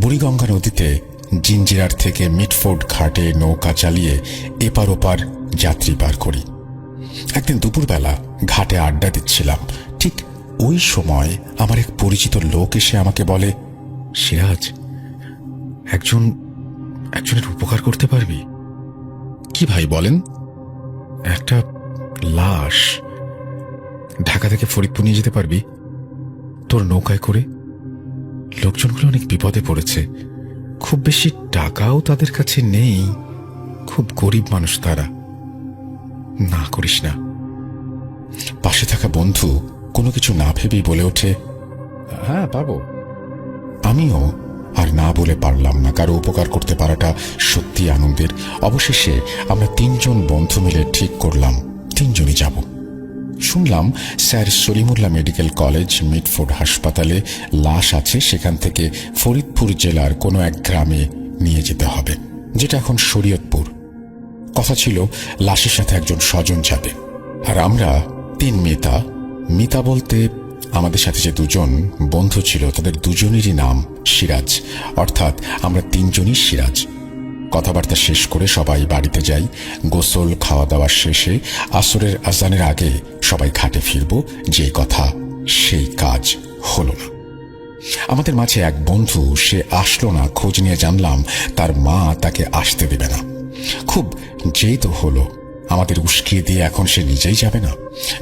বুড়িগঙ্গা নদীতে জিঞ্জিরার থেকে মিটফোর্ড ঘাটে নৌকা চালিয়ে এপার ওপার যাত্রী পার করি। একদিন দুপুরবেলা ঘাটে আড্ডা দিচ্ছিলাম, ঠিক ওই সময় আমার এক পরিচিত লোক এসে আমাকে বলে, সিরাজ, একজনের উপকার করতে পারবি? কি ভাই বলেন? একটা লাশ ঢাকা থেকে ফরিদপুর নিয়ে যেতে পারবি তোর নৌকায় করে? লোকজনগুলো অনেক বিপদে পড়েছে, খুব বেশি টাকাও তাদের কাছে নেই, খুব গরিব মানুষ তারা। না করিস না। পাশে থাকা বন্ধু কোনো কিছু না ভেবেই বলে ওঠে, হ্যাঁ পাবো। আমিও আর না বলে পারলাম না, কারো উপকার করতে পারাটা সত্যি আনন্দের। অবশেষে আমরা 3 জন বন্ধু মিলে ঠিক করলাম 3 জনই যাব। শুনলাম sir Salimullah medical college Mitford হাসপাতালে লাশ আছে, সেখান থেকে ফরিদপুর জেলার কোনো এক গ্রামে নিয়ে যেতে হবে, যেটা এখন শরীয়তপুর। কথা ছিল লাশের সাথে একজন স্বজন যাবে। আর আমরা 3 মিতা বলতে আমাদের সাথে যে 2 জন বন্ধু ছিল তাদের দুজনেরই নাম সিরাজ, অর্থাৎ আমরা 3 জনই সিরাজ। কথাবার্তা শেষ করে সবাই বাড়িতে যাই। গোসল খাওয়া দাওয়া শেষে আসরের আজানের আগে সবাই ঘাটে ফিরব, যে কথা সেই কাজ হলো না। আমাদের মাঝে এক বন্ধু, সে আসলো না। খোঁজ নিয়ে জানলাম তার মা তাকে আসতে দেবে না। খুব যেই তো হলো, আমাদের উস্কিয়ে দিয়ে এখন সে নিজেই যাবে না।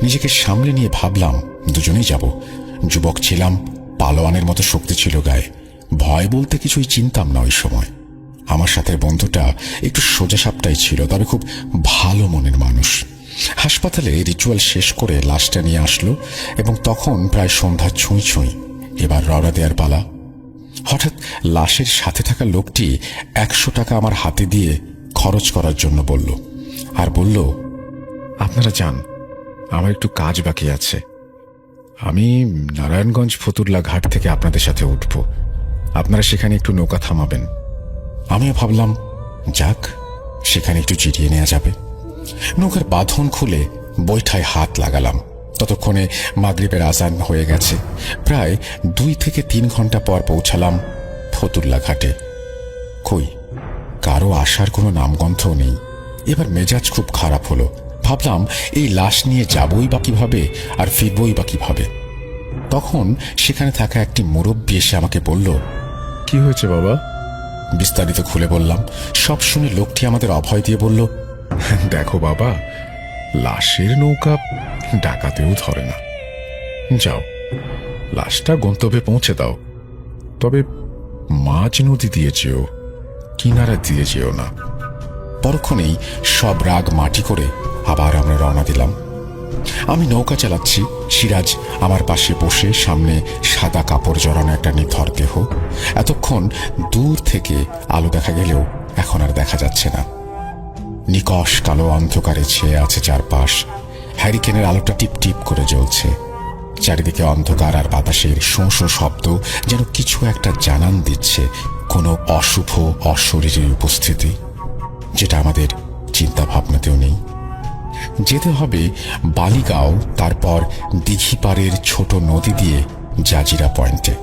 নিজেকে সামলে নিয়ে ভাবলাম দুজনেই যাব। যুবক ছিলাম, পালোয়ানের মতো শক্তি ছিল গায়ে, ভয় বলতে কিছুই চিনতাম না ওই সময়। আমার সাথে বন্ধুটা একটু সোজাসাপটাই ছিল, তবে খুব ভালো মনের মানুষ। হাসপাতালে রিচুয়াল শেষ করে লাশটা নিয়ে আসলো এবং তখন প্রায় সন্ধ্যা ছুঁই ছুঁই। এবার রওনা দেওয়ার পালা। হঠাৎ লাশের সাথে থাকা লোকটি 100 টাকা আমার হাতে দিয়ে খরচ করার জন্য বলল, আর বলল, আপনারা যান, আমার একটু কাজ বাকি আছে। আমি নারায়ণগঞ্জ ফতুল্লা ঘাট থেকে আপনাদের সাথে উঠব, আপনারা সেখানে একটু নৌকা থামাবেন। আমিও ভাবলাম যাক, সেখানে একটু জিরিয়ে নেওয়া যাবে। নৌকার বাঁধন খুলে বৈঠায় হাত লাগালাম। ততক্ষণে মাগরিবের আজান হয়ে গেছে। প্রায় 2 থেকে 3 ঘন্টা পর পৌঁছালাম ফতুল্লা ঘাটে। কই, কারো আসার কোনো নামগন্ধও নেই। এবার মেজাজ খুব খারাপ হলো। ভাবলাম এই লাশ নিয়ে যাবই বা কিভাবে, আর ফিরবই বা কিভাবে। তখন সেখানে থাকা একটি মুরব্বী এসে আমাকে বলল, কি হয়েছে বাবা? বিস্তারিত খুলে বললাম। সব শুনে লোকটি আমাদের অভয় দিয়ে বলল, দেখো বাবা, লাশের নৌকা ডাকাতেও ধরে না। যাও, লাশটা গন্তব্যে পৌঁছে দাও, তবে মাঝ নদী দিয়ে যেও, কিনারা দিয়ে যেও না। পরক্ষণেই সব রাগ মাটি করে আবার আমরা রওনা দিলাম। আমি নৌকা চালাচ্ছি, সিরাজ আমার পাশে বসে, সামনে সাদা কাপড় জড়ানো একটা নিথর দেহ। এতক্ষণ দূর থেকে আলো দেখা গেলেও এখন আর দেখা যাচ্ছে না। নিকষ কালো অন্ধকারে ছেয়ে আছে চারপাশ। হ্যারিকেনের আলোটা টিপ টিপ করে জ্বলছে। চারিদিকে অন্ধকার আর বাতাসের শোঁ শোঁ শব্দ যেন কিছু একটা জানান দিচ্ছে, কোনো অশুভ অশরীরী উপস্থিতি, যেটা আমাদের চিন্তা ভাবনাতেও নেই। যেতে হবে বালিগাঁও, তারপর দিঘিপাড়ের ছোট নদী দিয়ে জাজিরা পয়েন্টে।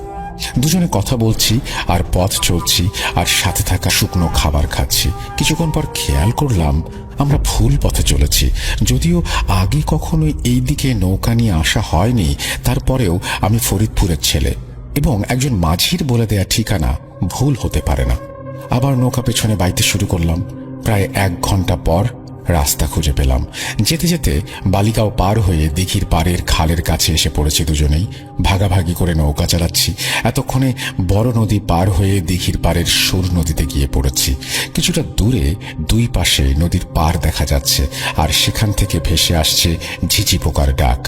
দুজনে কথা বলছি আর পথ চলছি, আর সাথে থাকা শুকনো খাবার খাচ্ছি। কিছুক্ষণ পর খেয়াল করলাম আমরা ভুল পথে চলেছি। যদিও আগে কখনোই এই দিকে নৌকা নিয়ে আসা হয়নি, তারপরেও আমি ফরিদপুরের ছেলে এবং একজন মাঝির বলে দেয়া ঠিকানা ভুল হতে পারে না। আবার নৌকা পেছনে বাইতে শুরু করলাম। প্রায় 1 ঘন্টা পর রাস্তা খুঁজে পেলাম। যেতে যেতে বালিগাঁও পার হয়ে দিঘির পাড়ের খালের কাছে এসে পড়েছি। দুজনেই ভাগাভাগি করে নৌকা চালাচ্ছি। এতক্ষণে বড় নদী পার হয়ে দিঘির পাড়ের সরু নদীতে গিয়ে পড়েছি। কিছুটা দূরে 2 পাশে নদীর পাড় দেখা যাচ্ছে, আর সেখান থেকে ভেসে আসছে ঝিঝি পোকার ডাক।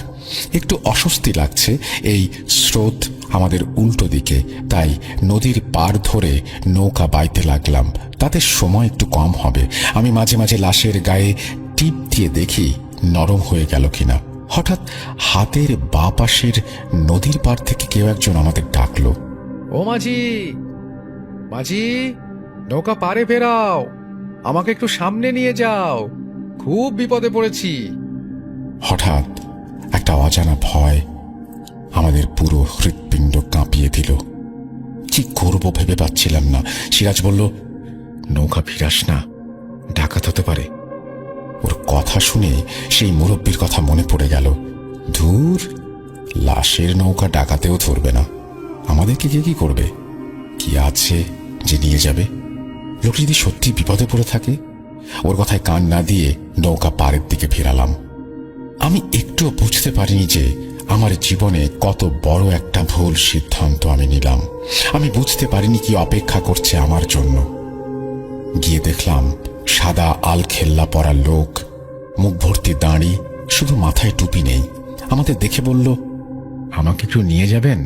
একটু অস্বস্তি লাগছে, এই স্রোত আমাদের উল্টো দিকে, তাই নদীর পাড় ধরে নৌকা বাইতে লাগলাম। তাতে সময় একটু কম হবে। আমি মাঝে মাঝে লাশের গায়ে টিপ দিয়ে দেখি নরম হয়ে গেল কিনা। হঠাৎ হাতের বাঁ পাশের নদীর পাড় থেকে কেউ একজন আমাদের ডাকলো, ও মাঝি, মাঝি, নৌকা পারে ফেরাও, আমাকে একটু সামনে নিয়ে যাও, খুব বিপদে পড়েছি। হঠাৎ একটা অজানা ভয় আমাদের পুরো হৃৎপিণ্ড কাঁপিয়ে দিল। কি করব ভেবে পাচ্ছিলাম না। সিরাজ বলল, নৌকা ফিরাস না, ডাকাত হতে পারে। ওর কথা শুনে সেই মুরব্বির কথা মনে পড়ে গেল। ধুর, লাশের নৌকা ডাকাতেও ধরবে না, আমাদেরকে কে কি করবে? কি আছে যে নিয়ে যাবে? লোক যদি সত্যি বিপদে পড়ে থাকে? ওর কথায় কান না দিয়ে নৌকা পাড়ের দিকে ফেরালাম। আমি একটুও বুঝতে পারিনি যে আমার জীবনে কত বড় একটা ভুল সিদ্ধান্ত আমি নিলাম। আমি বুঝতে পারিনি কি অপেক্ষা করছে আমার জন্য। গিয়ে দেখলাম সাদা আলখেল্লা পরা লোক, মুখ ভর্তি দাঁড়ি, শুধু মাথায় টুপি নেই। আমাদের দেখে বলল, আমাকে একটু নিয়ে যাবেন?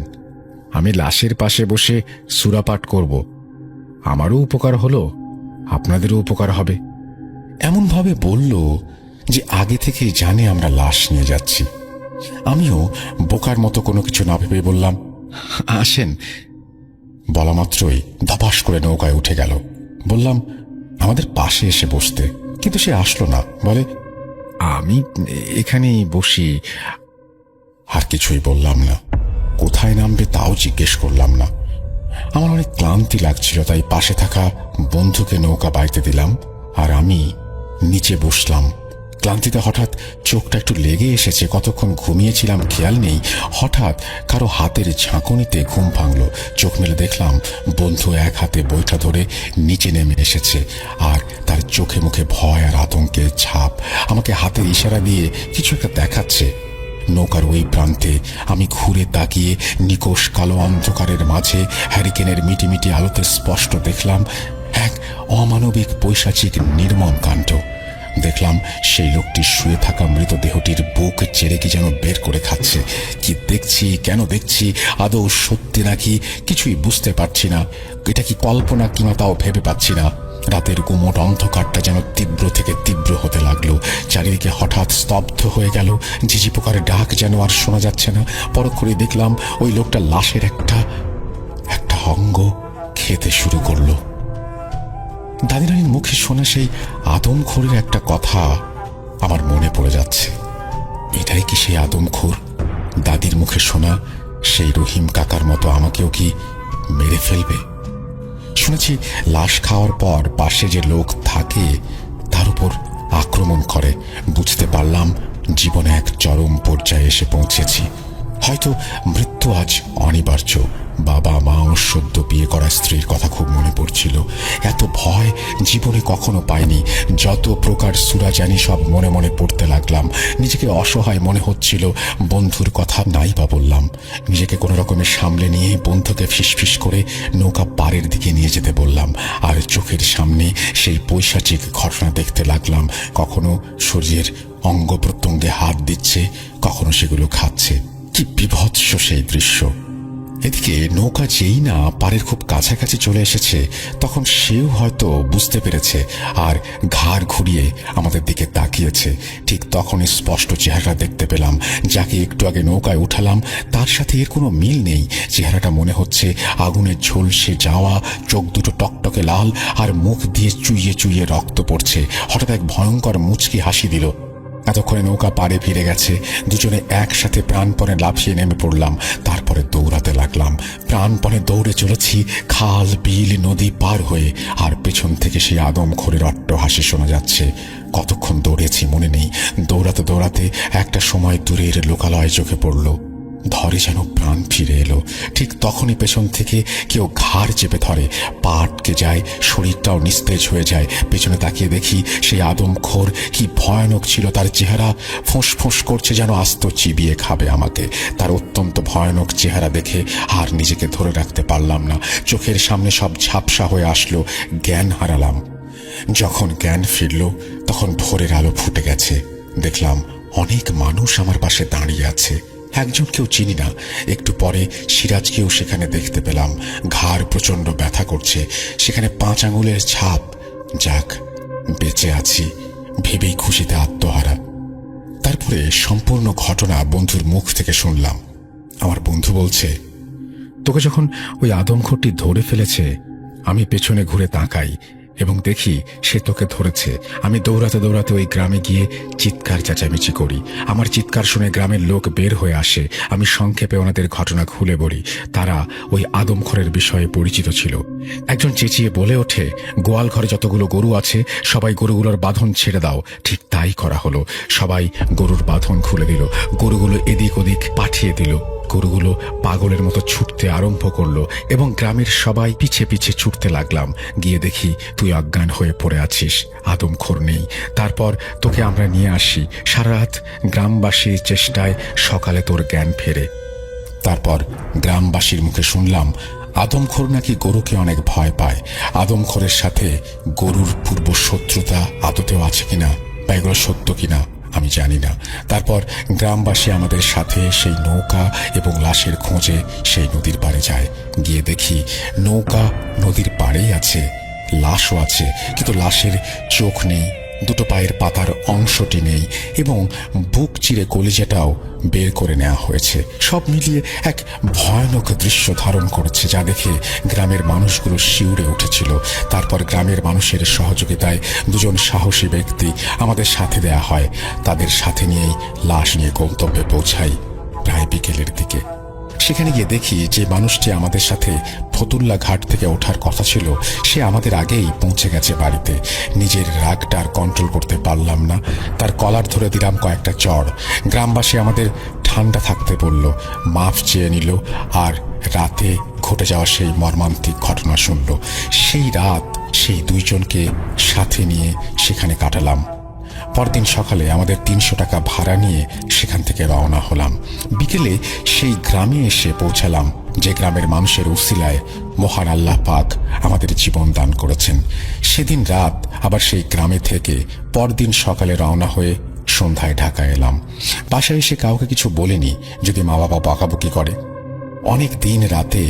আমি লাশের পাশে বসে সূরা পাঠ করব। আমারও উপকার হলো, আপনাদেরও উপকার হবে। এমনভাবে বলল যে আগে থেকেই জানে আমরা লাশ নিয়ে যাচ্ছি। আমিও বোকার মতো কোনো কিছু না ভেবে বললাম, আসেন। বলা মাত্রই ধপাস করে নৌকায় উঠে গেল। বললাম আমাদের পাশে এসে বসতে, কিন্তু সে আসলো না। বলে, আমি এখানেই বসি। আর কিছুই বললাম না। কোথায় নামবে তাও জিজ্ঞেস করলাম না। আমার অনেক ক্লান্তি লাগছিল, তাই পাশে থাকা বন্ধুকে নৌকা বাইতে দিলাম আর আমি নিচে বসলাম। ক্লান্তিতে হঠাৎ চোখটা একটু লেগে এসেছে। কতক্ষণ ঘুমিয়েছিলাম খেয়াল নেই। হঠাৎ কারো হাতের ঝাঁকুনিতে ঘুম ভাঙল। চোখ মেলে দেখলাম বন্ধু এক হাতে বৈঠা ধরে নিচে নেমে এসেছে, আর তার চোখে মুখে ভয় আর আতঙ্কের ছাপ। আমাকে হাতের ইশারা দিয়ে কিছু একটা দেখাচ্ছে। নৌকার ওই প্রান্তে আমি ঘুরে তাকিয়ে নিকোষ কালো অন্ধকারের মাঝে হ্যারিকেনের মিটিমিটি আলোতে স্পষ্ট দেখলাম এক অমানবিক পৈশাচিক নির্মম কাণ্ড। দেখলাম সেই লোকটি শুয়ে থাকা মৃতদেহটির বুক চেড়ে কি যেন বের করে খাচ্ছে। কি দেখছি, কেন দেখছি, আদৌ সত্যি নাকি কিছুই বুঝতে পারছি না। এটা কি কল্পনা কিনা তাও ভেবে পাচ্ছি না। রাতের গুমোট অন্ধকারটা যেন তীব্র থেকে তীব্র হতে লাগলো। চারিদিকে হঠাৎ স্তব্ধ হয়ে গেল। ঝিঝি পোকার ডাক যেন আর শোনা যাচ্ছে না। পরখ করে দেখলাম ওই লোকটা লাশের একটা অঙ্গ খেতে শুরু করলো। দাদিরানির মুখে শোনা সেই আদমখোরের একটা কথা আমার মনে পড়ে যাচ্ছে। এটাই কি সেই আদমখোর? দাদির মুখে শোনা সেই রহিম কাকার মতো আমাকেও কি মেরে ফেলবে? শুনেছি লাশ খাওয়ার পর পাশে যে লোক থাকে তার উপর আক্রমণ করে। বুঝতে পারলাম জীবনে এক চরম পর্যায়ে এসে পৌঁছেছি। হয়তো মৃত্যু আজ অনিবার্য। বাবা মা ও সদ্য বিয়ে করা স্ত্রীর কথা খুব মনে পড়ছিল। এত ভয় জীবনে কখনো পাইনি। যত প্রকার সূরা জানি সব মনে মনে পড়তে লাগলাম। নিজেকে অসহায় মনে হচ্ছিল। বন্ধুর কথা নাই বা বললাম। নিজেকে কোনো রকমের সামলে নিয়ে বন্ধুকে ফিসফিস করে নৌকা পাড়ের দিকে নিয়ে যেতে বললাম। আর চোখের সামনে সেই পৈশাচিক ঘটনা দেখতে লাগলাম। কখনো শরীরের অঙ্গ প্রত্যঙ্গে হাত দিচ্ছে, কখনো সেগুলো খাচ্ছে। কি বিভৎস সেই দৃশ্য! এদিকে নৌকা যেই না পাড়ের খুব কাছাকাছি চলে এসেছে, তখন সেও হয়তো বুঝতে পেরেছে আর ঘাড় ঘুরিয়ে আমাদের দিকে তাকিয়েছে। ঠিক তখনই স্পষ্ট চেহারা দেখতে পেলাম। যাকে একটু আগে নৌকায় উঠালাম তার সাথে এর কোনো মিল নেই। চেহারাটা মনে হচ্ছে আগুনের ঝলসে যাওয়া, চোখ দুটো টকটকে লাল, আর মুখ দিয়ে চুইয়ে চুইয়ে রক্ত পড়ছে। হঠাৎ এক ভয়ঙ্কর মুচকি হাসি দিল। এতক্ষণে নৌকা পাড়ে ফিরে গেছে। দুজনে একসাথে প্রাণপণে লাফিয়ে নেমে পড়লাম। তারপরে দৌড়াতে লাগলাম। প্রাণপণে দৌড়ে চলেছি খাল, বিল, নদী পার হয়ে। আর পেছন থেকে সেই আদমখোরের অট্টহাসি শোনা যাচ্ছে। কতক্ষণ দৌড়েছি মনে নেই। দৌড়াতে দৌড়াতে একটা সময় দূরের লোকালয় চোখে পড়ল। ধরে যেন প্রাণ ফিরে এলো। ঠিক তখনই পেছন থেকে কেউ ঘাড় চেপে ধরে। পা আটকে যায়, শরীরটাও নিস্তেজ হয়ে যায়। পেছনে তাকিয়ে দেখি সেই আদমখোর। কি ভয়ানক ছিল তার চেহারা! ফোঁস ফোঁস করছে যেন আস্ত চিবিয়ে খাবে আমাকে। তার অত্যন্ত ভয়ানক চেহারা দেখে আর নিজেকে ধরে রাখতে পারলাম না। চোখের সামনে সব ঝাপসা হয়ে আসলো। জ্ঞান হারালাম। যখন জ্ঞান ফিরল তখন ভোরের আলো ফুটে গেছে। দেখলাম অনেক মানুষ আমার পাশে দাঁড়িয়ে আছে। একজনকেও চিনি না। একটু পরে সিরাজকেও সেখানে দেখতে পেলাম। ঘাড় প্রচন্ড ব্যথা করছে, সেখানে 5 আঙুলের ছাপ। যাক, বেঁচে আছি ভেবেই খুশিতে আত্মহারা। তারপরে সম্পূর্ণ ঘটনা বন্ধুর মুখ থেকে শুনলাম। আমার বন্ধু বলছে, তোকে যখন ওই আদমখোরটি ধরে ফেলেছে, আমি পেছনে ঘুরে তাকাই। এবং দেখি সে তোকে ধরেছে। আমি দৌড়াতে দৌড়াতে ওই গ্রামে গিয়ে চিৎকার চেঁচামেচি করি। আমার চিৎকার শুনে গ্রামের লোক বের হয়ে আসে। আমি সংক্ষেপে ওনাদের ঘটনা খুলে বলি। তারা ওই আদমখোরের বিষয়ে পরিচিত ছিল। একজন চেঁচিয়ে বলে ওঠে, গোয়াল ঘরে যতগুলো গরু আছে সবাই গরুগুলোর বাঁধন ছেড়ে দাও। ঠিক তাই করা হলো। সবাই গরুর বাঁধন খুলে দিল, গরুগুলো এদিক ওদিক পাঠিয়ে দিল। গরুগুলো পাগলের মতো ছুটতে আরম্ভ করলো এবং গ্রামের সবাই পিছে পিছে ছুটতে লাগলাম। গিয়ে দেখি তুই অজ্ঞান হয়ে পড়ে আছিস, আদমখোর নেই। তারপর তোকে আমরা নিয়ে আসি। সারা রাত গ্রামবাসীর চেষ্টায় সকালে তোর জ্ঞান ফেরে। তারপর গ্রামবাসীর মুখে শুনলাম আদমখোর নাকি গরুকে অনেক ভয় পায়। আদমখোরের সাথে গরুর পূর্ব শত্রুতা আদতেও আছে কিনা বা এগুলো সত্য কিনা আমি জানি না। তারপর গ্রামবাসী আমাদের সাথে সেই নৌকা এবং লাশের খোঁজে সেই নদীর পাড়ে যায়। গিয়ে দেখি নৌকা নদীর পাড়েই আছে, লাশও আছে, কিন্তু লাশের চোখ নেই, দুটো পায়ের পাতার অংশটি নেই এবং বুক চিরে কলিজাটাও বের করে নেওয়া হয়েছে। সব মিলিয়ে এক ভয়ানক দৃশ্য ধারণ করেছে, যা দেখে গ্রামের মানুষগুলো শিউরে উঠেছিল। তারপর গ্রামের মানুষের সহযোগিতায় দুজন সাহসী ব্যক্তি আমাদের সাথে দেয়া হয়। তাদের সাথে নিয়েই লাশ নিয়ে গন্তব্যে পৌঁছাই প্রায় বিকেলের দিকে। সেখানে গিয়ে দেখি যে মানুষটি আমাদের সাথে ফতুল্লা ঘাট থেকে ওঠার কথা ছিল সে আমাদের আগেই পৌঁছে গেছে বাড়িতে। নিজের রাগটা আর কন্ট্রোল করতে পারলাম না, তার কলার ধরে দিলাম কয়েকটা চড়। গ্রামবাসী আমাদের ঠান্ডা থাকতে বলল, মাফ চেয়ে নিল আর রাতে ঘটে যাওয়া সেই মর্মান্তিক ঘটনা শুনল। সেই রাত সেই দুইজনকে সাথে নিয়ে সেখানে কাটালাম। পরদিন সকালে আমাদের ৩০০ টাকা ভাড়া নিয়ে সেখান থেকে রওনা হলাম। বিকেলে সেই গ্রামে এসে পৌঁছালাম যে গ্রামের মানুষের উসিলায় মহান আল্লাহ পাক আমাদের জীবন দান করেছেন। সেদিন রাত আবার সেই গ্রামে থেকে পরদিন সকালে রওনা হয়ে সন্ধ্যায় ঢাকা এলাম। বাসায় এসে কাউকে কিছু বলিনি, যদি মা বাবা বকাবকি করে। অনেক দিন রাতে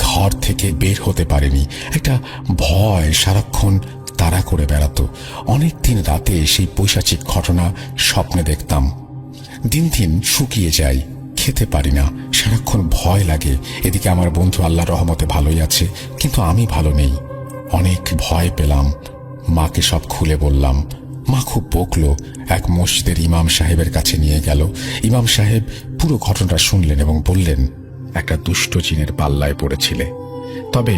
ঘর থেকে বের হতে পারেনি, একটা ভয় সারাক্ষণ তাড়া করে বেড়াতো। অনেক দিন রাতে সেই পৈশাচিক ঘটনা স্বপ্নে দেখতাম। দিন দিন শুকিয়ে যাই, খেতে পারি না, সারাক্ষণ ভয় লাগে। এদিকে আমার বন্ধু আল্লাহর রহমতে ভালোই আছে, কিন্তু আমি ভালো নেই। অনেক ভয় পেলাম। মাকে সব খুলে বললাম। মা খুব বকলো। এক মসজিদের ইমাম সাহেবের কাছে নিয়ে গেল। ইমাম সাহেব পুরো ঘটনাটা শুনলেন এবং বললেন, একটা দুষ্ট জিনের পাল্লায় পড়েছিলে, তবে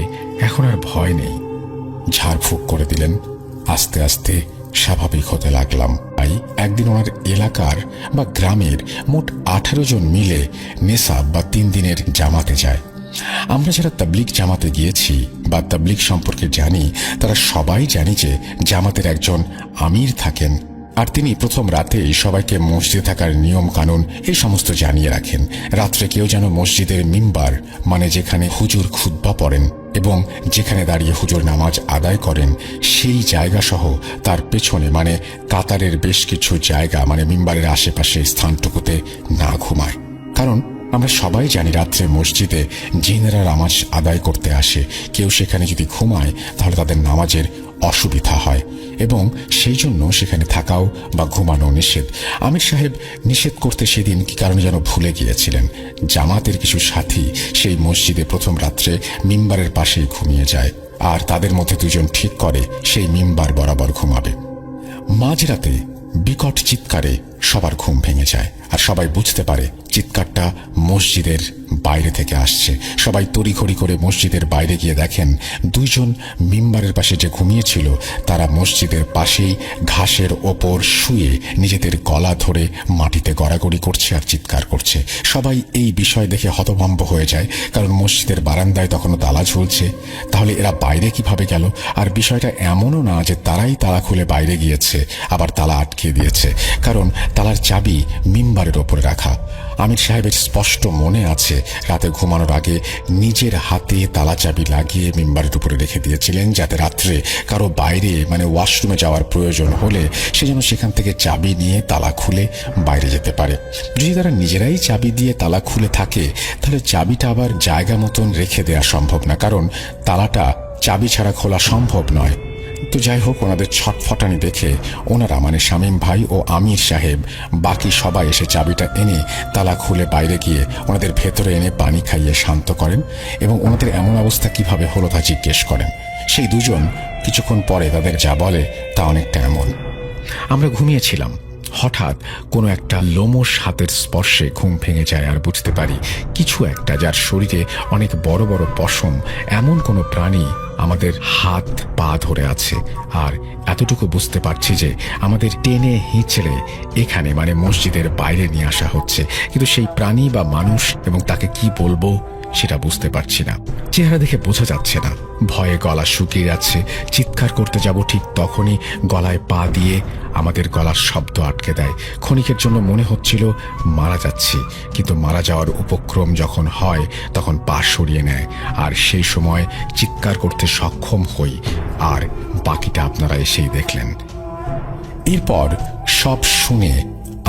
এখন আর ভয় নেই। ঝাড়ফুঁক করে দিলেন। আস্তে আস্তে স্বাভাবিক হতে লাগলাম। তাই একদিন ওনার এলাকার বা গ্রামের মোট 18 জন মিলে নেশাব বা 3 দিনের জামাতে যায়। আমরা যারা তাবলিগ জামাতে গিয়েছি বা তাবলিগ সম্পর্কে জানি তারা সবাই জানি যে জামাতের একজন আমির থাকেন, আর তিনি প্রথম রাতে সবাইকে মসজিদে থাকার নিয়ম কানুন এই সমস্ত জানিয়ে রাখেন। রাত্রে কেউ যেন মসজিদের মিম্বার মানে যেখানে হুজুর খুতবা পড়েন এবং যেখানে দাঁড়িয়ে হুজুর নামাজ আদায় করেন সেই জায়গা সহ তার পেছনে মানে কাতারের বেশ কিছু জায়গা মানে মিম্বারের আশেপাশে স্থানটুকুতে না ঘুমায়। কারণ আমরা সবাই জানি রাত্রে মসজিদে জিনেরা নামাজ আদায় করতে আসে, কেউ সেখানে যদি ঘুমায় তাহলে তাদের নামাজের অসুবিধা হয় এবং সেই জন্য সেখানে থাকাও বা ঘুমানো নিষেধ। আমির সাহেব নিষেধ করতে সেদিন কি কারণে যেন ভুলে গিয়েছিলেন। জামাতের কিছু সাথী সেই মসজিদে প্রথম রাত্রে মিম্বারের পাশেই ঘুমিয়ে যায়, আর তাদের মধ্যে 2 জন ঠিক করে সেই মিম্বার বরাবর ঘুমাবে। মাঝরাতে বিকট চিৎকারে সবার ঘুম ভেঙে যায় আর সবাই বুঝতে পারে চিৎকারটা মসজিদের বাইরে থেকে আসছে। সবাই তড়িঘড়ি করে মসজিদের বাইরে গিয়ে দেখেন 2 জন মিম্বারের পাশে যে ঘুমিয়েছিল তারা মসজিদের পাশেই ঘাসের ওপর শুয়ে নিজেদের গলা ধরে মাটিতে গড়াগড়ি করছে আর চিৎকার করছে। সবাই এই বিষয় দেখে হতভম্ব হয়ে যায়, কারণ মসজিদের বারান্দায় তখনও তালা ঝুলছে। তাহলে এরা বাইরে কিভাবে গেল? আর বিষয়টা এমনও না যে তারাই তালা খুলে বাইরে গিয়েছে আবার তালা আটকে দিয়েছে, কারণ তালার চাবি মিম্বারের ওপরে রাখা। আমির সাহেবের স্পষ্ট মনে আছে রাতে ঘুমানোর আগে নিজের হাতে তালা চাবি লাগিয়ে মিম্বারের উপরে রেখে দিয়েছিলেন, যাতে রাত্রে কারো বাইরে মানে ওয়াশরুমে যাওয়ার প্রয়োজন হলে সে যেন সেখান থেকে চাবি নিয়ে তালা খুলে বাইরে যেতে পারে। যদি তারা নিজেরাই চাবি দিয়ে তালা খুলে থাকে তাহলে চাবিটা আবার জায়গা মতন রেখে দেওয়া সম্ভব না, কারণ তালাটা চাবি ছাড়া খোলা সম্ভব নয়। তো যাই হোক, ওনাদের ছটফটানি দেখে ওনারা মানে শামীম ভাই ও আমির সাহেব বাকি সবাই এসে চাবিটা এনে তালা খুলে বাইরে গিয়ে ওনাদের ভেতরে এনে পানি খাইয়ে শান্ত করেন এবং ওনাদের এমন অবস্থা কিভাবে হলো তা জিজ্ঞেস করেন। সেই 2 জন কিছুক্ষণ পরে তাদের যা বলে তা অনেকটা এমন: আমরা ঘুমিয়েছিলাম, হঠাৎ কোনো একটা লোমশ হাতের স্পর্শে ঘুম ভেঙে যায় আর বুঝতে পারি কিছু একটা, যার শরীরে অনেক বড় বড় পশম, এমন কোনো প্রাণী আমাদের হাত পা ধরে আছে। আর এতটুকু বুঝতে পারছি যে আমাদের টেনে হিঁচড়ে এখানে মানে মসজিদের বাইরে নিয়ে আসা হচ্ছে, কিন্তু সেই প্রাণী বা মানুষ এবং তাকে কি বলবো সেটা বুঝতে পারছি না। চেহারা দেখে বোঝা যাচ্ছে না। ভয়ে গলা শুকিয়ে যাচ্ছে। চিৎকার করতে যাব ঠিক তখনই গলায় পা দিয়ে আমাদের গলার শব্দ আটকে দেয়। ক্ষণিকের জন্য মনে হচ্ছিল মারা যাচ্ছি, কিন্তু মারা যাওয়ার উপক্রম যখন হয় তখন পা সরিয়ে নেয়, আর সেই সময় চিৎকার করতে সক্ষম হই। আর বাকিটা আপনারা এসেই দেখলেন। এরপর সব শুনে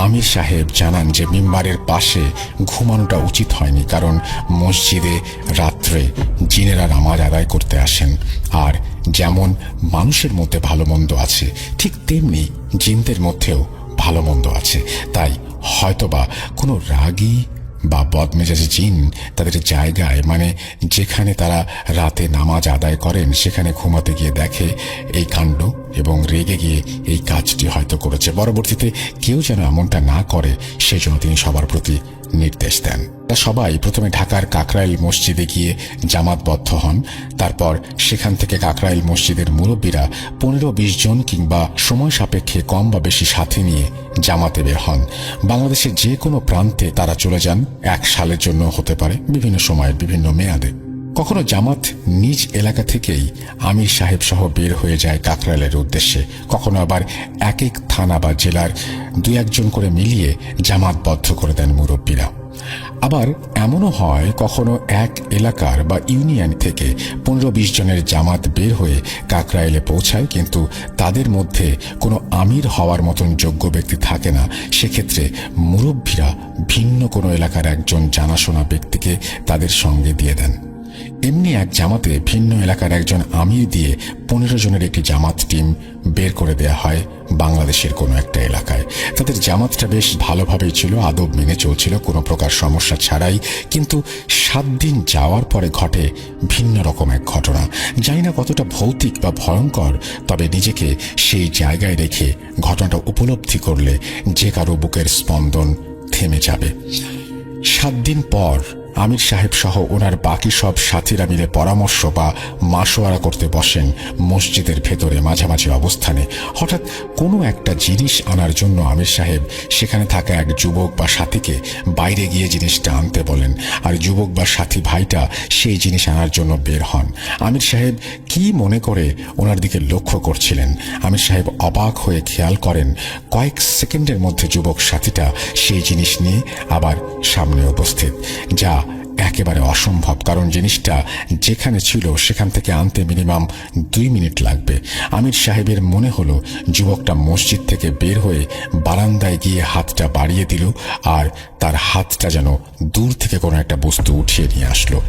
আমির সাহেব জানান যে মিম্বারের পাশে ঘুমানোটা উচিত হয়নি, কারণ মসজিদে রাত্রে জিনেরা নামাজ আদায় করতে আসেন। আর যেমন মানুষের মধ্যে ভালো মন্দ আছে, ঠিক তেমনি জিনদের মধ্যেও ভালো মন্দ আছে। তাই হয়তোবা কোনো রাগী বা বদমেজাজি জিন তাদের জায়গায় মানে যেখানে তারা রাতে নামাজ আদায় করেন সেখানে ঘুমাতে গিয়ে দেখে এই কাণ্ড এবং রেগে গিয়ে এই কাজটি হয়তো করেছে। পরবর্তীতে কেউ যেন এমনটা না করে সেই জন্য তিনি সবার প্রতি নির্দেশ দেন। সবাই প্রথমে ঢাকার কাকরাইল মসজিদে গিয়ে জামাতবদ্ধ হন। তারপর সেখান থেকে কাকরাইল মসজিদের মুরব্বীরা 15-20 জন কিংবা সময় সাপেক্ষে কম বা বেশি সাথে নিয়ে জামাতে বের হন। বাংলাদেশের যে কোনো প্রান্তে তারা চলে যান, 1 সালের জন্য হতে পারে, বিভিন্ন সময়ের বিভিন্ন মেয়াদে। কখনো জামাত নিজ এলাকা থেকেই আমির সাহেব সহ বের হয়ে যায় কাকরাইলের উদ্দেশ্যে, কখনো আবার এক এক থানা বা জেলার 2-1 জন করে মিলিয়ে জামাতবদ্ধ করে দেন মুরব্বীরা। আবার এমনও হয় কখনো এক এলাকার বা ইউনিয়ন থেকে 15-20 জনের জামাত বের হয়ে কাকরাইলে পৌঁছায়, কিন্তু তাদের মধ্যে কোনো আমির হওয়ার মতন যোগ্য ব্যক্তি থাকে না। সেক্ষেত্রে মুরব্বীরা ভিন্ন কোনো এলাকার একজন জানাশোনা ব্যক্তিকে তাদের সঙ্গে দিয়ে দেন। এমনি এক জামাতে ভিন্ন এলাকার একজন আমির দিয়ে 15 জনের একটি জামাত টিম বের করে দেয়া হয় বাংলাদেশের কোনো একটা এলাকায়। তাদের জামাতটা বেশ ভালোভাবেই ছিল, আদব মেনে চলছিল, কোনো প্রকার সমস্যা ছাড়াই। কিন্তু 7 দিন যাওয়ার পরে ঘটে ভিন্ন রকম এক ঘটনা। জানি না কতটা ভৌতিক বা ভয়ঙ্কর, তবে নিজেকে সেই জায়গায় রেখে ঘটনাটা উপলব্ধি করলে যে কারো বুকের স্পন্দন থেমে যাবে। 7 দিন পর আমির সাহেব সহ ওনার বাকি সব সাথীরা মিলে পরামর্শ বা মাসোয়ারা করতে বসেন মসজিদের ভেতরে মাঝামাঝি অবস্থানে। হঠাৎ কোনো একটা জিনিস আনার জন্য আমির সাহেব সেখানে থাকা এক যুবক বা সাথীকে বাইরে গিয়ে জিনিসটা আনতে বলেন, আর যুবক বা সাথী ভাইটা সেই জিনিস আনার জন্য বের হন। আমির সাহেব কি মনে করে ওনার দিকে লক্ষ্য করছিলেন। আমির সাহেব অবাক হয়ে খেয়াল করেন কয়েক সেকেন্ডের মধ্যে যুবক সাথীটা সেই জিনিস নিয়ে আবার সামনে উপস্থিত, যা একেবারে অসম্ভব, কারণ জিনিসটা যেখানে ছিল সেখান থেকে আনতে মিনিমাম 2 মিনিট লাগবে। আমির সাহেবের মনে হলো যুবকটা মসজিদ থেকে বের হয়ে বারান্দায় গিয়ে হাতটা বাড়িয়ে দিল, আর তার হাতটা যেন দূর থেকে কোনো একটা বস্তু উঠিয়ে নিয়ে আসলো।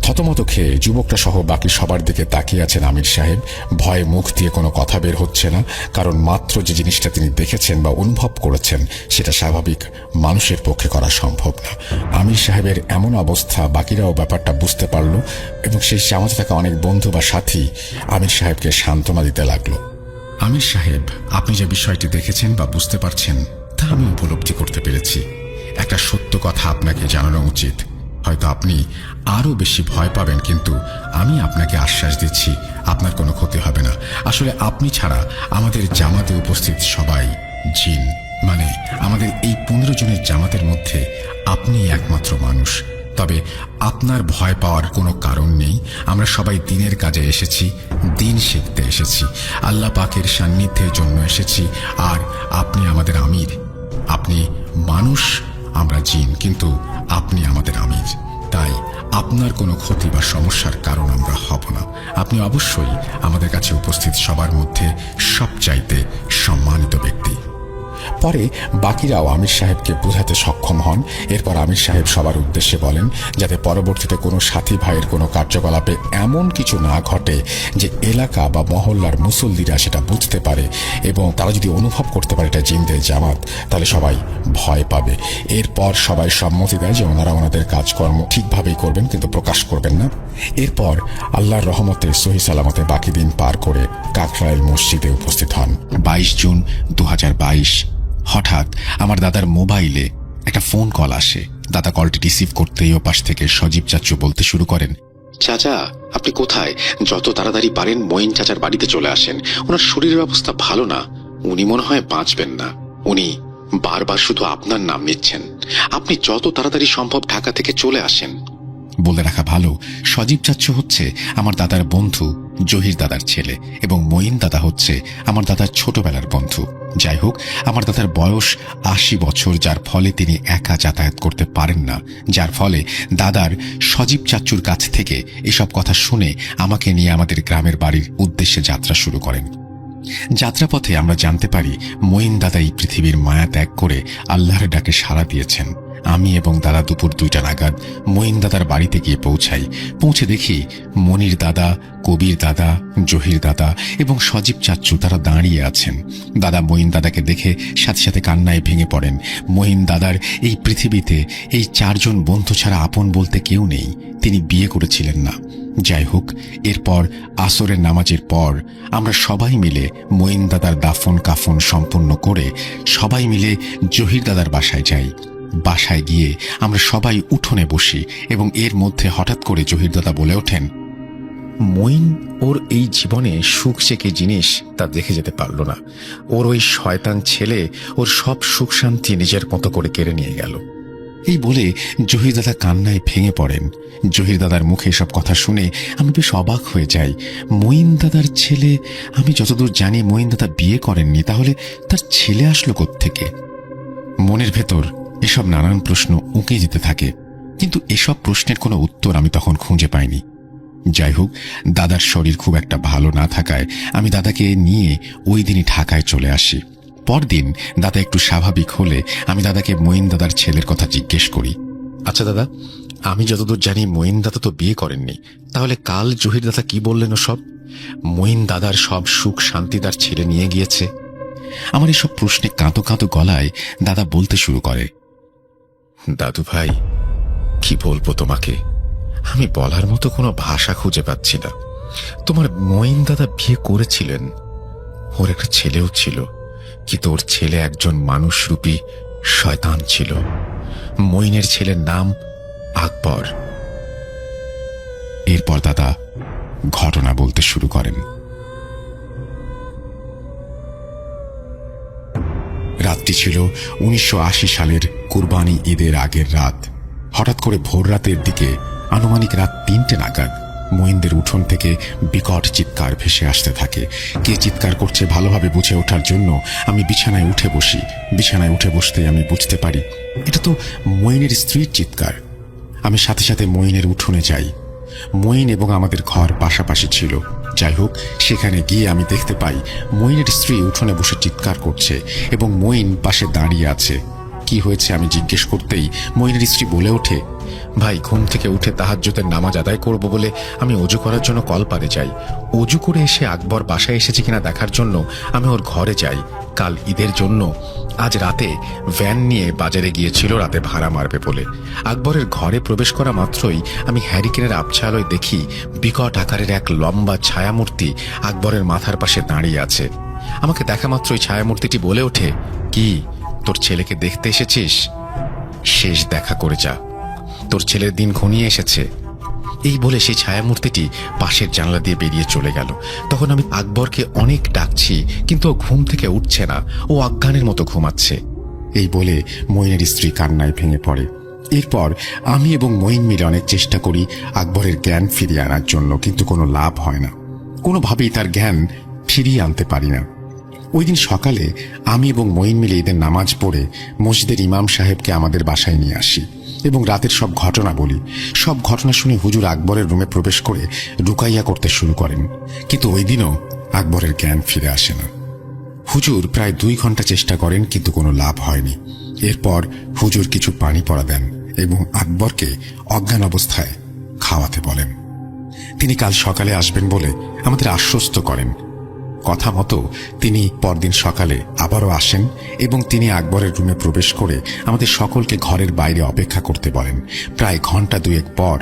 থতমত খেয়ে যুবকটা সহ বাকি সবার দিকে তাকিয়ে আছেন আমির সাহেব। ভয়ে মুখ দিয়ে কোনো কথা বের হচ্ছে না, কারণ মাত্র যে জিনিসটা তিনি দেখেছেন বা অনুভব করেছেন সেটা স্বাভাবিক মানুষের পক্ষে করা সম্ভব না। আমির সাহেবের এমন অবস্থা বাকিরাও ব্যাপারটা বুঝতে পারল, এবং সেই জামাতে থাকা অনেক বন্ধু বা সাথী আমির সাহেবকে সান্ত্বনা দিতে লাগলো। আমির সাহেব, আপনি যে বিষয়টি দেখেছেন বা বুঝতে পারছেন তা আমি উপলব্ধি করতে পেরেছি। একটা সত্য কথা আপনাকে জানানো উচিত। হয়তো আপনি আরো বেশি ভয় পাবেন, কিন্তু আমি আপনাকে আশ্বাস দিচ্ছি আপনার কোনো ক্ষতি হবে না। আসলে আপনি ছাড়া আমাদের জামাতে উপস্থিত সবাই জিন, মানে আমাদের এই 15 জনের জামাতের মধ্যে আপনি একমাত্র মানুষ। তবে আপনার ভয় পাওয়ার কোনো কারণ নেই। আমরা সবাই দিনের কাজে এসেছি, দিন শিখতে এসেছি, আল্লাহ পাকের সান্নিধ্যের জন্য এসেছি। আর আপনি আমাদের আমির। আপনি মানুষ, আমরা জিন, কিন্তু আপনি আমাদের আমির। তাই আপনার কোনো ক্ষতি বা সমস্যার কারণ আমরা হব না। আপনি অবশ্যই আমাদের কাছে উপস্থিত সবার মধ্যে সবচাইতে সম্মানিত ব্যক্তি। পরে বাকিরাও আমির সাহেবকে বোঝাতে সক্ষম হন। এরপর আমির সাহেব সবার উদ্দেশ্যে বলেন যাতে পরবর্তীতে কোনো সাথী ভাইয়ের কোনো কার্যকলাপে এমন কিছু না ঘটে যে এলাকা বা মহল্লার মুসল্লিরা সেটা বুঝতে পারে এবং তারা যদি অনুভব করতে পারে এটা জিনদের জামাত, তাহলে সবাই ভয় পাবে। এরপর সবাই সম্মতি দেয় যে ওনারা ওনাদের কাজকর্ম ঠিকভাবেই করবেন, কিন্তু প্রকাশ করবেন না। এরপর আল্লাহর রহমতে সহি সালামতে বাকি দিন পার করে কাকরাইল মসজিদে উপস্থিত হন। 22 জুন 2022 হঠাৎ আমার দাদার মোবাইলে একটা ফোন কল আসে। দাদা কলটি রিসিভ করতেই ওপাশ থেকে সজীব চাচু বলতে শুরু করেন, চাচা, আপনি কোথায়? যত তাড়াতাড়ি পারেন মঈন চাচার বাড়িতে চলে আসেন। ওনার শরীরের অবস্থা ভালো না, উনি মনে হয় বাঁচবেন না। উনি বারবার শুধু আপনার নাম নিচ্ছেন। আপনি যত তাড়াতাড়ি সম্ভব ঢাকা থেকে চলে আসেন। বলে রাখা ভালো, সজীব চাচ্চু হচ্ছে আমার দাদার বন্ধু জহির দাদার ছেলে এবং মঈন দাদা হচ্ছে আমার দাদার ছোটবেলার বন্ধু। যাই হোক, আমার দাদার বয়স 80 বছর, যার ফলে তিনি একা যাতায়াত করতে পারেন না, যার ফলে দাদার সজীব চাচ্চুর কাছ থেকে এসব কথা শুনে আমাকে নিয়ে আমাদের গ্রামের বাড়ির উদ্দেশ্যে যাত্রা শুরু করেন। যাত্রাপথে আমরা জানতে পারি মঈন দাদা এই পৃথিবীর মায়া ত্যাগ করে আল্লাহর ডাকে সাড়া দিয়েছেন। আমি এবং দাদা দুপুর 2টা নাগাদ মঈন দাদার বাড়িতে গিয়ে পৌঁছাই। পৌঁছে দেখি মনির দাদা, কবির দাদা, জহির দাদা এবং সজীব চাচ্চু তারা দাঁড়িয়ে আছেন। দাদা মঈন দাদাকে দেখে সাথে সাথে কান্নায় ভেঙে পড়েন। মঈন দাদার এই পৃথিবীতে এই 4 জন বন্ধু ছাড়া আপন বলতে কেউ নেই। তিনি বিয়ে করেছিলেন না। যাই হোক, এরপর আসরের নামাজের পর আমরা সবাই মিলে মঈন দাদার দাফন কাফন সম্পূর্ণ করে সবাই মিলে জহির দাদার বাসায় যাই। বাসায় গিয়ে আমরা সবাই উঠোনে বসি এবং এর মধ্যে হঠাৎ করে জহির দাদা বলে ওঠেন, মঈন ওর এই জীবনে সুখ সে কি জিনিস তা দেখে যেতে পারল না। ওর ওই শয়তান ছেলে ওর সব সুখ শান্তি নিজের মতো করে কেড়ে নিয়ে গেল। এই বলে জহির দাদা কান্নায় ভেঙে পড়েন। জহির দাদার মুখে সব কথা শুনে আমি বেশ অবাক হয়ে যাই। মঈন দাদার ছেলে, আমি যতদূর জানি মঈন দাদা বিয়ে করেননি, তাহলে তার ছেলে আসলো কোত্থেকে? মনের ভেতর এসব নানান প্রশ্ন উঁকে যেতে থাকে, কিন্তু এসব প্রশ্নের কোনো উত্তর আমি তখন খুঁজে পাইনি। যাই হোক, দাদার শরীর খুব একটা ভালো না থাকায় আমি দাদাকে নিয়ে ওই দিনই ঢাকায় চলে আসি। পরদিন দাদা একটু স্বাভাবিক হলে আমি দাদাকে মঈন দাদার ছেলের কথা জিজ্ঞেস করি। আচ্ছা দাদা, আমি যতদূর জানি মঈন দাদা তো বিয়ে করেননি, তাহলে কাল জহির দাদা কি বললেন ওসব? মঈন দাদার সব সুখ শান্তি তার ছেলে নিয়ে গিয়েছে। আমার এসব প্রশ্নে কাঁদো কাঁদো গলায় দাদা বলতে শুরু করে, দাদু ভাই, কি বলবো তোমাকে, আমি বলার মতো কোনো ভাষা খুঁজে পাচ্ছি না। তোমার মঈন দাদা বিয়ে করেছিলেন, ওর একটা ছেলেও ছিল, কিন্তু ওর ছেলে একজন মানুষরূপী শয়তান ছিল। মঈনের ছেলের নাম আকবর। এরপর দাদা ঘটনা বলতে শুরু করেন। রাতটি ছিল 1980 সালের কুরবানি ঈদের আগের রাত। হঠাৎ করে ভোর রাতের দিকে আনুমানিক রাত 3টে নাগাদ মঈনদের উঠোন থেকে বিকট চিৎকার ভেসে আসতে থাকে। কে চিৎকার করছে ভালোভাবে বুঝে ওঠার জন্য আমি বিছানায় উঠে বসি। বিছানায় উঠে বসতেই আমি বুঝতে পারি এটা তো মঈনের স্ত্রীর চিৎকার। আমি সাথে সাথে মঈনের উঠোনে যাই। মঈন এবং আমাদের ঘর পাশাপাশি ছিল। যাই হোক, সেখানে গিয়ে আমি দেখতে পাই মঈনের স্ত্রী উঠোনে বসে চিৎকার করছে এবং মঈন পাশে দাঁড়িয়ে আছে। কি হয়েছে আমি জিজ্ঞেস করতেই মঈনের স্ত্রী বলে ওঠে, ভাই, ঘুম থেকে উঠে তাহাজ্জুদের নামাজ আদায় করব বলে আমি অজু করার জন্য কলপারে যাই। অজু করে এসে আকবর বাসায় এসেছে কিনা দেখার জন্য আমি ওর ঘরে যাই। কাল ঈদের জন্য আজ রাতে ভ্যান নিয়ে বাজারে গিয়েছিল রাতে ভাড়া মারবে বলে। আকবরের ঘরে প্রবেশ করা মাত্রই আমি হ্যারিকেনের আবছা আলোয় দেখি বিকট আকারের এক লম্বা ছায়ামূর্তি আকবরের মাথার পাশে দাঁড়িয়ে আছে। আমাকে দেখা মাত্রই ছায়ামূর্তিটি বলে ওঠে, কি তোর ছেলেকে দেখতে এসেছিস? শেষ দেখা করে যা, তোর ছেলের দিন ঘনিয়ে এসেছে। এই বলে সেই ছায়ামূর্তিটি পাশের জানলা দিয়ে বেরিয়ে চলে গেল। তখন আমি আকবরকে অনেক ডাকছি, কিন্তু ও ঘুম থেকে উঠছে না, ও অজ্ঞানের মতো ঘুমাচ্ছে। এই বলে মঈনের স্ত্রী কান্নায় ভেঙে পড়ে। এরপর আমি এবং মঈন মিলে অনেক চেষ্টা করি আকবরের জ্ঞান ফিরিয়ে আনার জন্য, কিন্তু কোনো লাভ হয় না। কোনোভাবেই তার জ্ঞান ফিরিয়ে আনতে পারি না। ওই দিন সকালে আমি এবং মঈন মিলে ঈদের নামাজ পড়ে মসজিদের ইমাম সাহেবকে আমাদের বাসায় নিয়ে আসি এবং রাতের সব ঘটনা বলি। সব ঘটনা শুনে হুজুর আকবরের রুমে প্রবেশ করে রুকাইয়া করতে শুরু করেন, কিন্তু ওই দিনও আকবরের জ্ঞান ফিরে আসে না। হুজুর প্রায় 2 ঘন্টা চেষ্টা করেন, কিন্তু কোনো লাভ হয়নি। এরপর হুজুর কিছু পানি পড়া দেন এবং আকবরকে অজ্ঞান অবস্থায় খাওয়াতে বলেন। তিনি কাল সকালে আসবেন বলে আমাদের আশ্বস্ত করেন। কথা মতো তিনি পরদিন সকালে আবারও আসেন এবং তিনি আকবরের রুমে প্রবেশ করে আমাদের সকলকে ঘরের বাইরে অপেক্ষা করতে বলেন। প্রায় ঘন্টা 2 পর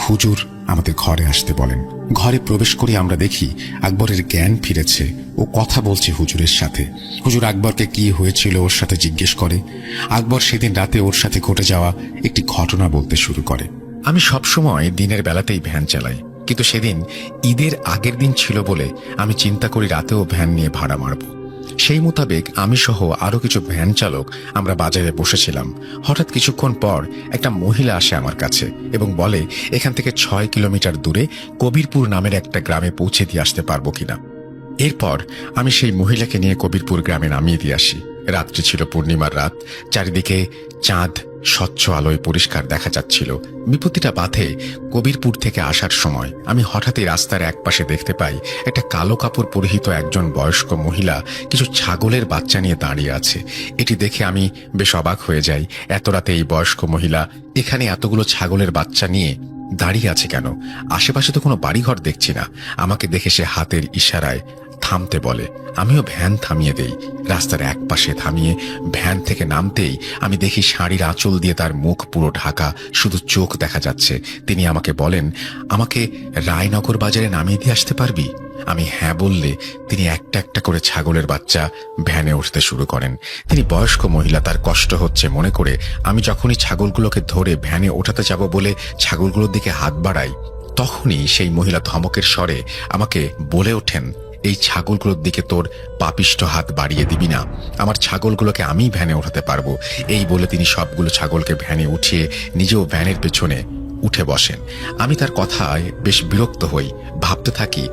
হুজুর আমাদের ঘরে আসতে বলেন। ঘরে প্রবেশ করে আমরা দেখি আকবরের জ্ঞান ফিরেছে ও কথা বলছে হুজুরের সাথে। হুজুর আকবরকে কি হয়েছিল ওর সাথে জিজ্ঞেস করে। আকবর সেদিন রাতে ওর সাথে ঘটে যাওয়া একটি ঘটনা বলতে শুরু করে। আমি সবসময় দিনের বেলাতেই ভ্যান চালাই, কিন্তু সেদিন ঈদের আগের দিন ছিল বলে আমি চিন্তা করি রাতেও ভ্যান নিয়ে ভাড়া মারব। সেই মোতাবেক আমি সহ আরো কিছু ভ্যান চালক আমরা বাজারে বসেছিলাম। হঠাৎ কিছুক্ষণ পর একটা মহিলা আসে আমার কাছে এবং বলে এখান থেকে 6 কিলোমিটার দূরে কবিরপুর নামের একটা গ্রামে পৌঁছে দিয়ে আসতে পারবো কিনা। এরপর আমি সেই মহিলাকে নিয়ে কবিরপুর গ্রামে নামিয়ে দিয়ে আসি। রাত্রি ছিল পূর্ণিমার রাত, চারিদিকে চাঁদ স্বচ্ছ আলোয় পরিষ্কার দেখা যাচ্ছিল। বিপত্তিটা বাধে কবিরপুর থেকে আসার সময় আমি হঠাৎই রাস্তার একপাশে দেখতে পাই একটা কালো কাপড় পরিহিত একজন বয়স্ক মহিলা কিছু ছাগলের বাচ্চা নিয়ে দাঁড়িয়ে আছে। এটি দেখে আমি বেশ অবাক হয়ে যাই। এত রাতে এই বয়স্ক মহিলা এখানে এতগুলো ছাগলের বাচ্চা নিয়ে দাঁড়িয়ে আছে কেন? আশেপাশে তো কোনো বাড়িঘর দেখছি না। আমাকে দেখে সে হাতের ইশারায় থামতে বলে। আমিও ভ্যান থামিয়ে দেই। রাস্তার একপাশে থামিয়ে ভ্যান থেকে নামতেই আমি দেখি শাড়ির আঁচল দিয়ে তার মুখ পুরো ঢাকা, শুধু চোখ দেখা যাচ্ছে। তিনি আমাকে বলেন, আমাকে রায়নগর বাজারে নামিয়ে দিয়ে আসতে পারবি? আমি হ্যাঁ বললে তিনি একটা একটা করে ছাগলের বাচ্চা ভ্যানে উঠতে শুরু করেন। তিনি বয়স্ক মহিলা, তার কষ্ট হচ্ছে মনে করে আমি যখনই ছাগলগুলোকে ধরে ভ্যানে ওঠাতে যাব বলে ছাগলগুলোর দিকে হাত বাড়াই, তখনই সেই মহিলা ধমকের স্বরে আমাকে বলে ওঠেন, এই ছাগলগুলোর দিকে তোর পাপিষ্ঠ হাত বাড়িয়ে দিবি না, আমার ছাগলগুলোকে আমি ভ্যানে ওঠাতে পারবো। এই বলে তিনি সবগুলো ছাগলকে ভ্যানে উঠিয়ে নিজেও ভ্যানের পেছনে উঠে বসেন। আমি তার কথায় বেশ বিরক্ত হই। ভাবতে থাকি,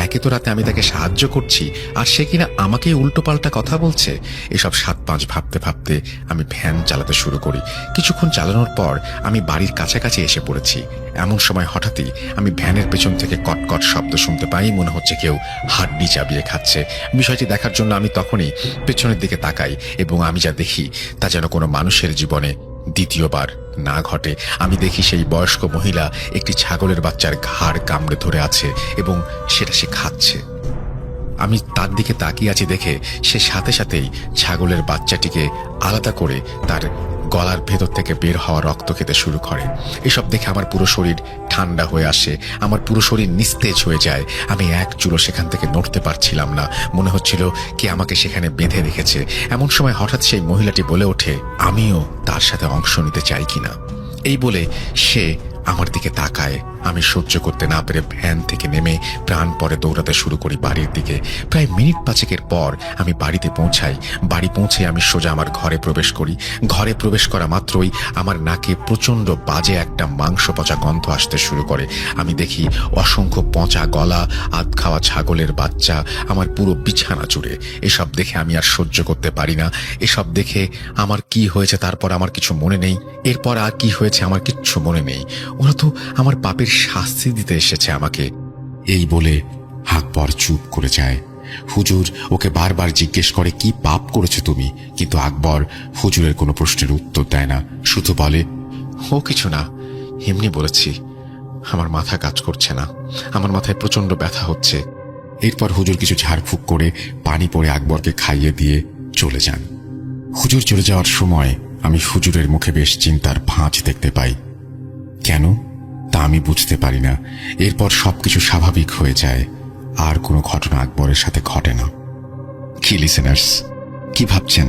একে তো রাতে আমি তাকে সাহায্য করছি, আর সে কিনা আমাকেই উল্টোপাল্টা কথা বলছে। এসব 7-5 ভাবতে ভাবতে আমি ভ্যান চালাতে শুরু করি। কিছুক্ষণ চালানোর পর আমি বাড়ির কাছাকাছি এসে পড়েছি। এমন সময় হঠাৎই আমি ভ্যানের পেছন থেকে কটকট শব্দ শুনতে পাই। মনে হচ্ছে কেউ হাড্ডি চাবিয়ে খাচ্ছে। বিষয়টি দেখার জন্য আমি তখনই পেছনের দিকে তাকাই এবং আমি যা দেখি তা যেন কোনো মানুষের জীবনে দ্বিতীয়বার না ঘটে। আমি দেখি সেই বয়স্ক মহিলা একটি ছাগলের বাচ্চার ঘাড় কামড়ে ধরে আছে এবং সেটা সে খাচ্ছে। আমি তার দিকে তাকিয়ে আছি দেখে সে সাথে সাথেই ছাগলের বাচ্চাটিকে আলাদা করে তার গলার ভেতর থেকে বের হওয়া রক্ত খেতে শুরু করে। এসব দেখে আমার পুরো শরীর ঠান্ডা হয়ে আসে, আমার পুরো শরীর নিস্তেজ হয়ে যায়। আমি এক চুলো সেখান থেকে নড়তে পারছিলাম না। মনে হচ্ছিল কে আমাকে সেখানে বেঁধে রেখেছে। এমন সময় হঠাৎ সেই মহিলাটি বলে ওঠে, আমিও তার সাথে অংশ নিতে চাই কিনা। এই বলে সে আমার দিকে তাকায়। আমি সহ্য করতে না পেরে ভ্যান থেকে নেমে প্রাণপণে দৌড়াতে শুরু করি বাড়ির দিকে। প্রায় মিনিট 5 পর আমি বাড়িতে পৌঁছাই। বাড়ি পৌঁছে আমি সোজা আমার ঘরে প্রবেশ করি। ঘরে প্রবেশ করা মাত্রই আমার নাকে প্রচন্ড বাজে একটা মাংস পচা গন্ধ আসতে শুরু করে। আমি দেখি অসংখ্য পচা গলা, আধ খাওয়া ছাগলের বাচ্চা আমার পুরো বিছানা জুড়ে। এসব দেখে আমি আর সহ্য করতে পারি না। এসব দেখে আমার কি হয়েছে তারপর আমার কিছু মনে নেই। এরপর আর কি হয়েছে আমার কিচ্ছু মনে নেই। ওরা তো আমার পাপের শাস্তি দিতে এসেছে আমাকে। এই বলে আকবর চুপ করে যায়। হুজুর ওকে বারবার জিজ্ঞেস করে, কি পাপ করেছো তুমি? কিন্তু আকবর হুজুরের কোনো প্রশ্নের উত্তর দেয় না, শুধু বলে, ও কিছু না, এমনি বলেছি। আমার মাথা কাজ করছে না, আমার মাথায় প্রচন্ড ব্যথা হচ্ছে। এরপর হুজুর কিছু ঝাড়ফুঁক করে পানি পরে আকবরকে খাইয়ে দিয়ে চলে যান। হুজুর চলে যাওয়ার সময় আমি হুজুরের মুখে বেশ চিন্তার ভাঁজ দেখতে পাই। কেন তা আমি বুঝতে পারি না। এরপর সবকিছু স্বাভাবিক হয়ে যায়, আর কোনো ঘটনা আকবরের সাথে ঘটে না। কি লিসেনার্স, কি ভাবছেন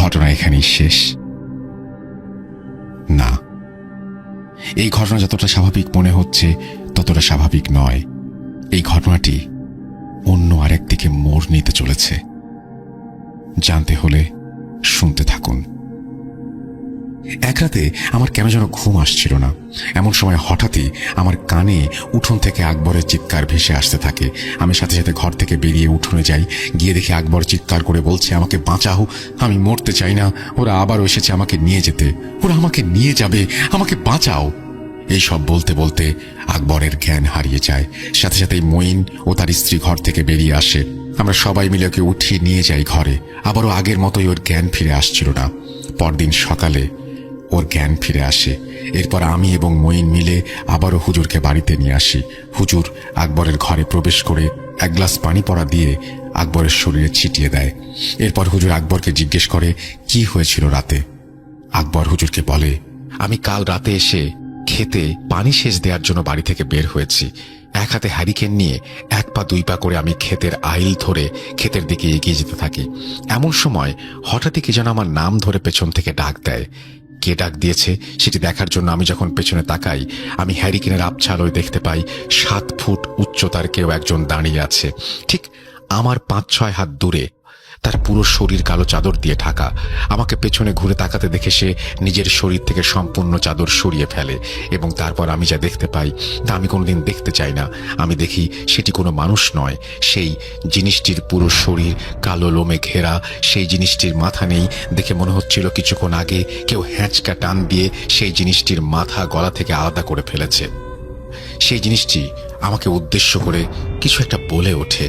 ঘটনা এখানেই শেষ? না, এই ঘটনা যতটা স্বাভাবিক মনে হচ্ছে ততটা স্বাভাবিক নয়। এই ঘটনাটি অন্য আরেক দিকে মোড় নিতে চলেছে। জানতে হলে শুনতে থাকুন। এক রাতে আমার কেন যেন ঘুম আসছিল না। এমন সময় হঠাৎই আমার কানে উঠোন থেকে আকবরের চিৎকার ভেসে আসতে থাকে। আমি সাথে সাথে ঘর থেকে বেরিয়ে উঠোনে যাই। গিয়ে দেখি আকবর চিৎকার করে বলছে, আমাকে বাঁচাও, আমি মরতে চাই না। ওরা আবারও এসেছে আমাকে নিয়ে যেতে, ওরা আমাকে নিয়ে যাবে, আমাকে বাঁচাও। এই সব বলতে বলতে আকবরের জ্ঞান হারিয়ে যায়। সাথে সাথেই মঈন ও তার স্ত্রী ঘর থেকে বেরিয়ে আসে। আমরা সবাই মিলে ওকে উঠিয়ে নিয়ে যাই ঘরে। আবারও আগের মতোই ওর জ্ঞান ফিরে আসছিল না। পরদিন সকালে ওর জ্ঞান ফিরে আসে। এরপর আমি এবং মঈন মিলে আবারও হুজুরকে বাড়িতে নিয়ে আসি। হুজুর আকবরের ঘরে প্রবেশ করে এক গ্লাস পানি পড়া দিয়ে আকবরের শরীরে ছিটিয়ে দেয়। এরপর হুজুর আকবরকে জিজ্ঞেস করে কি হয়েছিল রাতে। আকবর হুজুরকে বলে, আমি কাল রাতে এসে খেতে পানি সেচ দেওয়ার জন্য বাড়ি থেকে বের হয়েছি। এক হাতে হ্যারিকেন নিয়ে 1 পা 2 পা করে আমি ক্ষেতের আইল ধরে ক্ষেতের দিকে এগিয়ে যেতে থাকি। এমন সময় হঠাৎই কে যেন আমার নাম ধরে পেছন থেকে ডাক দেয়। কে ডাক দিয়েছে সেটি দেখার জন্য আমি যখন পেছনে তাকাই, আমি হ্যারিকেনের আবছালোয় দেখতে পাই 7 ফুট উচ্চতার কেউ একজন দাঁড়িয়ে আছে, ঠিক আমার 5-6 হাত দূরে। তার পুরো শরীর কালো চাদর দিয়ে ঢাকা। আমাকে পেছনে ঘুরে তাকাতে দেখে সে নিজের শরীর থেকে সম্পূর্ণ চাদর সরিয়ে ফেলে এবং তারপর আমি যা দেখতে পাই তা আমি কোনোদিন দেখতে চাই না। আমি দেখি সেটি কোনো মানুষ নয়। সেই জিনিসটির পুরো শরীর কালো লোমে ঘেরা, সেই জিনিসটির মাথা নেই। দেখে মনে হচ্ছিল কিছুক্ষণ আগে কেউ হ্যাঁচকা টান দিয়ে সেই জিনিসটির মাথা গলা থেকে আলাদা করে ফেলেছে। সেই জিনিসটি আমাকে উদ্দেশ্য করে কিছু একটা বলে ওঠে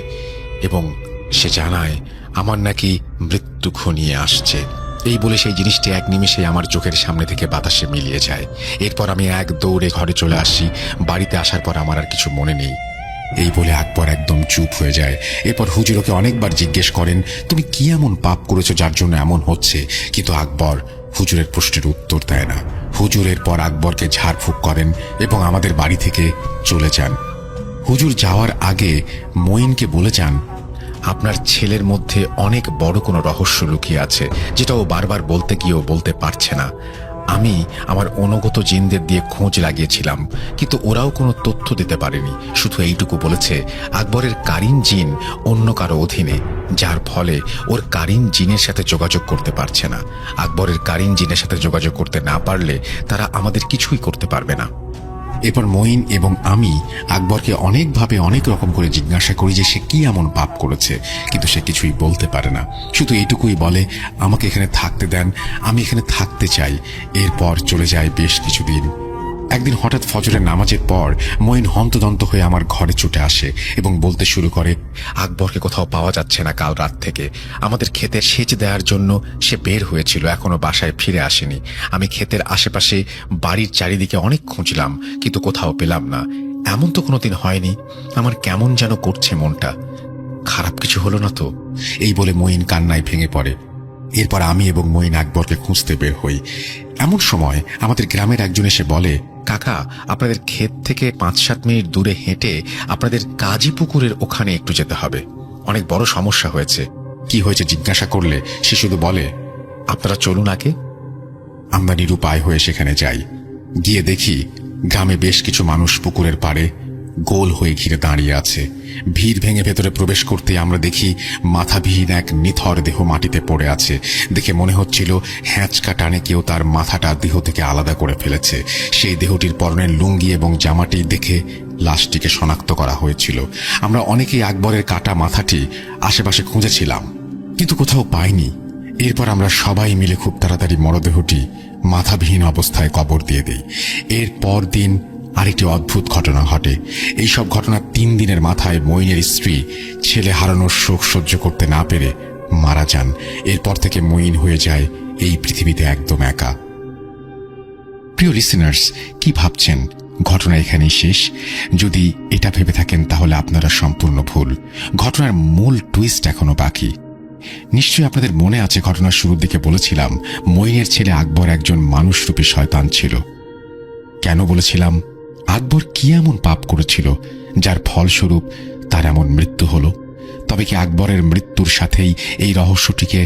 এবং সে জানায় আমার নাকি মৃত্যু ঘনিয়ে আসছে। এই বলে সেই জিনিসটি এক নিমেষে আমার চোখের সামনে থেকে বাতাসে মিলিয়ে যায়। এরপর আমি এক দৌড়ে ঘরে চলে আসি। বাড়িতে আসার পর আমার আর কিছু মনে নেই। এই বলে আকবর একদম চুপ হয়ে যায়। এরপর হুজুর ওকে অনেকবার জিজ্ঞেস করেন, তুমি কি এমন পাপ করেছো যার জন্য এমন হচ্ছে? কিন্তু আকবর হুজুরের প্রশ্নের উত্তর দেয় না। হুজুর এরপর আকবরকে ঝাড়ফুঁক করেন এবং আমাদের বাড়ি থেকে চলে যান। হুজুর যাওয়ার আগে মঈনকে বলে যান, আপনার ছেলের মধ্যে অনেক বড় কোনো রহস্য লুকিয়ে আছে, যেটা ও বারবার বলতে গিয়েও বলতে পারছে না। আমি আমার অনুগত জিনদের দিয়ে খোঁজ লাগিয়েছিলাম, কিন্তু ওরাও কোনো তথ্য দিতে পারেনি। শুধু এইটুকু বলেছে আকবরের কারিন জিন অন্য কারো অধীনে, যার ফলে ওর কারিন জিনের সাথে যোগাযোগ করতে পারছে না। আকবরের কারিন জিনের সাথে যোগাযোগ করতে না পারলে তারা আমাদের কিছুই করতে পারবে না। এরপর মঈন এবং আমি আকবরকে অনেকভাবে অনেক রকম করে জিজ্ঞাসা করি যে সে কি এমন পাপ করেছে, কিন্তু সে কিছুই বলতে পারে না। শুধু এইটুকুই বলে, আমাকে এখানে থাকতে দেন, আমি এখানে থাকতে চাই। এরপর চলে যায় বেশ কিছুদিন। একদিন হঠাৎ ফজরের নামাজের পর মঈন হন্তদন্ত হয়ে আমার ঘরে ছুটে আসে এবং বলতে শুরু করে, আকবরকে কোথাও পাওয়া যাচ্ছে না। কাল রাত থেকে আমাদের ক্ষেতে সেচ দেওয়ার জন্য সে বের হয়েছিল, এখনো বাসায় ফিরে আসেনি। আমি ক্ষেতের আশেপাশে বাড়ির চারিদিকে অনেক খুঁজলাম, কিন্তু কোথাও পেলাম না। এমন তো কোনোদিন হয়নি। আমার কেমন যেন করছে মনটা। খারাপ কিছু হলো না তো? এই বলে মঈন কান্নায় ভেঙে পড়ে। এরপর আমি এবং মঈন আকবরকে খুঁজতে বের হই। এমন সময় আমাদের গ্রামের একজন এসে বলে, কাকা, আপনাদের ক্ষেত থেকে 5-7 মিনিট দূরে হেঁটে আপনাদের কাজী পুকুরের ওখানে একটু যেতে হবে। অনেক বড় সমস্যা হয়েছে। কি হয়েছে জিজ্ঞাসা করলে সে শুধু বলে, আপনারা চলুন আগে। আমরা নিরুপায় হয়ে সেখানে যাই। গিয়ে দেখি গ্রামে বেশ কিছু মানুষ পুকুরের পাড়ে গোল হয়ে ঘিরে দাঁড়িয়ে আছে। ভিড় ভেঙে ভেতরে প্রবেশ করতে আমরা দেখি মাথাবিহীন এক নিথর দেহ মাটিতে পড়ে আছে। দেখে মনে হচ্ছিল হ্যাঁচকা টানে কেউ তার মাথাটা দেহ থেকে আলাদা করে ফেলেছে। সেই দেহটির পরনের লুঙ্গি এবং জামাটি দেখে লাশটিকে শনাক্ত করা হয়েছিল। আমরা অনেকেই আকবরের কাটা মাথাটি আশেপাশে খুঁজেছিলাম, কিন্তু কোথাও পাইনি। এরপর আমরা সবাই মিলে খুব তাড়াতাড়ি মরদেহটি মাথাবিহীন অবস্থায় কবর দিয়ে দেই। এর পর দিন আরেকটি অদ্ভুত ঘটনা ঘটে। এইসব ঘটনার 3 দিনের মাথায় মঈনের স্ত্রী ছেলে হারানোর শোক সহ্য করতে না পেরে মারা যান। এরপর থেকে মঈন হয়ে যায় এই পৃথিবীতে একদম একা। প্রিয় লিসেনার্স, কি ভাবছেন ঘটনা এখানেই শেষ? যদি এটা ভেবে থাকেন তাহলে আপনারা সম্পূর্ণ ভুল। ঘটনার মূল টুইস্ট এখনো বাকি। নিশ্চয়ই আপনাদের মনে আছে ঘটনার শুরুর দিকে বলেছিলাম মঈনের ছেলে আকবর একজন মানুষরূপী শয়তান ছিল। কেন বলেছিলাম? আকবর কি এমন পাপ করেছিল যার ফলস্বরূপ তার এমন মৃত্যু হলো? তবে কি আকবরের মৃত্যুর সাথেই এই রহস্যটিকে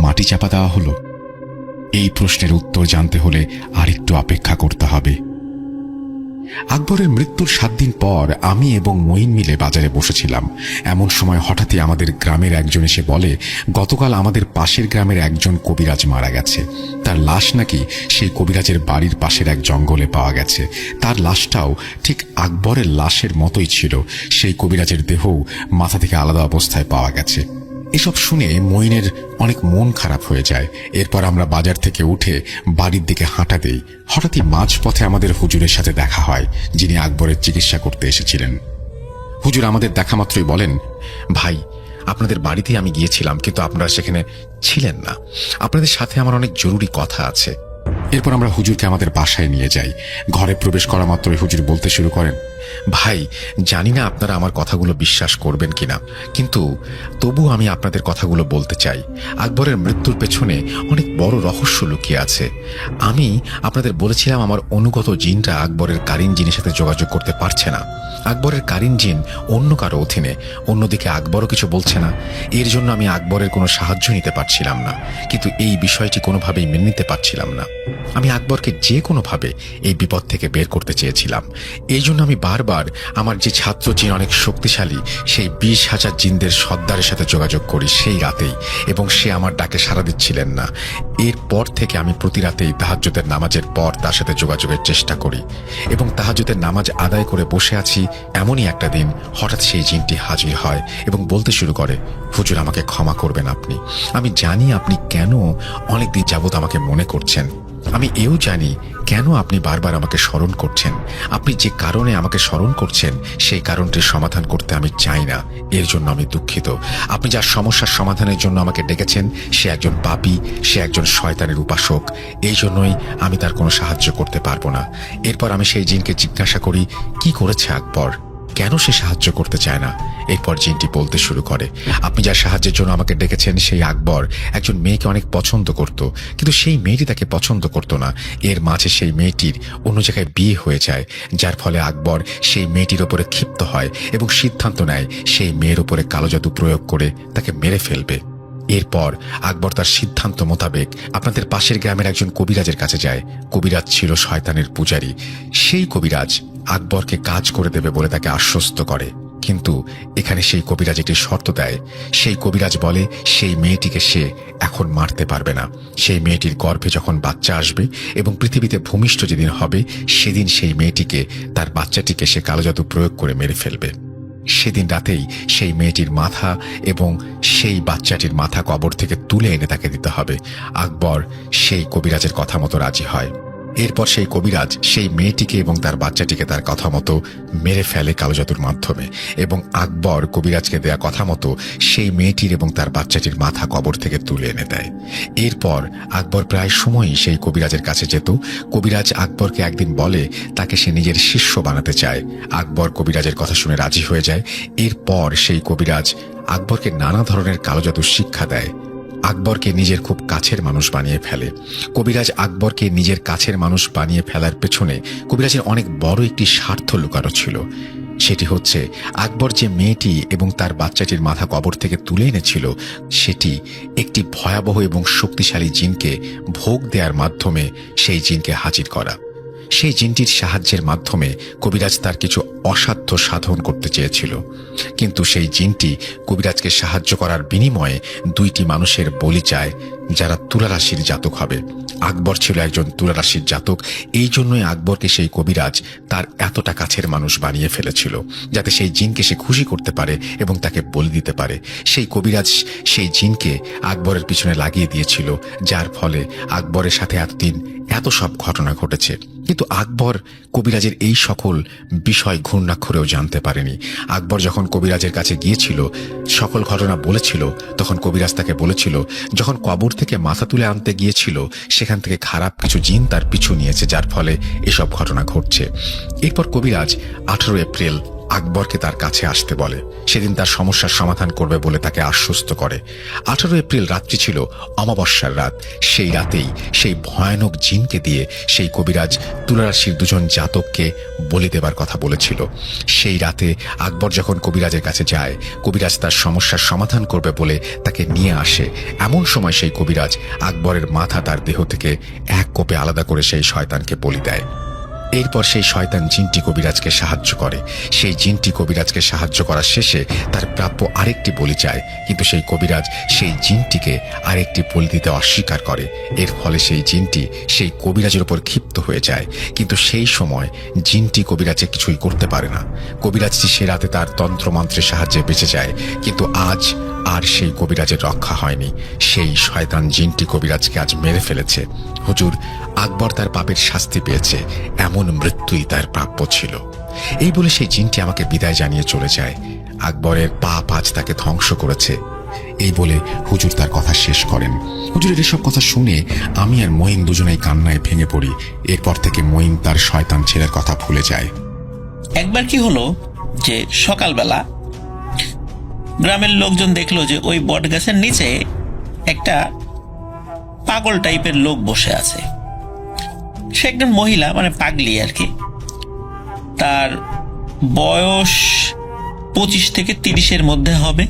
মাটি চাপা দেওয়া হলো? এই প্রশ্নের উত্তর জানতে হলে আরেকটু অপেক্ষা করতে হবে। আকবরের মৃত্যুর 7 দিন পর আমি এবং মঈন মিলে বাজারে বসেছিলাম। এমন সময় হঠাৎই আমাদের গ্রামের একজন এসে বলে, গতকাল আমাদের পাশের গ্রামের একজন কবিরাজ মারা গেছে। তার লাশ নাকি সেই কবিরাজের বাড়ির পাশের এক জঙ্গলে পাওয়া গেছে। তার লাশটাও ঠিক আকবরের লাশের মতোই ছিল। সেই কবিরাজের দেহও মাথা থেকে আলাদা অবস্থায় পাওয়া গেছে। এসব শুনে মঈনের অনেক মন খারাপ হয়ে যায়। এরপর আমরা বাজার থেকে উঠে বাড়ির দিকে হাঁটা দেই। হঠাৎই মাঝপথে আমাদের হুজুরের সাথে দেখা হয়, যিনি আকবরের চিকিৎসা করতে এসেছিলেন। হুজুর আমাদের দেখা মাত্রই বলেন, ভাই, আপনাদের বাড়িতেই আমি গিয়েছিলাম, কিন্তু আপনারা সেখানে ছিলেন না। আপনাদের সাথে আমার অনেক জরুরি কথা আছে। এরপর আমরা হুজুরকে আমাদের বাসায় নিয়ে যাই। ঘরে প্রবেশ করা মাত্রই হুজুর বলতে শুরু করেন, ভাই, জানি না আপনারা আমার কথাগুলো বিশ্বাস করবেন কিনা, কিন্তু তবু আমি আপনাদের কথাগুলো বলতে চাই। আকবরের মৃত্যুর পেছনে অনেক বড় রহস্য লুকিয়ে আছে। আমি আপনাদের বলেছিলাম আমার অনুগত জিনরা আকবরের কারিন জিনের সাথে যোগাযোগ করতে পারছে না। আকবরের কারিন জিন অন্য কারো অধীনে, অন্যদিকে আকবরও কিছু বলছে না। এর জন্য আমি আকবরের কোনো সাহায্য নিতে পারছিলাম না, কিন্তু এই বিষয়টি কোনোভাবেই মেনে নিতে পারছিলাম না। আমি আকবরকে যে কোনোভাবে এই বিপদ থেকে বের করতে চেয়েছিলাম। এই জন্য আমি বারবার আমার যে ছাত্র জিন অনেক শক্তিশালী, সেই 20,000 জিনদের সর্দারের সাথে যোগাযোগ করি সেই রাতেই, এবং সে আমার ডাকে সাড়া দিচ্ছিলেন না। এরপর থেকে আমি প্রতি রাতেই তাহাজ্জুদের নামাজের পর তার সাথে যোগাযোগের চেষ্টা করি, এবং তাহাজ্জুদের নামাজ আদায় করে বসে আছি। এমনই একটা দিন হঠাৎ সেই জিনটি হাজির হয় এবং বলতে শুরু করে, হুজুর, আমাকে ক্ষমা করবেন আপনি। আমি জানি আপনি কেন অনেক দিন যাবৎ আমাকে মনে করছেন। আমি এও জানি কেন আপনি বারবার আমাকে স্মরণ করছেন। আপনি যে কারণে আমাকে স্মরণ করছেন সেই কারণটির সমাধান করতে আমি চাই না, এর জন্য আমি দুঃখিত। আপনি যার সমস্যার সমাধানের জন্য আমাকে ডেকেছেন সে একজন পাপী, সে একজন শয়তানের উপাসক। এই জন্যই আমি তার কোনো সাহায্য করতে পারবো না। এরপর আমি সেই জিনকে জিজ্ঞাসা করি, কি করেছে আকবর, কেন সে সাহায্য করতে চায় না? এরপর জিনটি বলতে শুরু করে, আপনি যার সাহায্যের জন্য আমাকে ডেকেছেন সেই আকবর একজন মেয়েকে অনেক পছন্দ করত, কিন্তু সেই মেয়েটি তাকে পছন্দ করত না। এর মাঝে সেই মেয়েটির অন্য জায়গায় বিয়ে হয়ে যায়, যার ফলে আকবর সেই মেয়েটির ওপরে ক্ষিপ্ত হয় এবং সিদ্ধান্ত নেয় সেই মেয়ের ওপরে কালো জাদু প্রয়োগ করে তাকে মেরে ফেলবে। এরপর আকবর তার সিদ্ধান্ত মোতাবেক আপনাদের পাশের গ্রামের একজন কবিরাজের কাছে যায়। কবিরাজ ছিল শয়তানের পূজারী। সেই কবিরাজ আকবরকে কাজ করে দেবে বলে তাকে আশ্বস্ত করে, কিন্তু এখানে সেই কবিরাজ একটি শর্ত দেয়। সেই কবিরাজ বলে সেই মেয়েটিকে সে এখন মারতে পারবে না। সেই মেয়েটির গর্ভে যখন বাচ্চা আসবে এবং পৃথিবীতে ভূমিষ্ঠ যেদিন হবে সেদিন সেই মেয়েটিকে, তার বাচ্চাটিকে সে কালো জাদু প্রয়োগ করে মেরে ফেলবে। সেদিন রাতেই সেই মেয়েটির মাথা এবং সেই বাচ্চাটির মাথা কবর থেকে তুলে এনে তাকে দিতে হবে। আকবর সেই কবিরাজের কথা মতো রাজি হয়। এরপর সেই কবিরাজ সেই মেয়েটিকে এবং তার বাচ্চাটিকে তার কথা মতো মেরে ফেলে কালো জাদুর মাধ্যমে, এবং আকবর কবিরাজকে দেয়া কথা মতো সেই মেয়েটির এবং তার বাচ্চাটির মাথা কবর থেকে তুলে এনে দেয়। এরপর আকবর প্রায় সময়ই সেই কবিরাজের কাছে যেত। কবিরাজ আকবরকে একদিন বলে তাকে সে নিজের শিষ্য বানাতে চায়। আকবর কবিরাজের কথা শুনে রাজি হয়ে যায়। এরপর সেই কবিরাজ আকবরকে নানা ধরনের কালো জাদুর শিক্ষা দেয়। আকবরকে নিজের খুব কাছের মানুষ বানিয়ে ফেলে। কবিরাজ আকবরকে নিজের কাছের মানুষ বানিয়ে ফেলার পেছনে কবিরাজের অনেক বড় একটি স্বার্থ লুকানো ছিল। সেটি হচ্ছে আকবর যে মেয়েটি এবং তার বাচ্চাটির মাথা কবর থেকে তুলে এনেছিল সেটি একটি ভয়াবহ এবং শক্তিশালী জিনকে ভোগ দেওয়ার মাধ্যমে সেই জিনকে হাজির করা। সেই জিনটির সাহায্যের মাধ্যমে কবিরাজ তার কিছু অসাধ্য সাধন করতে চেয়েছিল, কিন্তু সেই জিনটি কবিরাজকে সাহায্য করার বিনিময়ে 2টি মানুষের বলি চায় যারা তুলা রাশির জাতক হবে। আকবর ছিল একজন তুলা রাশির জাতক। এই জন্যই আকবরকে সেই কবিরাজ তার এতটা কাছের মানুষ বানিয়ে ফেলেছিল, যাতে সেই জিনকে সে খুশি করতে পারে এবং তাকে বলি দিতে পারে। সেই কবিরাজ সেই জিনকে আকবরের পিছনে লাগিয়ে দিয়েছিল, যার ফলে আকবরের সাথে এতদিন এত সব ঘটনা ঘটেছে। কিন্তু আকবর কবিরাজের এই সকল বিষয় ঘূর্ণাক্ষরেও জানতে পারেনি। আকবর যখন কবিরাজের কাছে গিয়েছিল, সকল ঘটনা বলেছিল, তখন কবিরাজ তাকে বলেছিল যখন কবর থেকে মাথা তুলে আনতে গিয়েছিল সেখান থেকে খারাপ কিছু জিন তার পিছু নিয়েছে, যার ফলে এসব ঘটনা ঘটছে। এরপর কবিরাজ 18 এপ্রিল আকবরকে তার কাছে আসতে বলে। সেদিন তার সমস্যার সমাধান করবে বলে তাকে আশ্বস্ত করে। 18 এপ্রিল রাত্রি ছিল অমাবস্যার রাত। সেই রাতেই সেই ভয়ানক জিনকে দিয়ে সেই কবিরাজ তুলারাশির 2জন জাতককে বলি দেবার কথা বলেছিল। সেই রাতে আকবর যখন কবিরাজের কাছে যায়, কবিরাজ তার সমস্যার সমাধান করবে বলে তাকে নিয়ে আসে। এমন সময় সেই কবিরাজ আকবরের মাথা তার দেহ থেকে এক কোপে আলাদা করে সেই শয়তানকে বলি দেয়। এরপর সেই শয়তান জিনটি কবিরাজকে সাহায্য করে। সেই জিনটি কবিরাজকে সাহায্য করার শেষে তার প্রাপ্য আরেকটি বলি চায়, কিন্তু সেই কবিরাজ সেই জিনটিকে আরেকটি বলি দিতে অস্বীকার করে। এর ফলে সেই জিনটি সেই কবিরাজের উপর ক্ষিপ্ত হয়ে যায়, কিন্তু সেই সময় জিনটি কবিরাজে কিছুই করতে পারে না। কবিরাজটি সে রাতে তার তন্ত্রমন্ত্রের সাহায্যে বেঁচে যায়, কিন্তু আজ আর সেই কবিরাজের রক্ষা হয়নি। সেই শয়তান জিনটি কবিরাজকে আজ মেরে ফেলেছে। হুজুর, আকবর তার পাপের শাস্তি পেয়েছে, এমন মৃত্যুই তার প্রাপ্য ছিল। এই বলে সেই জিনটি আমাকে বিদায় জানিয়ে চলে যায়। আকবরের পাপ আজ তাকে ধ্বংস করেছে। এই বলে হুজুর তার কথা শেষ করেন। হুজুরের এসব কথা শুনে আমি আর মঈন দুজনেই কান্নায় ভেঙে পড়ি। এরপর থেকে মঈন তার শয়তান ছেলের কথা ভুলে যায়। একবার কি হলো যে সকালবেলা গ্রামের লোকজন দেখলো যে ওই বট গাছের নিচে একটা পাগল টাইপের লোক বসে আছে। সে একজন মহিলা, মানে পাগলি আর কি। তার বয়স 25 থেকে 30-এর মধ্যে হবে।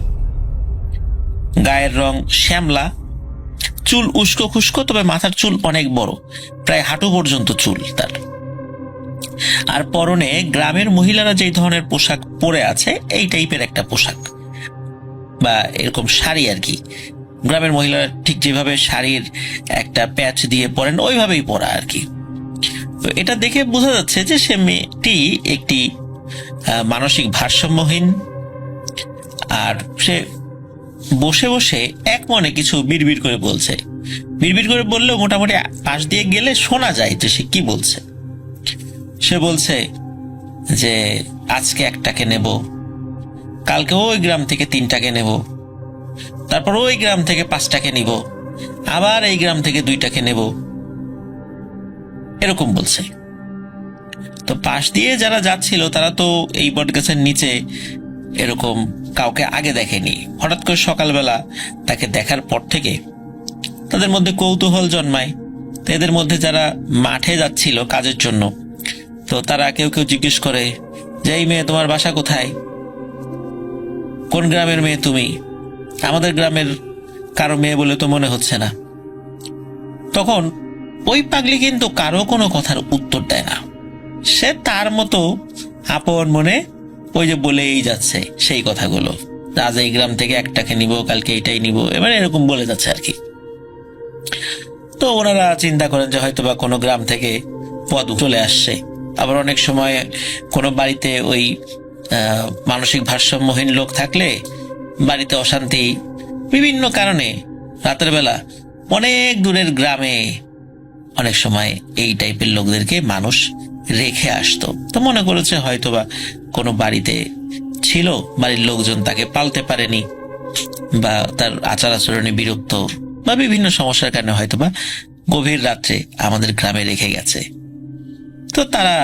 গায়ের রং শ্যামলা, চুল উস্কো খুস্কো, তবে মাথার চুল অনেক বড়, প্রায় হাঁটু পর্যন্ত চুল তার। আর পরনে গ্রামের মহিলারা যেই ধরনের পোশাক পরে আছে এই টাইপের একটা পোশাক বা এরকম শাড়ি আর কি। গ্রামের মহিলারা ঠিক যেভাবে শাড়ির একটা প্যাচ দিয়ে পরেন ওইভাবেই পরা আর কি। তো এটা দেখে বোঝা যাচ্ছে যে সে মেয়েটি একটি মানসিক ভারসাম্যহীন। আর সে বসে বসে এক মনে কিছু বিড়বিড় করে বলছে। বিড়বিড় করে বললেও মোটামুটি পাশ দিয়ে গেলে শোনা যায় যে সে কি বলছে। সে বলছে যে আজকে একটাকে নেব, কালকে ওই গ্রাম থেকে 3টাকে নেব, তারপর ওই গ্রাম থেকে 5টাকে নিব, আবার এই গ্রাম থেকে 2টাকে নেব, এরকম বলছে। তো পাশ দিয়ে যারা যাচ্ছিল তারা তো এই বটগাছের নিচে এরকম কাউকে আগে দেখেনি। হঠাৎ করে সকালবেলা তাকে দেখার পর থেকে তাদের মধ্যে কৌতূহল জন্মায়। তো এদের মধ্যে যারা মাঠে যাচ্ছিল কাজের জন্য, তো তারা কেউ কেউ জিজ্ঞেস করে যে এই মেয়ে তোমার বাসা কোথায়, কোন গ্রামের মেয়ে তুমি? আমাদের গ্রামের কারো মেয়ে বলে তো মনে হচ্ছে না। তখন ওই পাগলি কিন্তু কারো কোনো কথার উত্তর দেয় না। সে তার মতো আপন মনে ওই যে বলেই যাচ্ছে সেই কথাগুলো, আজ এই গ্রাম থেকে একটাকে নিব, কালকে এইটাই নিব, এবার এরকম বলে যাচ্ছে আর কি। তো ওনারা চিন্তা করেন যে হয়তো বা কোনো গ্রাম থেকে পদ চলে আসছে। আবার অনেক সময় কোনো বাড়িতে ওই মানসিক ভারসাম্যহীন লোক থাকলে বাড়িতে অশান্তি, বিভিন্ন কারণে রাতের বেলা অনেক দূরের গ্রামে অনেক সময় এই টাইপের লোকদেরকে মানুষ রেখে আসতো। তো মনে করেছে হয়তোবা কোনো বাড়িতে ছিল, বাড়ির লোকজন তাকে পালতে পারেনি বা তার আচার আচরণে বিরক্ত বা বিভিন্ন সমস্যার কারণে হয়তোবা গভীর রাত্রে আমাদের গ্রামে রেখে গেছে। তো তারা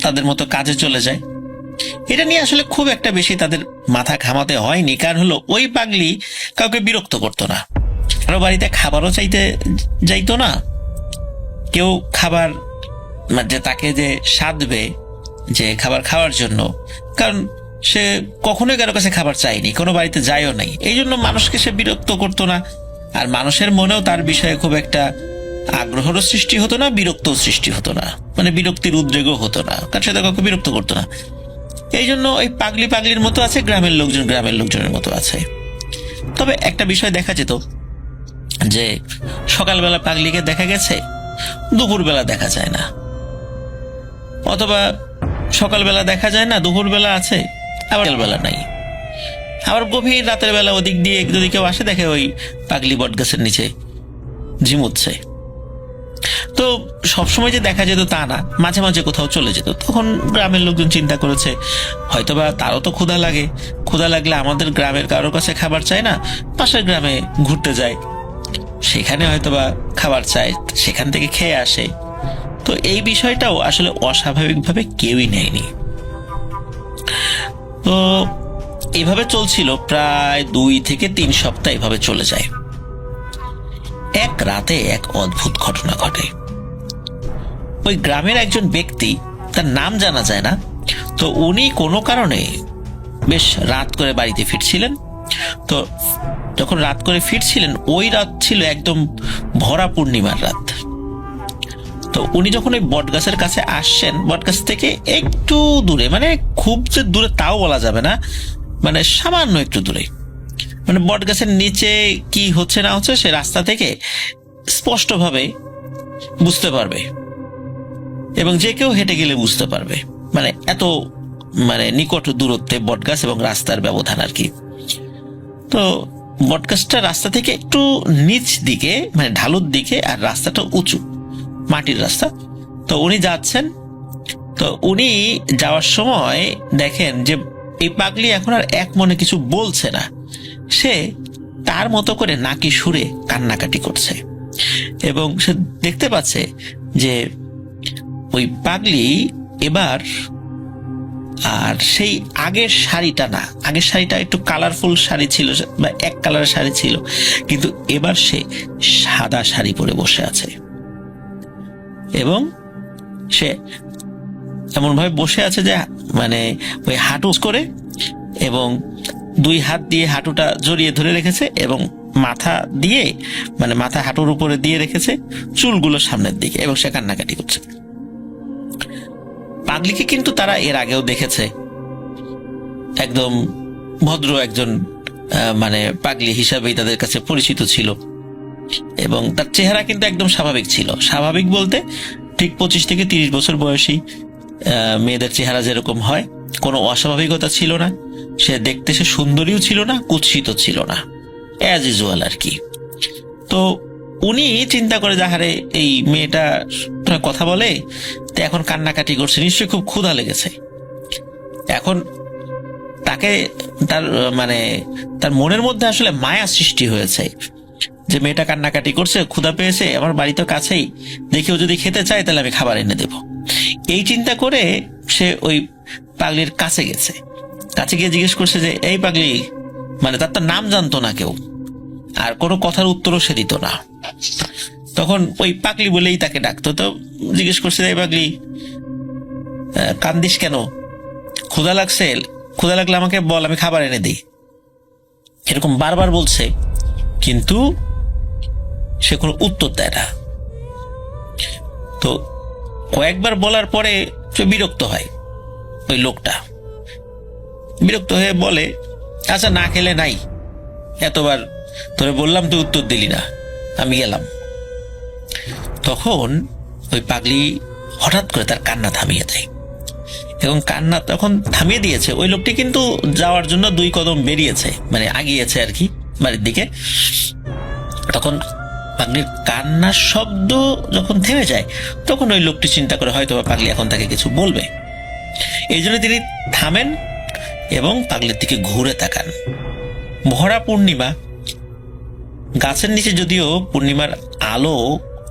তাদের মতো কাজে চলে যায়। এটা নিয়ে আসলে খুব একটা বেশি তাদের মাথা ঘামাতে হয়নি, কারণ হলো ওই পাগলি কাউকে বিরক্ত করতো না, কারো বাড়িতে খাবারও চাইতে যাইতো না। কেউ খাবার যে তাকে যে সাধবে যে খাবার খাওয়ার জন্য, কারণ সে কখনোই কারো কাছে খাবার চায়নি, কোনো বাড়িতে যায়ও নাই, এই জন্য মানুষকে সে বিরক্ত করতো না। আর মানুষের মনেও তার বিষয়ে খুব একটা আগ্রহেরও সৃষ্টি হতো না, বিরক্তও সৃষ্টি হতো না, মানে বিরক্তির উদ্রেকও হতো না, কারণ সে কাউকে বিরক্ত করতো না। এই জন্য ওই পাগলি পাগলির মতো আছে, গ্রামের লোকজন গ্রামের লোকজনের মতো আছে। তবে একটা বিষয় দেখা যেত যে সকালবেলা পাগলিকে দেখা গেছে, দুপুরবেলা দেখা যায় না, অথবা সকালবেলা দেখা যায় না, দুপুরবেলা আছে, আবার বেলা নাই। আবার গভীর রাতের বেলা ওদিক দিয়ে যদি কেউ আসে দেখে ওই পাগলি বট গাছের নিচে ঝিমুচ্ছে। তো সবসময় যে দেখা যেত তা না, মাঝে মাঝে কোথাও চলে যেত। তখন গ্রামের লোকজন চিন্তা করেছে হয়তোবা তারও তো ক্ষুধা লাগে, ক্ষুধা লাগলে আমাদের গ্রামের কারোর কাছে খাবার চায় না, পাশের গ্রামে ঘুরতে যায়, সেখানে হয়তোবা খাবার চায়, সেখান থেকে খেয়ে আসে। তো এই বিষয়টাও আসলে অস্বাভাবিকভাবে কেউই নেয়নি। তো এইভাবে চলছিল প্রায় 2 থেকে 3 সপ্তাহ এভাবে চলে যায়। এক রাতে এক অদ্ভুত ঘটনা ঘটে। ওই গ্রামের একজন ব্যক্তি, তার নাম জানা যায় না, তো উনি কোনো কারণে বেশ রাত করে বাড়িতে ফিরছিলেন। তো যখন রাত করে ফিরছিলেন, ওই রাত ছিল একদম ভরা পূর্ণিমার রাত। তো উনি যখন ওই বটগাছের কাছে আসছেন, বটগাছ থেকে একটু দূরে, মানে খুব যে দূরে তাও বলা যাবে না, মানে সামান্য একটু দূরে, মানে বটগাছের নিচে কি হচ্ছে না হচ্ছে সে রাস্তা থেকে স্পষ্টভাবে বুঝতে পারবে, এবং যে কেউ হেঁটে গেলে বুঝতে পারবে, মানে এত মানে নিকট দূরত্বে বটগাছ এবং রাস্তার ব্যবধান আর কি। তো বটগাছটা রাস্তা থেকে একটু নিচ দিকে, মানে ঢালুর দিকে, আর রাস্তাটা উঁচু মাটির রাস্তা। তো উনি যাচ্ছেন, তো উনি যাওয়ার সময় দেখেন যে এই পাগলি এখন আর এক মনে কিছু বলছে না, সে তার মতো করে নাকি সুরে কান্নাকাটি করছে। এবং সে দেখতে পাচ্ছে যে ওই পাগলি এবার আর সেই আগের শাড়িটা না, আগের শাড়িটা একটু কালারফুল শাড়ি ছিল বা এক কালারের শাড়ি ছিল, কিন্তু এবার সে সাদা শাড়ি পরে বসে আছে। এবং সে এমন ভাবে বসে আছে যে মানে ওই হাঁটু করে এবং দুই হাত দিয়ে হাঁটুটা জড়িয়ে ধরে রেখেছে এবং মাথা দিয়ে মানে মাথা হাঁটুর উপরে দিয়ে রেখেছে, চুলগুলো সামনের দিকে, এবং সে কান্নাকাটি করছে। পাগলিকে কিন্তু তারা এর আগেও দেখেছে, একদম ভদ্র একজন মানে পাগলি হিসাবেই তাদের কাছে পরিচিত ছিল, এবং তার চেহারা কিন্তু একদম স্বাভাবিক ছিল। স্বাভাবিক বলতে ঠিক 25 থেকে 30 বছর বয়সী মেয়েদের চেহারা যেরকম হয়, কোনো অস্বাভাবিকতা ছিল না। সে দেখতে সে সুন্দরীও ছিল না, কুৎসিত ছিল না, অ্যাজ ইউজুয়াল আর কি। তো উনি চিন্তা করে যাহারে এই মেয়েটা কথা বলে তো এখন কান্নাকাটি করছে, নিশ্চয়ই খুব ক্ষুধা লেগেছে। এখন তাকে তার মানে তার মনের মধ্যে আসলে মায়া সৃষ্টি হয়েছে যে মেয়েটা কান্নাকাটি করছে, ক্ষুধা পেয়েছে, আমার বাড়ি তো কাছেই, দেখি ও যদি খেতে চায় তাহলে আমি খাবার এনে দেব। এই চিন্তা করে সে ওই পাগলির কাছে গেছে। কাছে গিয়ে জিজ্ঞেস করছে যে এই পাগলি, মানে তার তো নাম জানতো না কেউ, আর কোনো কথার উত্তরও সে দিত না। তখন ওই পাগলি বলেই তাকে ডাকতো। তো জিজ্ঞেস করছে এই পাগলি, কান্দিস কেন? ক্ষুধা লাগছে? ক্ষুধা লাগলে আমাকে বল, আমি খাবার এনে দিই। এরকম বারবার বলছে, কিন্তু সে কোনো উত্তর দেয় না। তো কয়েকবার বলার পরে সে বিরক্ত হয়। ওই লোকটা বিরক্ত হয়ে বলে, আচ্ছা না খেলে নাই, এতবার তোরে বললাম তুই উত্তর দিলি না, আমি গেলাম। তখন ওই পাগলি হঠাৎ করে তার কান্না থামিয়ে দেয়, এবং কান্না তখন থামিয়ে দিয়েছে। ওই লোকটি কিন্তু যাওয়ার জন্য 2 কদম বেরিয়েছে, মানে আগিয়েছে আর কি বাড়ির দিকে। তখন পাগলির কান্নার শব্দ যখন থেমে যায়, তখন ওই লোকটি চিন্তা করে হয়তো পাগলি এখন তাকে কিছু বলবে। এই জন্য তিনি থামেন এবং পাগলির দিকে ঘুরে তাকান। ভরা পূর্ণিমা, গাছের নিচে যদিও পূর্ণিমার আলো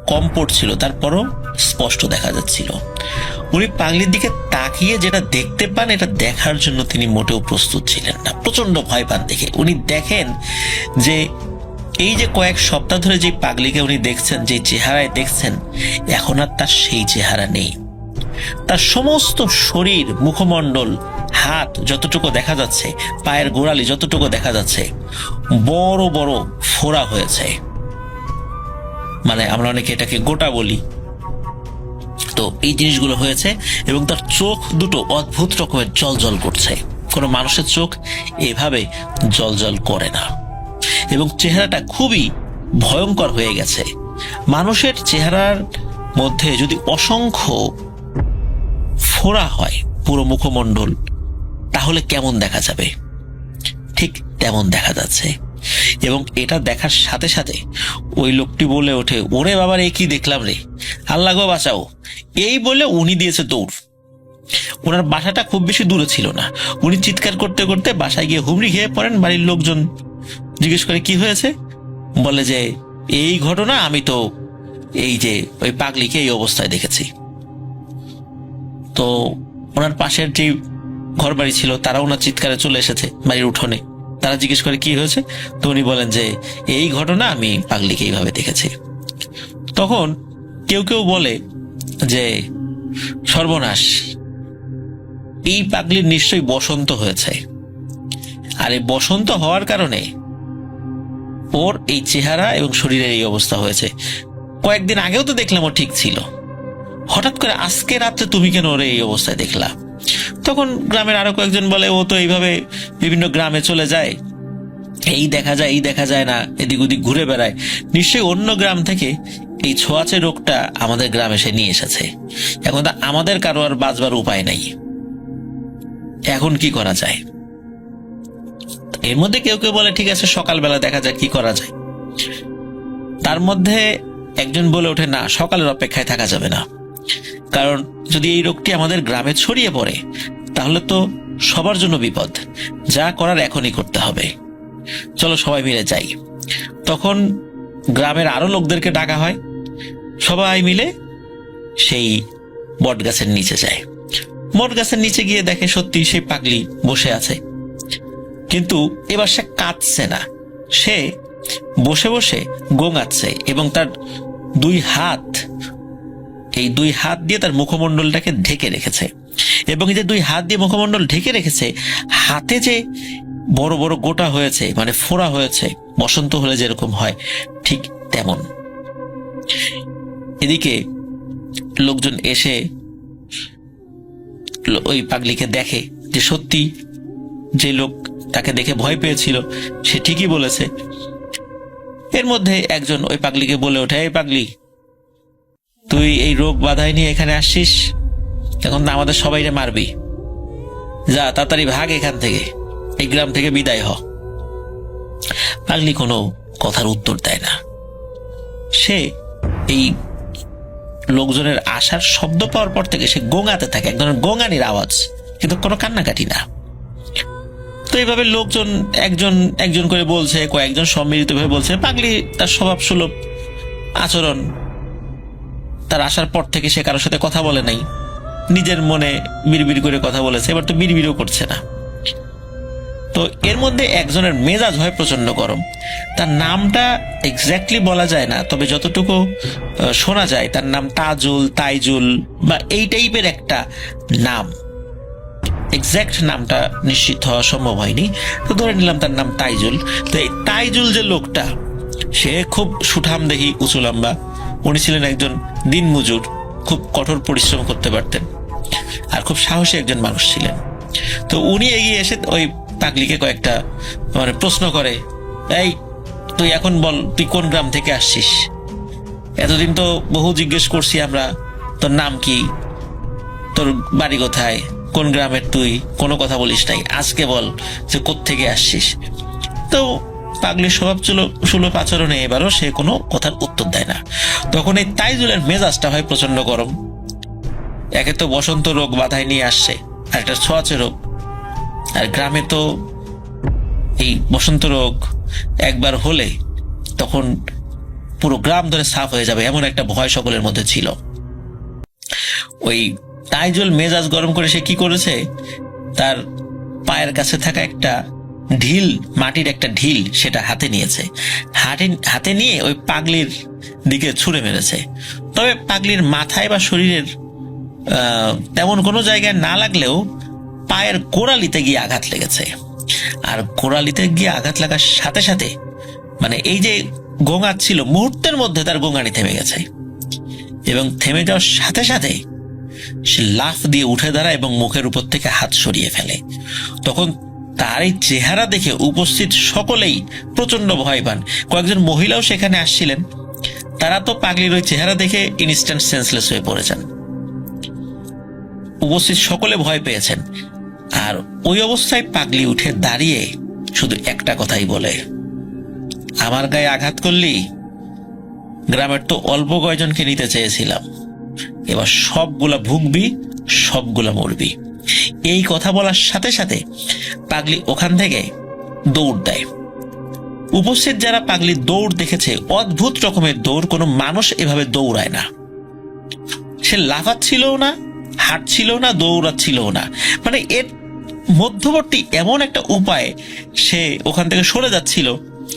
কম পড়ছিল, তারপরও স্পষ্ট দেখা যাচ্ছিল। উনি পাগলির দিকে তাকিয়ে যেটা দেখতে পান, এটা দেখার জন্য তিনি মোটেও প্রস্তুত ছিলেন না। প্রচন্ড ভয় পান দেখে। উনি দেখেন যে এই যে কয়েক সপ্তাহ ধরে যে পাগলিকে উনি দেখছেন, যে চেহারায় দেখছেন, এখন আর তার সেই চেহারা নেই। তার সমস্ত শরীর, মুখমণ্ডল, হাত যতটুকু দেখা যাচ্ছে, পায়ের গোড়ালি যতটুকু দেখা যাচ্ছে, বড় বড় ফোড়া হয়েছে। মানে আমরা অনেকে এটাকে গোটা বলি। তো এই জিনিসগুলো হয়েছে, এবং তার চোখ দুটো অদ্ভুত রকমের জল করছে। কোনো মানুষের চোখ এভাবে জল করে না, এবং চেহারাটা খুবই ভয়ঙ্কর হয়ে গেছে। মানুষের চেহারার মধ্যে যদি অসংখ্য ফোড়া হয় পুরো মুখমণ্ডল, তাহলে কেমন দেখা যাবে? ঠিক তেমন দেখা যাচ্ছে। এবং এটা দেখার সাথে সাথে ওই লোকটি বলে ওঠে, ওরে বাবার এ কি দেখলাম রে, আল্লাহ গো বাঁচাও। এই বলে উনি দিয়েছে দৌড়। ওনার বাসাটা খুব বেশি দূরে ছিল না। উনি চিৎকার করতে করতে বাসায় গিয়ে হুমড়ি খেয়ে পড়েন। বাড়ির লোকজন জিজ্ঞেস করে কি হয়েছে, বলে যে এই ঘটনা, আমি তো এই যে ওই পাগলিকে এই অবস্থায় দেখেছি। তো ওনার পাশের যে ঘর বাড়ি ছিল, তারা ওনার চিৎকারে চলে এসেছে বাড়ির উঠোনে। তারা জিজ্ঞেস করে কি হয়েছে, তো উনি বলেন যে এই ঘটনা, আমি পাগলিকে এইভাবে দেখেছি। তখন কেউ কেউ বলে যে সর্বনাশ, এই পাগলির নিশ্চয়ই বসন্ত হয়েছে, আর এই বসন্ত হওয়ার কারণে ওর এই চেহারা এবং শরীরের এই অবস্থা হয়েছে। কয়েকদিন আগেও তো দেখলাম ও ঠিক ছিল, হঠাৎ করে আজকে রাত্রে তুমি কেন ওর এই অবস্থায় দেখলা? তখন গ্রামের আরো কয়েকজন বলে, ও তো এইভাবে বিভিন্ন গ্রামে চলে যায়, এই দেখা যায় এই দেখা যায় না, এদিক ওদিক ঘুরে বেড়ায়, নিশ্চয়ই অন্য গ্রাম থেকে এই ছোঁয়াচে রোগটা আমাদের গ্রামে সে নিয়ে এসেছে। এখন তো আমাদের কারো আর বাঁচবার উপায় নাই, এখন কি করা যায়? এর মধ্যে কেউ কেউ বলে ঠিক আছে সকালবেলা দেখা যায় কি করা যায়। তার মধ্যে একজন বলে ওঠে, না, সকালের অপেক্ষায় থাকা যাবে না, কারণ যদি এই রোগটি আমাদের গ্রামে ছড়িয়ে পড়ে তাহলে তো সবার জন্য বিপদ, যা করার এখনই করতে হবে, চলো সবাই মিলে যাই। তখন গ্রামের আরো লোকদেরকে ডাকা হয়, সবাই মিলে সেই বট গাছের নিচে যায়। বট গাছের নিচে গিয়ে দেখে সত্যি সেই পাগলি বসে আছে, কিন্তু এবার সে কাঁদছে না, সে বসে বসে গোঙাচ্ছে এবং তার এই দুই হাত দিয়ে তার মুখমণ্ডলটাকে ঢেকে রেখেছে। এবং এই যে দুই হাত দিয়ে মুখমণ্ডল ঢেকে রেখেছে, হাতে যে বড় বড় গোটা হয়েছে, মানে ফোড়া হয়েছে, বসন্ত হলে যেরকম হয় ঠিক তেমন। এদিকে লোকজন এসে ওই পাগলিকে দেখে যে সত্যি যে লোক তাকে দেখে ভয় পেয়েছিল সে ঠিকই বলেছে। এর মধ্যে একজন ওই পাগলিকে বলে ওঠে, এই পাগলি, তুই এই রোগ বাধাই নিয়ে এখানে আসছিস, এখন না আমাদের সবাইরে মারবি, যা তাড়াতাড়ি ভাগ এখান থেকে, এই গ্রাম থেকে বিদায় হ। পাগলি কোনো কথার উত্তর দেয় না। সে এই লোকজনের আসার শব্দ পাওয়ার পর থেকে সে গোঙাতে থাকে, এক ধরনের গোঙানির আওয়াজ, কিন্তু কোনো কান্নাকাটি না। তো এইভাবে লোকজন একজন একজন করে বলছে, কয়েকজন সম্মিলিত ভাবে বলছে, পাগলি তার স্বভাব সুলভ আচরণ, তার আসার পর থেকে সে কারোর সাথে কথা বলে নাই, নিজের মনে বিড়বিড় করে কথা বলেছে, এবার তো বিড়বিড়ও করছে না। তো এর মধ্যে একজনের মেজাজ হয় প্রচন্ড গরম। তার নামটা এক্স্যাক্টলি বলা যায় না, তবে যতটুকু শোনা যায় তার নাম তাজুল, তাইজুল বা এই টাইপের একটা নাম। এক্স্যাক্ট নামটা নিশ্চিত হওয়া সম্ভব হয়নি, তো ধরে নিলাম তার নাম তাইজুল। তো এই তাইজুল যে লোকটা, সে খুব সুঠাম দেহি, উঁচু লম্বা। উনি ছিলেন একজন দিনমজুর, খুব কঠোর পরিশ্রম করতে পারতেন আর খুব সাহসী একজন মানুষ ছিলেন। তো উনি এগিয়ে এসে ওই পাগলিকে কয়েকটা মানে প্রশ্ন করে, এই তুই এখন বল, তুই কোন গ্রাম থেকে আসছিস? এতদিন তো বহু জিজ্ঞেস করছি আমরা, তোর নাম কি, তোর বাড়ি কোথায়, কোন গ্রামের তুই, কোনো কথা বলিস নাই, আজকে বল যে কোত্থেকে আসছিস। তো পাগলির স্বভাব সুলভ আচরণে এবারও সে কোনো কথার উত্তর দেয় না। তখন এই তাইজুলের মেজাজটা হয় প্রচন্ড গরম। একে তো বসন্ত রোগ বাধায় নিয়ে আসছে, আর একটা ছোঁয়াচে রোগ, আর গ্রামে তো এই বসন্ত রোগ একবার হলে তখন পুরো গ্রাম ধরে সাফ হয়ে যাবে, এমন একটা ভয় সকলের মধ্যে ছিল। ওই তাইজুল মেজাজ গরম করে সে কি করেছে, তার পায়ের কাছে থাকা একটা ঢিল, মাটির একটা ঢিল, সেটা হাতে নিয়েছে। হাতে নিয়ে ওই পাগলির দিকে ছুঁড়ে মেরেছে। তবে পাগলির মাথায় বা শরীরের তেমন কোনো জায়গায় না লাগলেও পায়ের গোড়ালিতে গিয়ে আঘাত লেগেছে। আর গোড়ালিতে গিয়ে আঘাত লাগার সাথে সাথে মানে এই যে গোঙাচ্ছিল, মুহূর্তের মধ্যে তার গোঙানি থেমে গেছে, এবং থেমে যাওয়ার সাথে সাথে সে লাফ দিয়ে উঠে দাঁড়ায় এবং মুখের উপর থেকে হাত সরিয়ে ফেলে। তখন তার এই চেহারা দেখে উপস্থিত সকলেই প্রচন্ড ভয় পান। কয়েকজন মহিলাও সেখানে আসছিলেন, তারা তো পাগলির ওই চেহারা দেখে ইনস্ট্যান্ট সেন্সলেস হয়ে পড়েছেন। উপস্থিত সকলে ভয় পেয়েছেন। আর ওই অবস্থায় পাগলি উঠে দাঁড়িয়ে শুধু একটা কথাই বলে, আমার গায়ে আঘাত করলি, গ্রামের তো অল্প কয়জনকে নিতে চেয়েছিলাম, এবার সবগুলা ভুগবি, সবগুলা মরবি। এই কথা বলার সাথে সাথে পাগলি ওখান থেকে দৌড় দেয়। উপস্থিত যারা পাগলির দৌড় দেখেছে, অদ্ভুত রকমের দৌড়, কোনো মানুষ এভাবে দৌড়ায় না। সে লাফাচ্ছিলও না, হাঁটছিল না, দৌড়াচ্ছিলও না, মানে এর মধ্যবর্তী এমন একটা উপায় সে ওখান থেকে সরে যাচ্ছিল,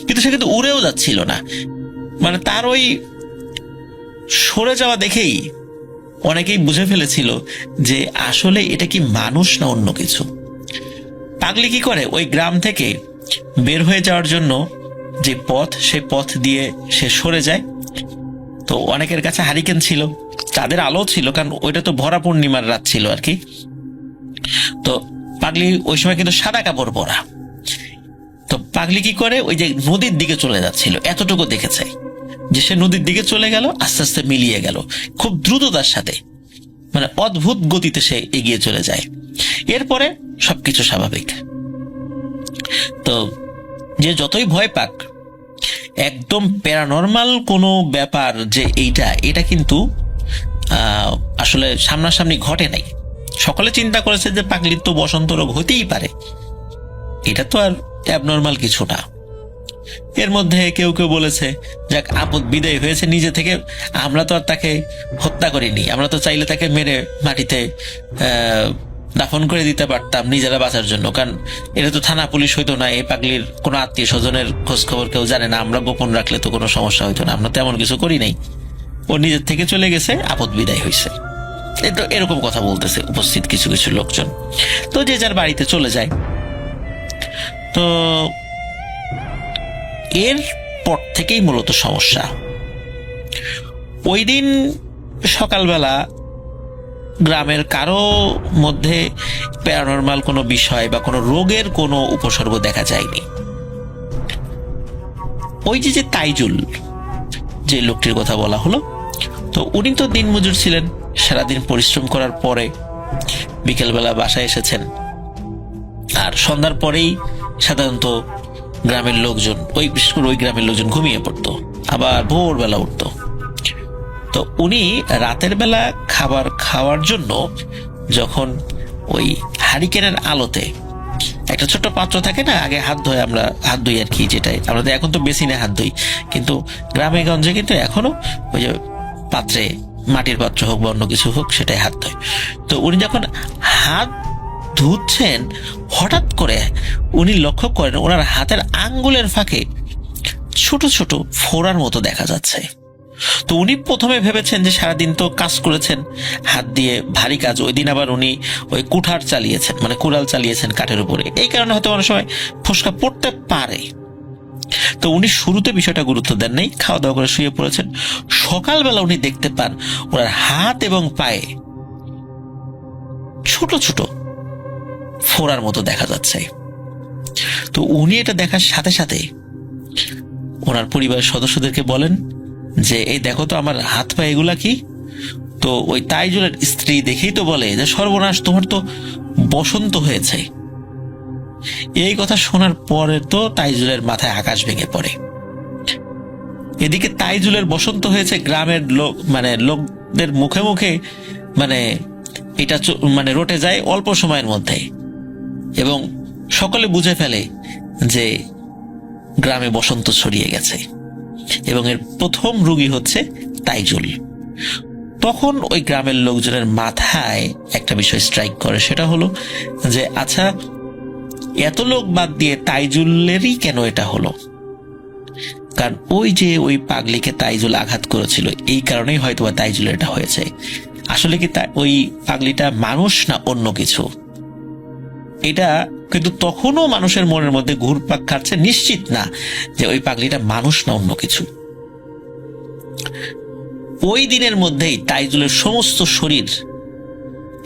কিন্তু সে কিন্তু উড়েও যাচ্ছিল না। মানে তার ওই সরে যাওয়া দেখেই অনেকেই বুঝে ফেলেছিল যে আসলে এটা কি মানুষ না অন্য কিছু। পাগলি কি করে, ওই গ্রাম থেকে বের হয়ে যাওয়ার জন্য যে পথ, সেই পথ দিয়ে সে সরে যায়। তো অনেকের কাছে হারিকেন ছিল, তাদের আলো ছিল, কারণ ওইটা তো ভরা পূর্ণিমার রাত ছিল আর কি। তো পাগলি ওই সময় কিন্তু সাদা কাপড় পরা। তো পাগলি কি করে, ওই যে নদীর দিকে চলে যাচ্ছিল, এতটুকু দেখেছে যে সে নদীর দিকে চলে গেল, আস্তে আস্তে মিলিয়ে গেল খুব দ্রুততার সাথে, মানে অদ্ভুত গতিতে সে এগিয়ে চলে যায়। এরপরে সবকিছু স্বাভাবিক। তো যে যতই ভয় পাক, একদম প্যারানর্মাল কোনো ব্যাপার যে এটা কিন্তু আসলে সামনাসামনি ঘটে নাই, সকলে চিন্তা করেছে যে পাগলির তো বসন্ত রোগ হতেই পারে, এটা তো আর অ্যাবনর্মাল কিছু না। এর মধ্যে কেউ কেউ বলেছে যাক আপদ বিদায় হয়েছে নিজে থেকে, আমরা তো আর তাকে হত্যা করিনি, আমরা তো চাইলে তাকে মেরে মাটিতে দাফন করে দিতে পারতাম নিজেরা বাঁচার জন্য, কারণ এটা তো থানা পুলিশ হইতো না, এই পাগলির কোনো আত্মীয় স্বজনের খোঁজ খবর কেউ জানে না, আমরা গোপন রাখলে তো কোনো সমস্যা হইতো না, আমরা তেমন কিছু করি নাই, ও নিজের থেকে চলে গেছে, আপদ বিদায় হয়েছে। এরকম কথা বলতেছে উপস্থিত কিছু কিছু লোকজন। তো যে যার বাড়িতে চলে যায়। তো এর পর থেকেই মূলত সমস্যা। ওই দিন সকালবেলা গ্রামের কারো মধ্যে প্যারানরমাল কোনো বিষয় বা কোনো রোগের কোনো উপসর্গ দেখা যায়নি। ওই যে তাইজুল, যে লোকটির কথা বলা হলো, তো উনি তো দিনমজুর ছিলেন, সারাদিন পরিশ্রম করার পরে বিকেলবেলা বাসায় এসেছেন, আর সন্ধ্যার পরেই সাধারণত গ্রামের লোকজন, বিশেষ করে ওই গ্রামের লোকজন ঘুমিয়ে পড়তো, আবার ভোরবেলা উঠতো। তো উনি রাতের বেলা খাবার খাওয়ার জন্য যখন ওই হারিকেনের আলোতে একটা ছোট্ট পাত্র থাকে না, আগে হাত ধোয়, আমরা হাত ধুই আর কি, যেটাই আমরা তো এখন তো বেসিনে হাত ধুই, কিন্তু গ্রামে গঞ্জে কিন্তু এখনো ওই যে পাত্রে, মাটির পাত্র হোক বা অন্য কিছু হোক, সেটাই হাত ধোয়। তো উনি যখন হাত ধুচ্ছেন, হঠাৎ করে উনি লক্ষ্য করেন ওনার হাতের আঙ্গুলের ফাঁকে ছোট ছোট ফোড়ার মতো দেখা যাচ্ছে। তো উনি প্রথমে ভেবেছেন যে সারাদিন তো কাজ করেছেন হাত দিয়ে, ভারী কাজ, ওই দিন আবার উনি ওই কুঠার চালিয়েছেন, মানে কুড়াল চালিয়েছেন কাঠের উপরে, এই কারণে হয়তো অনেক সময় ফোসকা পড়তে পারে। তো উনি শুরুতে বিষয়টা গুরুত্ব দেন নাই, খাওয়া দাওয়া করে শুয়ে পড়েছেন। সকালবেলা উনি দেখতে পান ওনার হাত এবং পায়ে ছোট ছোট ফোড়ার মতো দেখা যাচ্ছে। তো উনি এটা দেখার সাথে সাথে ওনার পরিবারের সদস্যদেরকে বলেন যে এই দেখো তো আমার হাত পা এগুলা কি। তো ওই তাইজুলের স্ত্রী দেখেই তো বলে যে সর্বনাশ, তোমার তো বসন্ত হয়েছে। এই কথা শোনার পরে তো তাইজুলের মাথায় আকাশ ভেঙে পড়ে। এদিকে তাইজুলের বসন্ত হয়েছে, গ্রামের লোক মানে লোকদের মুখে মুখে মানে এটা মানে রটে যায় অল্প সময়ের মধ্যে, এবং সকলে বুঝে ফেলে যে গ্রামে বসন্ত ছড়িয়ে গেছে, এবং এর প্রথম রোগী হচ্ছে তাইজুল। তখন ওই গ্রামের লোকজনের মাথায় একটা বিষয় স্ট্রাইক করে, সেটা হলো যে আচ্ছা, এত লোক বাদ দিয়ে তাইজুলেরই কেন এটা হলো? কারণ ওই পাগলিকে তাইজুল আঘাত করেছিল, এই কারণেই হয়তো তাইজুলের এটা হয়েছে। আসলে কি ওই পাগলিটা মানুষ না অন্য কিছু, এটা কিন্তু তখনও মানুষের মনের মধ্যে ঘুরপাক খাচ্ছে, নিশ্চিত না যে ওই পাগলিটা মানুষ না অন্য কিছু। ওই দিনের মধ্যেই তাইজুলের সমস্ত শরীর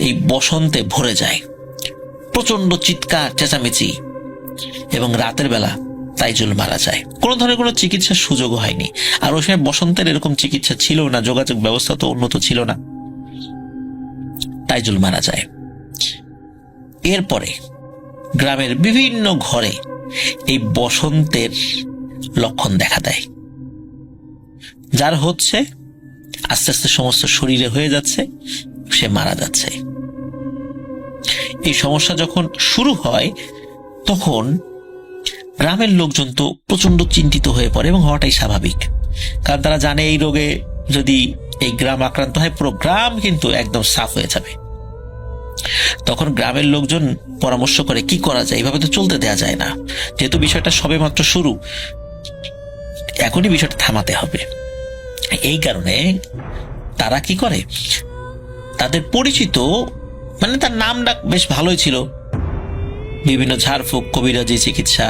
এই বসন্তে ভরে যায়, প্রচন্ড চিৎকার চেঁচামেচি, এবং রাতের বেলা তাইজুল মারা যায়। কোনো ধরনের কোনো চিকিৎসার সুযোগও হয়নি। আর ওই সময় বসন্তের এরকম চিকিৎসা ছিল না, যোগাযোগ ব্যবস্থা তো উন্নত ছিল না। তাইজুল মারা যায়। এরপরে গ্রামের বিভিন্ন ঘরে এই বসন্তের লক্ষণ দেখা দেয়, যার হচ্ছে আস্তে আস্তে সমস্ত শরীরে হয়ে যাচ্ছে, সে মারা যাচ্ছে। এই সমস্যা যখন শুরু হয় তখন গ্রামের লোকজন তো প্রচন্ড চিন্তিত হয়ে পড়ে, এবং হওয়াটাই স্বাভাবিক, কারণ তারা জানে এই রোগে যদি এই গ্রাম আক্রান্ত হয়, পুরো গ্রাম কিন্তু একদম সাফ হয়ে যাবে। তখন গ্রামের লোকজন পরামর্শ করে কি করা যায়, এইভাবে তো চলতে দেয়া যায় না, যেহেতু বিষয়টা সবে মাত্র শুরু, এখনই বিষয়টা থামাতে হবে। এই কারণে তারা কি করে, তাদের পরিচিত, মানে তার নাম ডাক বেশ ভালোই ছিল, বিভিন্ন ঝাড়ফুঁক, কবিরাজি চিকিৎসা,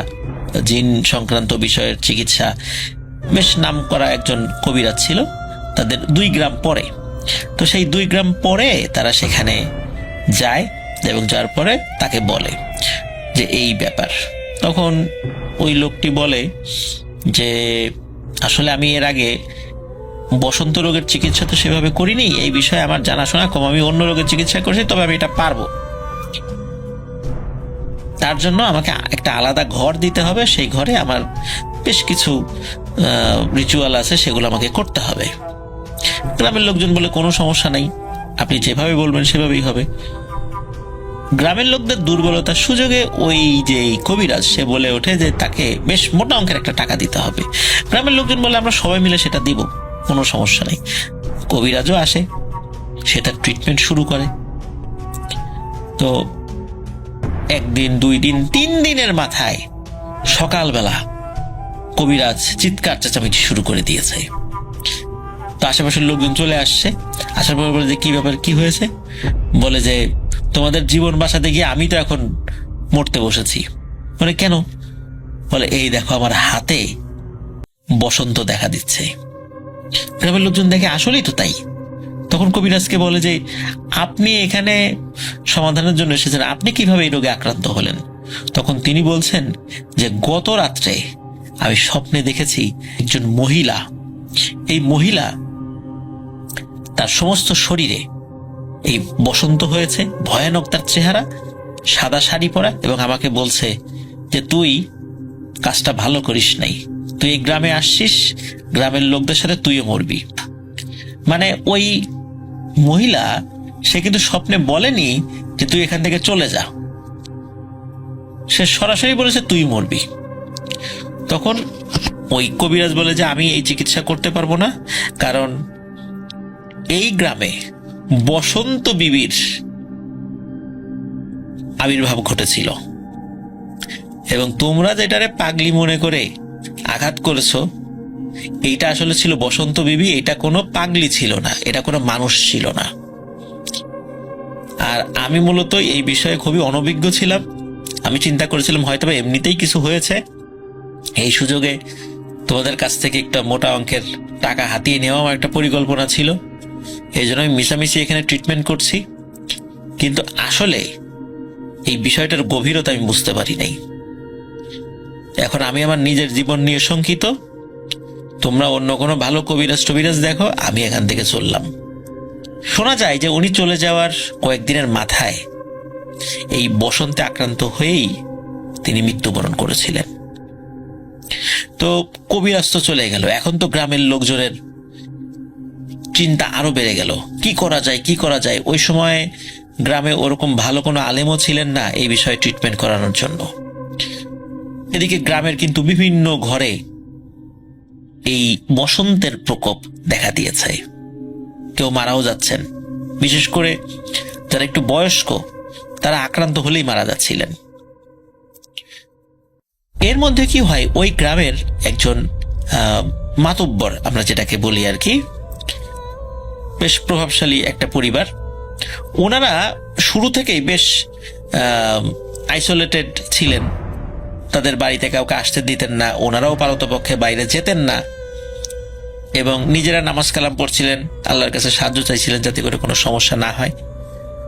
জিন সংক্রান্ত বিষয়ের চিকিৎসা, বেশ নাম করা একজন কবিরাজ ছিল তাদের 2 গ্রাম পরে। তো সেই 2 গ্রাম পরে তারা সেখানে যায়, এবং যার পরে তাকে বলে যে এই ব্যাপার। তখন ওই লোকটি বলে যে আসলে আমি এর আগে বসন্ত রোগের চিকিৎসা তো সেভাবে করিনি, এই বিষয়ে আমার জানাশোনা কম, আমি অন্য রোগের চিকিৎসা করছি, তবে আমি এটা পারবো। তার জন্য আমাকে একটা আলাদা ঘর দিতে হবে, সেই ঘরে আমার বেশ কিছু রিচুয়াল আছে, সেগুলো আমাকে করতে হবে। গ্রামের লোকজন বলে কোনো সমস্যা নেই, আপনি যেভাবে বলবেন সেভাবেই হবে। গ্রামের লোকদের দুর্বলতার সুযোগে ওই যে কবিরাজ সে বলে ওঠে যে তাকে বেশ মোটা অঙ্কের একটা টাকা দিতে হবে। গ্রামের লোকজন বলে আমরা সবাই মিলে সেটা দিব, কোনো সমস্যা নেই। কবিরাজও আসে, সেটা ট্রিটমেন্ট শুরু করে। তো 1 দিন 2 দিন 3 দিনের মাথায় সকালবেলা কবিরাজ চিৎকার চেঁচামেচি শুরু করে দিয়েছে। তো আশেপাশের লোকজন চলে আসছে, আসার পর বলে যে কি ব্যাপার, কি হয়েছে? বলে যে তোমাদের জীবন বাঁচাতে গিয়ে আমি তো এখন মরতে বসেছি। বলে কেন? বলে এই দেখো আমার হাতে বসন্ত দেখা দিচ্ছে। গ্রামের লোকজন দেখে আসলেই তো তাই। তখন কবিরাজকে বলে যে আপনি এখানে সমাধানের জন্য এসেছেন, আপনি কিভাবে এই রোগে আক্রান্ত হলেন? তখন তিনি বলছেন যে গত রাত্রে আমি স্বপ্নে দেখেছি একজন মহিলা, এই মহিলা তার সমস্ত শরীরে এই বসন্ত হয়েছে, ভয়ানক তার চেহারা, সাদা শাড়ি পরা, এবং আমাকে বলছে যে তুই কাজটা ভালো করিস নাই, তুই এই গ্রামে আসছিস, গ্রামের লোকদের সাথে তুইও মরবি। মানে ওই মহিলা সে কিন্তু স্বপ্নে বলেনি যে তুই এখান থেকে চলে যা, সে সরাসরি বলেছে তুই মরবি। তখন ওই কবিরাজ বলে যে আমি এই চিকিৎসা করতে পারবো না, কারণ এই গ্রামে বসন্ত বিবির আবির্ভাব ঘটেছিল এবং তোমরা যেটারে পাগলি মনে করে আঘাত করেছো এইটা আসলে ছিল বসন্ত বিবি, এটা কোনো পাগলি ছিল না, এটা কোনো মানুষ ছিল না। আর আমি মূলত এই বিষয়ে খুবই অনভিজ্ঞ ছিলাম। আমি চিন্তা করেছিলাম হয়তো এমনিতেই কিছু হয়েছে, এই সুযোগে তোমাদের কাছ থেকে একটা মোটা অঙ্কের টাকা হাতিয়ে নেওয়া আমার একটা পরিকল্পনা ছিল, এই জন্য আমি মিশামিশি এখানে ট্রিটমেন্ট করছি। কিন্তু আসলে এই বিষয়টার গভীরতা আমি বুঝতে পারি নাই। এখন আমি আমার নিজের জীবন নিয়ে শঙ্কিত, তোমরা অন্য কোনো ভালো কবিরাজ টবিরাজ দেখো, আমি এখান থেকে চললাম। শোনা যায় যে উনি চলে যাওয়ার কয়েকদিনের মাথায় এই বসন্তে আক্রান্ত হয়েই তিনি মৃত্যুবরণ করেছিলেন। তো কবিরাজ তো চলে গেল, এখন তো গ্রামের লোকজনের চিন্তা আরো বেড়ে গেল, কি করা যায় কি করা যায়। ওই সময় গ্রামে ওরকম ভালো কোনো আলেমও ছিলেন না এই বিষয়ে ট্রিটমেন্ট করানোর জন্য। এদিকে গ্রামের কিন্তু বিভিন্ন ঘরে এই বসন্তের প্রকোপ দেখা দিয়েছে, কেউ মারাও যাচ্ছেন, বিশেষ করে যারা একটু বয়স্ক তারা আক্রান্ত হলেই মারা যাচ্ছিলেন। এর মধ্যে কি হয়, ওই গ্রামের একজন মাতব্বর আমরা যেটাকে বলি আর কি, বেশ প্রভাবশালী একটা পরিবার, ওনারা শুরু থেকেই বেশ আইসোলেটেড ছিলেন, তাদের বাড়িতে কাউকে আসতে দিতেন না, ওনারাও পারতপক্ষে বাইরে যেতেন না এবং নিজেরা নামাজ কালাম পড়ছিলেন, আল্লাহর কাছে সাহায্য চাইছিলেন যাতে করে কোনো সমস্যা না হয়।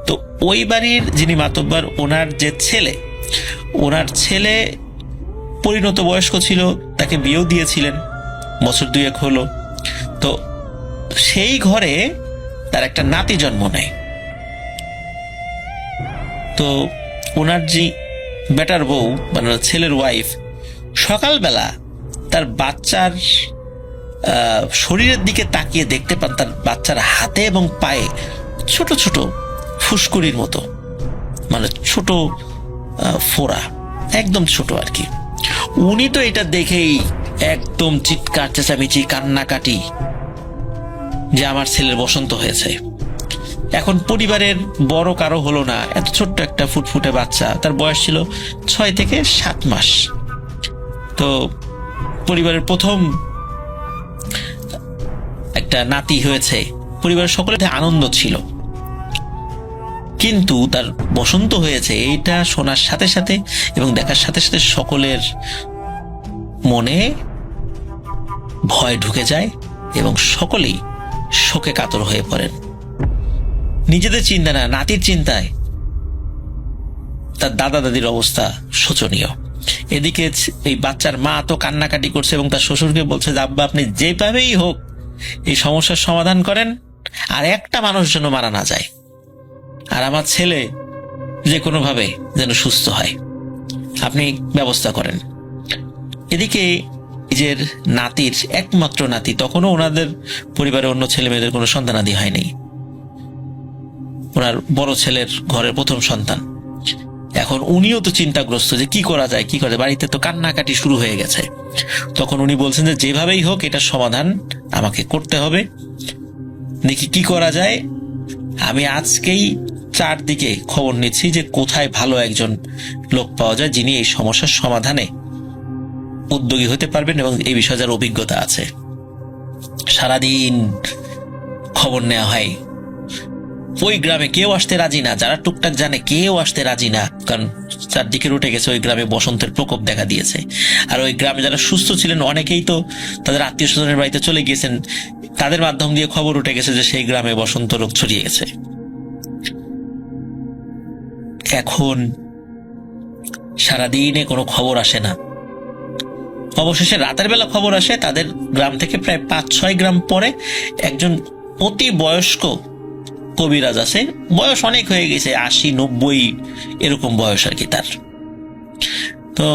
তো ওই বাড়ির যিনি মাতব্বর, ওনার যে ছেলে, ওনার ছেলে পরিণত বয়স্ক ছিল, তাকে বিয়েও দিয়েছিলেন, বছর 2-1 হলো। তো সেই ঘরে তার একটা নাতি জন্ম নেয়। তো ওনার যে বেটার বউ মানে ছেলের ওয়াইফ সকালবেলা তার বাচ্চার শরীরের দিকে তাকিয়ে দেখতে পান তার বাচ্চার হাতে এবং পায়ে ছোট ছোট ফুসকুড়ির মতো, মানে ছোট ফোড়া, একদম ছোট আর কি। উনি তো এটা দেখেই একদম চিৎকার চেঁচামেচি কান্নাকাটি যে আমার ছেলের বসন্ত হয়েছে। এখন পরিবারের বড় কারো হলো না, এত ছোট্ট একটা ফুটফুটে বাচ্চা, তার বয়স ছিল 6 থেকে 7 মাস। তো পরিবারের প্রথম একটা নাতি হয়েছে, পরিবারের সকলের আনন্দ ছিল, কিন্তু তার বসন্ত হয়েছে এইটা শোনার সাথে সাথে এবং দেখার সাথে সাথে সকলের মনে ভয় ঢুকে যায় এবং সকলেই শোকে কাতর হয়ে পড়েন। নিজেদের চিন্তা না, নাতির চিন্তায় তার দাদা দাদির অবস্থা শোচনীয়। এদিকে এই বাচ্চার মা তো কান্নাকাটি করছে এবং তার শ্বশুরকে বলছে যে আব্বা আপনি যেভাবেই হোক এই সমস্যার সমাধান করেন, আর একটা মানুষ যেন মারা না যায়, আর আমার ছেলে যে কোনো ভাবে যেন সুস্থ হয়, আপনি ব্যবস্থা করেন। এদিকে নিজের নাতির একমাত্র নাতি, তখনও ওনাদের পরিবারে অন্য ছেলে মেয়েদের কোনো সন্তানাদি হয়নি, ওনার বড় ছেলের ঘরের প্রথম সন্তান, এখন উনিও তো চিন্তাগ্রস্ত যে কি করা যায়, বাড়িতে তো কান্নাকাটি শুরু হয়ে গেছে। তখন উনি বলছেন যে যেভাবেই হোক এটার সমাধান আমাকে করতে হবে, দেখি কি করা যায়। আমি আজকেই চারদিকে খবর নিচ্ছি যে কোথায় ভালো একজন লোক পাওয়া যায় যিনি এই সমস্যার সমাধানে উদ্যোগী হতে পারবেন এবং এই বিষয়ে যার অভিজ্ঞতা আছে। সারাদিন খবর নেওয়া হয়। ওই গ্রামে কেউ আসতে রাজি না, যারা টুকটাক জানে কেউ আসতে রাজি না, কারণ চারদিকে উঠে গেছে ওই গ্রামে বসন্তের প্রকোপ দেখা দিয়েছে। আর ওই গ্রামে যারা সুস্থ ছিলেন অনেকেই তো তাদের আত্মীয় স্বজনের বাড়িতে চলে গিয়েছেন, তাদের মাধ্যম দিয়ে খবর উঠে গেছে যে সেই গ্রামে বসন্ত রোগ ছড়িয়ে গেছে। এখন সারাদিনে কোনো খবর আসে না। অবশেষে রাতের বেলা খবর আসে, তাদের গ্রাম থেকে প্রায় 5-6 গ্রাম পরে একজন অতি বয়স্ক কবিরাজ আছে। বয়স অনেক হয়ে গেছে, 80-90 এরকম বয়স আর কি তার। তো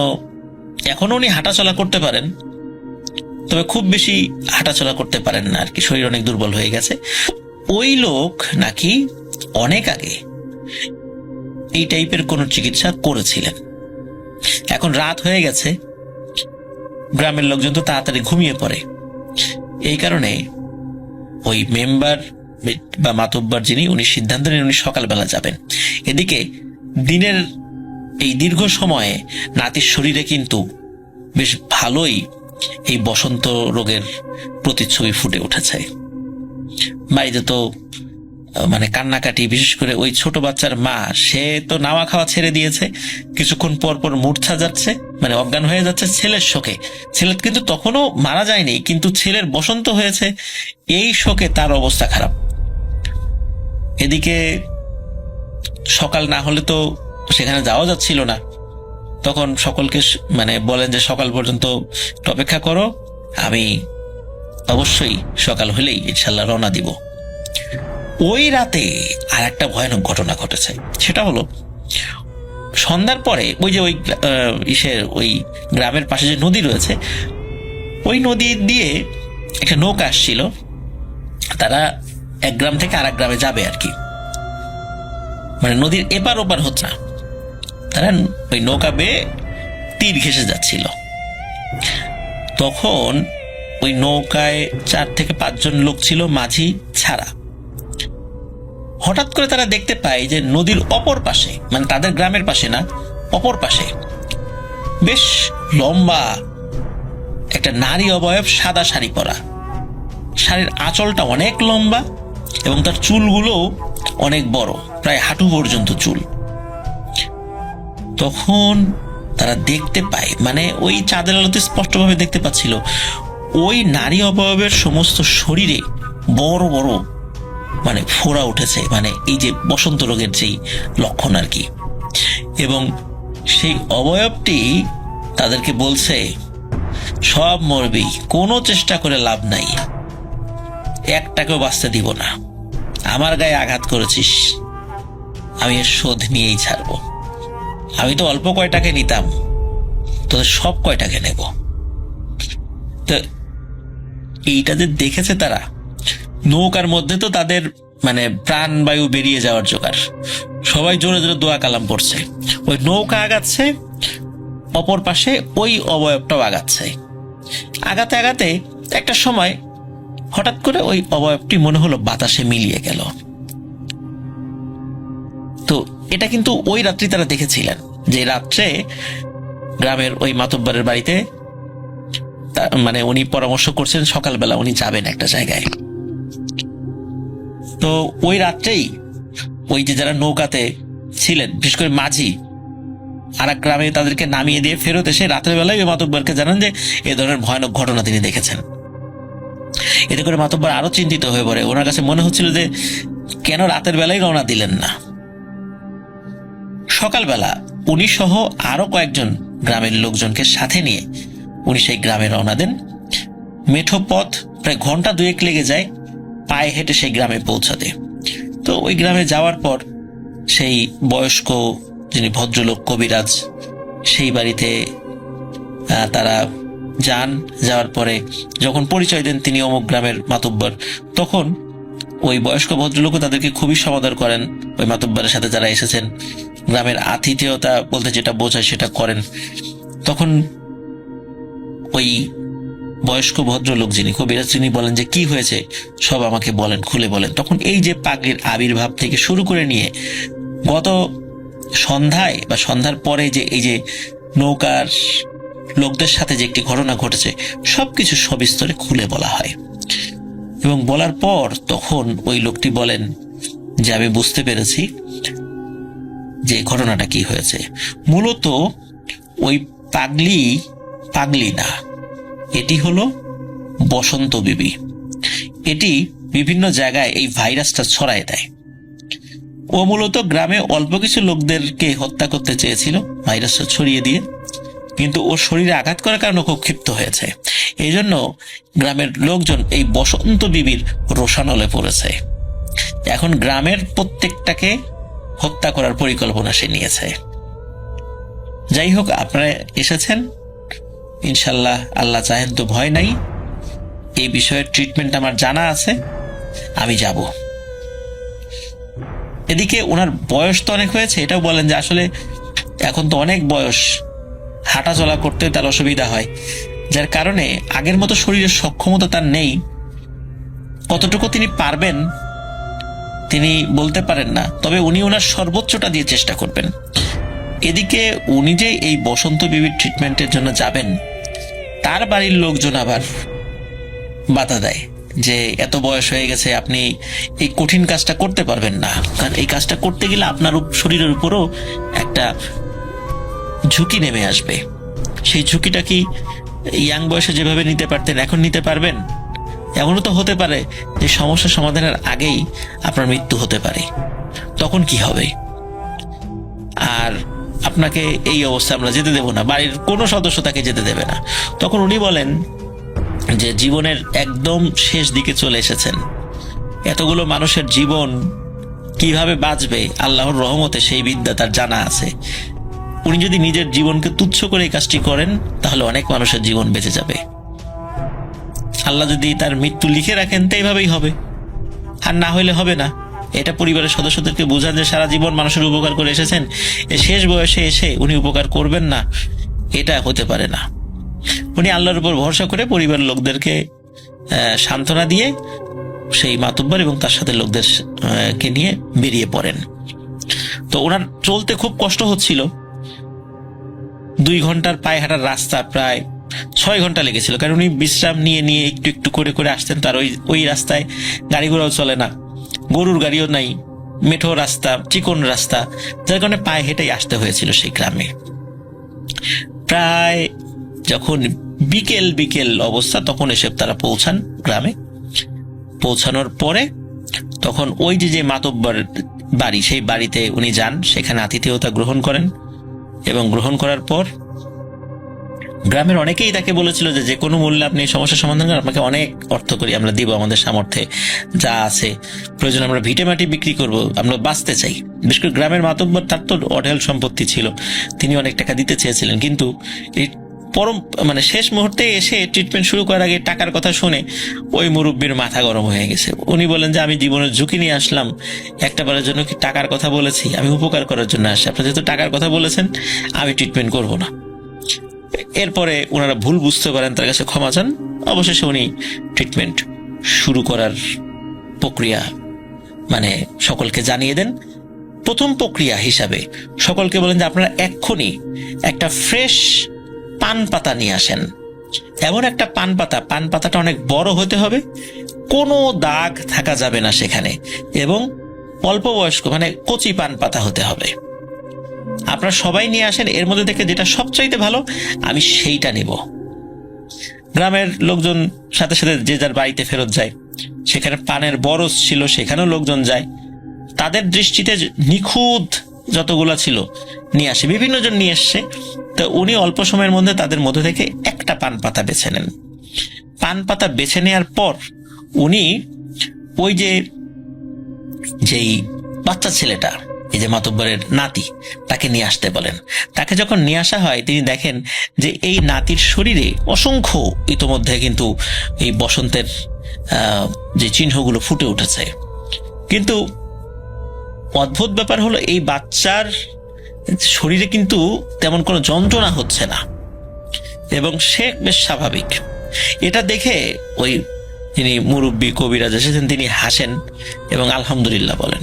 এখন উনি হাঁটাচলা করতে পারেন, তবে খুব বেশি হাঁটাচলা করতে পারেন না আর কি, শরীর অনেক দুর্বল হয়ে গেছে। ওই লোক নাকি অনেক আগে এই টাইপের কোন চিকিৎসা করেছিলেন। এখন রাত হয়ে গেছে, গ্রামের লোকজন তো তাড়াতাড়ি ঘুমিয়ে পড়ে। এই কারণে ওই মেম্বার বা মাতব্বর যিনি, উনি সিদ্ধান্ত নেন উনি সকালবেলা যাবেন। এদিকে দিনের এই দীর্ঘ সময়ে নাতির শরীরে কিন্তু বেশ ভালোই এই বসন্ত রোগের প্রতিচ্ছবি ফুটে উঠেছে। বাড়িতে তো মানে কান্নাকাটি, বিশেষ করে ওই ছোট বাচ্চার মা, সে তো নাওয়া খাওয়া ছেড়ে দিয়েছে, কিছুক্ষণ পর পর মূর্ছা যাচ্ছে, মানে অজ্ঞান হয়ে যাচ্ছে ছেলের শোকে। ছেলে কিন্তু তখনও মারা যায়নি, কিন্তু ছেলের বসন্ত হয়েছে, এই শোকে তার অবস্থা খারাপ। এদিকে সকাল না হলে তো সেখানে যাওয়া যাচ্ছিল না। তখন সকলকে মানে বলেন যে সকাল পর্যন্ত অপেক্ষা করো, আমি অবশ্যই সকাল হলেই ইনশাল্লাহ রওনা দিব। ওই রাতে আর একটা ভয়ানক ঘটনা ঘটেছে। সেটা হলো সন্ধ্যার পরে ওই যে ওই গ্রামের পাশে যে নদী রয়েছে, ওই নদী দিয়ে একটা নৌকা আসছিল। তারা এক গ্রাম থেকে আরেক গ্রামে যাবে আর কি, মানে নদীর এপার ওপার হচ্ছে না, তারা ওই নৌকা বেয়ে তীর ঘেঁষে যাচ্ছিল। তখন ওই নৌকায় 4 থেকে 5 জন লোক ছিল, মাঝি ছাড়া। হঠাৎ করে তারা দেখতে পায় যে নদীর অপর পাশে, মানে তাদের গ্রামের পাশে না, অপর পাশে বেশ লম্বা একটা নারী অবয়ব, সাদা শাড়ি পরা, শাড়ির আঁচলটা অনেক লম্বা এবং তার চুলগুলো অনেক বড়, প্রায় হাঁটু পর্যন্ত চুল। তখন তারা দেখতে পায়, মানে ওই চাঁদের আলোতে স্পষ্টভাবে দেখতে পাচ্ছিল, ওই নারী অবয়বের সমস্ত শরীরে বড় বড় মানে ফোড়া উঠেছে, মানে এই যে বসন্ত রোগের যেই লক্ষণ আর কি। এবং সেই অবয়বটি তাদেরকে বলছে, সব মরবি, কোনো চেষ্টা করে লাভ নাই, একটাকেও বাঁচতে দিব না, আমার গায়ে আঘাত করেছিস, আমি এর শোধ নিয়েই ছাড়বো। আমি তো অল্প কয়টাকে নিতাম, তোদের সব কয়টাকে নেব। তো এইটা যে দেখেছে তারা, নৌকার মধ্যে তো তাদের মানে প্রাণবায়ু বেরিয়ে যাওয়ার জোগাড়, সবাই জোরে জোরে দোয়া কালাম পড়ছে। ওই নৌকা আগাচ্ছে, অপর পাশে ওই অবয়বটাও আগাচ্ছে। আগাতে আগাতে একটা সময় হঠাৎ করে ওই অবয়বটি মনে হলো বাতাসে মিলিয়ে গেল। তো এটা কিন্তু ওই রাত্রি তারা দেখেছিলেন, যে রাত্রে গ্রামের ওই মাতব্বরের বাড়িতে মানে উনি পরামর্শ করছেন সকালবেলা উনি যাবেন একটা জায়গায়। তো ওই রাত্রেই ওই যে যারা নৌকাতে ছিলেন, বিশেষ করে মাঝি, আর এক গ্রামে তাদেরকে নামিয়ে দিয়ে ফেরত এসে রাতের বেলায় ওই মাতব্বরকে জানান যে এ ধরনের ভয়ানক ঘটনা তিনি দেখেছেন। এতে করে মাতব্বর আরো চিন্তিত হয়ে পড়ে। ওনার কাছে মনে হচ্ছিল যে কেন রাতের বেলায় রওনা দিলেন না। সকালবেলা উনি সহ আরো কয়েকজন গ্রামের লোকজনকে সাথে নিয়ে উনি সেই গ্রামে রওনা দেন। মেঠো পথ, প্রায় ঘন্টা 2 লেগে যায় পায়ে হেঁটে সেই গ্রামে পৌঁছাতে। তো ওই গ্রামে যাওয়ার পর সেই বয়স্ক যিনি ভদ্রলোক কবিরাজ, সেই বাড়িতে তারা যান। যাওয়ার পরে যখন পরিচয় দেন তিনি অমুক গ্রামের মাতব্বর, তখন ওই বয়স্ক ভদ্রলোকও তাদেরকে খুবই সমাদর করেন। ওই মাতব্বরের সাথে যারা এসেছেন গ্রামের আতিথেয়তা বলতে যেটা বোঝায় সেটা করেন। তখন ওই বয়স্ক ভদ্রলোক যিনি কবিরাজ তিনি বলেন যে কি হয়েছে সব আমাকে বলেন, খুলে বলেন। তখন এই যে পাগড়ির আবির্ভাব থেকে শুরু করে নিয়ে গত সন্ধ্যায় বা সন্ধ্যার পরে যে এই যে নৌকার লোকদের সাথে যে একটি ঘটনা ঘটেছে সবকিছু সবিস্তরে খুলে বলা হয়। এবং বলার পর তখন ওই লোকটি বলেন যে আমি বুঝতে পেরেছি যে ঘটনাটা কি হয়েছে। মূলত ওই পাগলি না, এটি হলো বসন্ত বিবি। এটি বিভিন্ন জায়গায় এই ভাইরাসটা ছড়ায় দেয়। ও মূলত গ্রামে অল্প কিছু লোকদেরকে হত্যা করতে চেয়েছিল ভাইরাসটা ছড়িয়ে দিয়ে, কিন্তু ওর শরীরে আঘাত করার কারণে খুব ক্ষিপ্ত হয়েছে। এই জন্য গ্রামের লোকজন এই বসন্ত বিবির রোষানলে পড়েছে। এখন গ্রামের প্রত্যেকটাকে হত্যা করার পরিকল্পনা সে নিয়েছে। যাই হোক, আপনারা এসেছেন, ইনশাল্লাহ আল্লাহ চাহেন তো ভয় নাই। এই বিষয়ের ট্রিটমেন্ট আমার জানা আছে, আমি যাব। এদিকে ওনার বয়স তো অনেক হয়েছে, এটাও বলেন যে আসলে এখন তো অনেক বয়স, হাঁটা চলা করতে তার অসুবিধা হয়, যার কারণে আগের মতো শরীরের সক্ষমতা তার নেই। কতটুকু তিনি পারবেন তিনি বলতে পারেন না, তবে উনি ওনার সর্বোচ্চটা দিয়ে চেষ্টা করবেন। এদিকে উনি যে এই বসন্ত বিবির ট্রিটমেন্টের জন্য যাবেন, তার বাড়ির লোকজন আবার বাধা দেয় যে এত বয়স হয়ে গেছে, আপনি এই কঠিন কাজটা করতে পারবেন না, কারণ এই কাজটা করতে গেলে আপনার শরীরের উপরও একটা ঝুঁকি নেমে আসবে। সেই ঝুঁকিটা কি ইয়াং বয়সে যেভাবে নিতে পারতেন এখন নিতে পারবেন? এমনও তো হতে পারে যে সমস্যা সমাধানের আগেই আপনার মৃত্যু হতে পারে, তখন কি হবে? আর আপনাকে এই অবস্থা আমরা যেতে দেব না, বাড়ির কোনো সদস্য তাকে যেতে দেবে না। তখন উনি বলেন যে জীবনের একদম শেষ দিকে চলে এসেছেন, এতগুলো মানুষের জীবন কিভাবে বাঁচবে আল্লাহর রহমতে সেই বিদ্যা তার জানা আছে। উনি যদি নিজের জীবনকে তুচ্ছ করে এই কাজটি করেন তাহলে অনেক মানুষের জীবন বেঁচে যাবে। আল্লাহ যদি তার মৃত্যু লিখে রাখেন তো এইভাবেই হবে, আর না হইলে হবে না। এটা পরিবারের সদস্যদেরকে বোঝান যে সারা জীবন মানুষের উপকার করে এসেছেন, শেষ বয়সে এসে উনি উপকার করবেন না, এটা হতে পারে না। উনি আল্লাহর উপর ভরসা করে পরিবারের লোকদেরকে সান্ত্বনা দিয়ে সেই মাতুব্বর এবং তার সাথে লোকদেরকে নিয়ে বেরিয়ে পড়েন। তো ওনার চলতে খুব কষ্ট হচ্ছিল। 2 ঘন্টার পায়ে হাঁটার রাস্তা প্রায় 6 ঘন্টা লেগেছিল, কারণ উনি বিশ্রাম নিয়ে নিয়ে একটু একটু করে করে আসতেন। তার ওই রাস্তায় গাড়ি ঘোড়াও চলে না, গরুর গাড়িও নাই, মেঠো রাস্তা, চিকন রাস্তা, যার কারণে পায়ে হেঁটেই আসতে হয়েছিল সেই গ্রামে। প্রায় যখন বিকেল অবস্থা তখন এসে তারা পৌঁছান গ্রামে। পৌঁছানোর পরে তখন ওই যে মাতব্বর বাড়ি, সেই বাড়িতে উনি যান, সেখানে আতিথেয়তা গ্রহণ করেন। এবং গ্রহণ করার পর গ্রামের অনেকেই তাকে বলেছিল যে কোনো মূল্যে আপনি সমস্যার সমাধান করেন, আপনাকে অনেক অর্থ করি আমরা দিব, আমাদের সামর্থ্যে যা আছে, প্রয়োজন আমরা ভিটে মাটি বিক্রি করব, আমরা বাঁচতে চাই। বিশেষ করে গ্রামের মাতব্বর, তার তো অঢেল সম্পত্তি ছিল, তিনি অনেক টাকা দিতে চেয়েছিলেন, কিন্তু এই শেষ মুহূর্তে এসে ট্রিটমেন্ট শুরু করার আগে টাকার কথা শুনে ওই মুরব্বীর মাথা গরম হয়ে গেছে। উনি বলেন যে আমি জীবনের ঝুঁকি নিয়ে আসলাম, একটা বারের জন্য কি টাকার কথা বলেছি? আমি উপকার করার জন্য আসছি, আপনারা যেহেতু টাকার কথা বলেছেন আমি ট্রিটমেন্ট করব না। এরপরে ওনারা ভুল বুঝতে পারেন, তার কাছে ক্ষমা চান। অবশেষে উনি ট্রিটমেন্ট শুরু করার প্রক্রিয়া সকলকে জানিয়ে দেন। প্রথম প্রক্রিয়া হিসাবে সকলকে বলেন যে আপনারা এক্ষুনি একটা ফ্রেশ পান পাতা নিয়ে আসেন। এমন একটা পান পাতাটা অনেক বড় হতে হবে, কোনো দাগ থাকা যাবে না সেখানে, এবং অল্প বয়স্ক কচি পান পাতা হতে হবে। আপনারা সবাই নিয়ে আসেন, এর মধ্যে থেকে যেটা সবচাইতে ভালো আমি সেইটা নেব। গ্রামের লোকজন সাথে সাথে যে যার বাড়িতে ফেরত যায়। সেখানে পানের বরজ ছিল, সেখানেও লোকজন যায়। তাদের দৃষ্টিতে নিখুঁত যতগুলো ছিল নিয়ে আসে, বিভিন্ন জন নিয়ে এসছে। তো উনি অল্প সময়ের মধ্যে তাদের মধ্যে থেকে একটা পান পাতা বেছে নেন। পান পাতা বেছে নেওয়ার পর উনি ওই যেই বাচ্চা ছেলেটা, এই যে মাতব্বরের নাতি, তাকে নিয়ে আসতে বলেন। তাকে যখন নিয়ে আসা হয় তিনি দেখেন যে এই নাতির শরীরে অসংখ্য ইতোমধ্যে কিন্তু এই বসন্তের যে চিহ্নগুলো ফুটে উঠেছে। কিন্তু অদ্ভুত ব্যাপার হলো এই বাচ্চার শরীরে কিন্তু তেমন কোনো যন্ত্রণা হচ্ছে না এবং সে বেশ স্বাভাবিক। এটা দেখে ওই যিনি মুরব্বী কবিরাজ এসেছেন তিনি হাসেন এবং আলহামদুলিল্লাহ বলেন,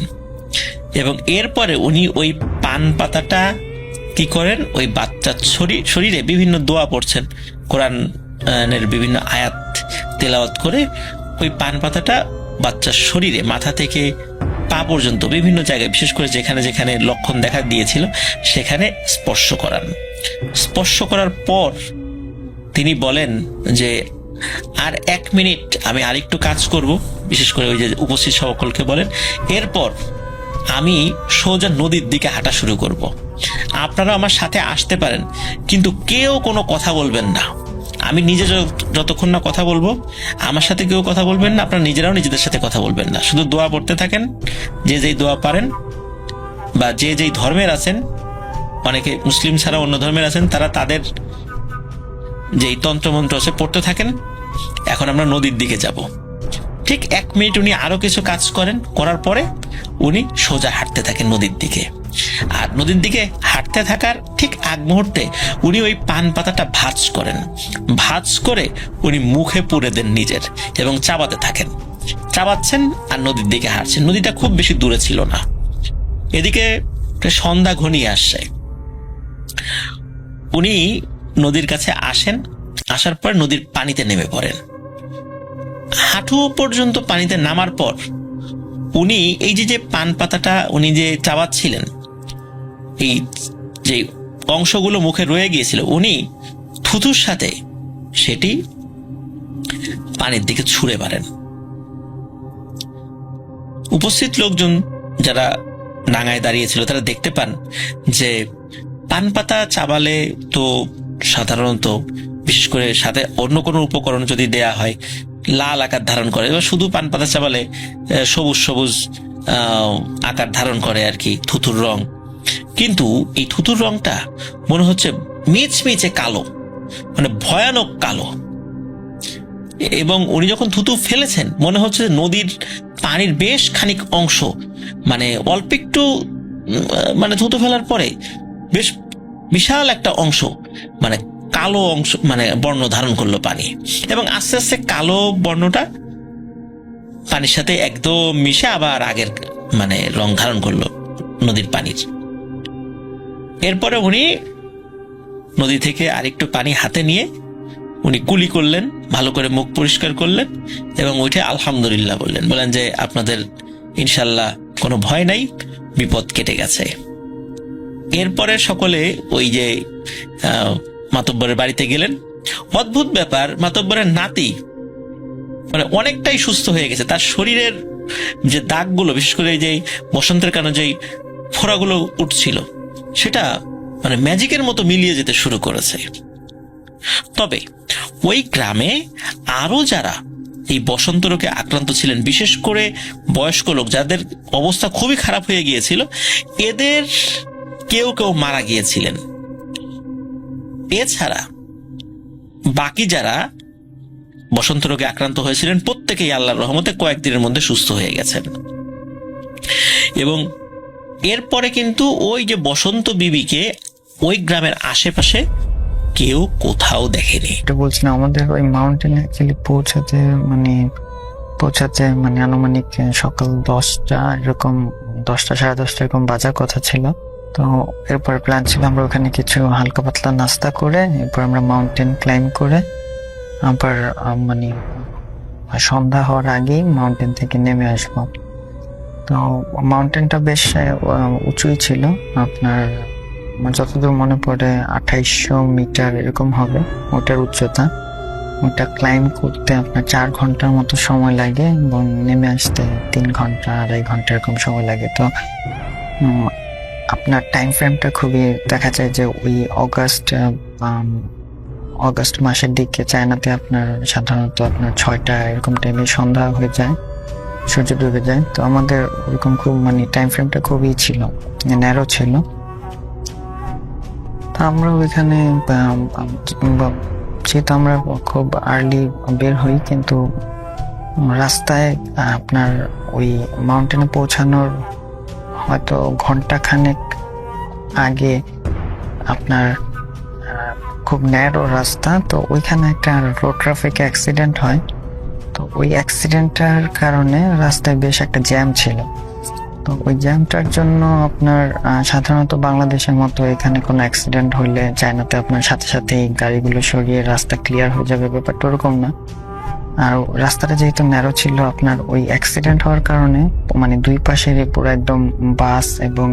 এবং এরপরে উনি ওই পান পাতাটা কি করেন, ওই বাচ্চার শরীরে বিভিন্ন দোয়া পড়ছেন, কোরআনের বিভিন্ন আয়াত তেলাওয়াত করে ওই পান পাতাটা বাচ্চার শরীরে মাথা থেকে পা পর্যন্ত বিভিন্ন জায়গায়, বিশেষ করে যেখানে যেখানে লক্ষণ দেখা দিয়েছিল সেখানে স্পর্শ করান। স্পর্শ করার পর তিনি বলেন যে আর 1 মিনিট আমি আরেকটু কাজ করব, বিশেষ করে ওই যে উপস্থিত সকলকে বলেন, এরপর আমি সোজা নদীর দিকে হাঁটা শুরু করব। আপনারা আমার সাথে আসতে পারেন, কিন্তু কেউ কোনো কথা বলবেন না। আমি নিজে যতক্ষণ না কথা বলবো আমার সাথে কেউ কথা বলবেন না, আপনারা নিজেরাও নিজেদের সাথে কথা বলবেন না, শুধু দোয়া পড়তে থাকেন, যে যেই দোয়া পারেন বা যে যেই ধর্মের আছেন, অনেকে মুসলিম ছাড়া অন্য ধর্মের আছেন, তারা তাদের যেই তন্ত্রমন্ত্র আছে পড়তে থাকেন। এখন আমরা নদীর দিকে যাব। ঠিক 1 মিনিট উনি আরো কিছু কাজ করেন, করার পরে উনি সোজা হাঁটতে থাকেন নদীর দিকে। আর নদীর দিকে হাঁটতে থাকার ঠিক আগ মুহূর্তে উনি ওই পান পাতাটা ভাঁজ করেন, ভাঁজ করে উনি মুখে পুরে দেন নিজের এবং চাবাতে থাকেন, চাবাচ্ছেন আর নদীর দিকে হাঁটছেন। নদীটা খুব বেশি দূরে ছিল না। এদিকে সন্ধ্যা ঘনিয়ে আসছে। উনি নদীর কাছে আসেন, আসার পর নদীর পানিতে নেমে পড়েন। হাঁটু পর্যন্ত পানিতে নামার পর উনি এই যে পান পাতাটা উনি যে চাবাচ্ছিলেন, এই যে অংশগুলো মুখে রয়ে গিয়েছিল, উনি থুতুর সাথে সেটি পানির দিকে ছুঁড়ে মারেন। উপস্থিত লোকজন যারা ডাঙায় দাঁড়িয়েছিল তারা দেখতে পান যে পান পাতা চাবালে তো সাধারণত, বিশেষ করে সাথে অন্য কোনো উপকরণ যদি দেয়া হয়, লাল আকার ধারণ করে, এবার শুধু পান পাতা চাবালে সবুজ সবুজ আকার ধারণ করে আর কি, থুতুর রং। কিন্তু এই থুতুর রংটা মনে হচ্ছে মিচমিচে কালো, মানে ভয়ানক কালো। এবং উনি যখন থুতু ফেলেছেন মনে হচ্ছে নদীর পানির বেশ খানিক অংশ, মানে অল্প একটু মানে থুতু ফেলার পরে বেশ বিশাল একটা অংশ, মানে কালো অংশ, মানে বর্ণ ধারণ করলো পানি, এবং আস্তে আস্তে কালো বর্ণটা পানির সাথে একদম মিশে আবার আগের মানে রং ধারণ করলো নদীর পানির। এরপরে উনি নদী থেকে আরেকটু পানি হাতে নিয়ে উনি কুলি করলেন, ভালো করে মুখ পরিষ্কার করলেন এবং উঠে আলহামদুলিল্লাহ বললেন, বলেন যে আপনাদের ইনশাল্লাহ কোনো ভয় নাই, বিপদ কেটে গেছে। এরপরে সকলে ওই যে মাতব্বরের বাড়িতে গেলেন। অদ্ভুত ব্যাপার, মাতব্বরের নাতি মানে অনেকটাই সুস্থ হয়ে গেছে, তার শরীরের যে দাগগুলো, বিশেষ করে যে বসন্তের কারণে যে ফোড়াগুলো উঠছিল, সেটা মানে ম্যাজিকের মতো মিলিয়ে যেতে শুরু করেছে। তবে ওই গ্রামে আরো যারা এই বসন্ত রোগে আক্রান্ত ছিলেন, বিশেষ করে বয়স্ক লোক যাদের অবস্থা খুবই খারাপ হয়ে গিয়েছিল, এদের কেউ কেউ মারা গিয়েছিলেন। এছাড়া বাকি যারা বসন্ত রোগে আক্রান্ত হয়েছিলেন প্রত্যেকেই আল্লাহর রহমতে কয়েকদিনের মধ্যে সুস্থ হয়ে গেছেন। এবং এরপরে কিন্তু ওই যে বসন্ত বিবিকে ওই গ্রামের আশেপাশে কেউ কোথাও দেখেনি। এটা বলছিলাম, আমাদের ওই মাউন্টেনে অ্যাকচুয়ালি পৌঁছাতে আনুমানিক সকাল 10টা এরকম, 10টা সাড়ে 10টা এরকম বাজার কথা ছিল। তো এরপর প্ল্যান ছিল আমরা ওখানে কিছু হালকা পাতলা নাস্তা করে এরপর আমরা মাউন্টেন ক্লাইম্ব করে আবার সন্ধ্যা হওয়ার আগেই মাউন্টেন থেকে নেমে আসবো। তো মাউন্টেনটা বেশ উঁচুই ছিল, আপনার যতদূর মনে পড়ে 2800 মিটার এরকম হবে ওটার উচ্চতা। ওটা ক্লাইম্ব করতে আপনার 4 ঘন্টার মতো সময় লাগে এবং নেমে আসতে 3 ঘন্টা 2.5 ঘন্টা এরকম সময় লাগে। তো আপনার টাইম ফ্রেমটা খুবই দেখা যায় যে ওই অগাস্ট মাসের দিকে চায়নাতে আপনার সাধারণত আপনার 6টা এরকম টাইমে সন্ধ্যা হয়ে যায়, সূর্য ডুবে যায়। তো আমাদের ওরকম খুব টাইম ফ্রেমটা খুবই ছিল, ন্যারো ছিল। তো আমরা ওইখানে যেহেতু আমরা খুব আর্লি বের হই, কিন্তু রাস্তায় আপনার ওই মাউন্টেনে পৌঁছানোর হয়তো ঘন্টা খানেক আগে আপনার খুব ন্যারো রাস্তা, তো ওইখানে একটা রোড ট্রাফিক অ্যাক্সিডেন্ট হয়। তো ওই অ্যাক্সিডেন্টটার কারণে রাস্তায় বেশ একটা জ্যাম ছিল। তো ওই জ্যামটার জন্য আপনার সাধারণত বাংলাদেশের মতো এখানে কোনো অ্যাক্সিডেন্ট হলে চায়নাতে আপনার সাথে সাথে এই গাড়িগুলো সরিয়ে রাস্তা ক্লিয়ার হয়ে যাবে, ব্যাপারটা ওরকম না। আর রাস্তাটা যেহেতু ন্যারো ছিল, আপনার ওই অ্যাক্সিডেন্ট হওয়ার কারণে মানে দুই পাশের পুরো একদম বাস এবং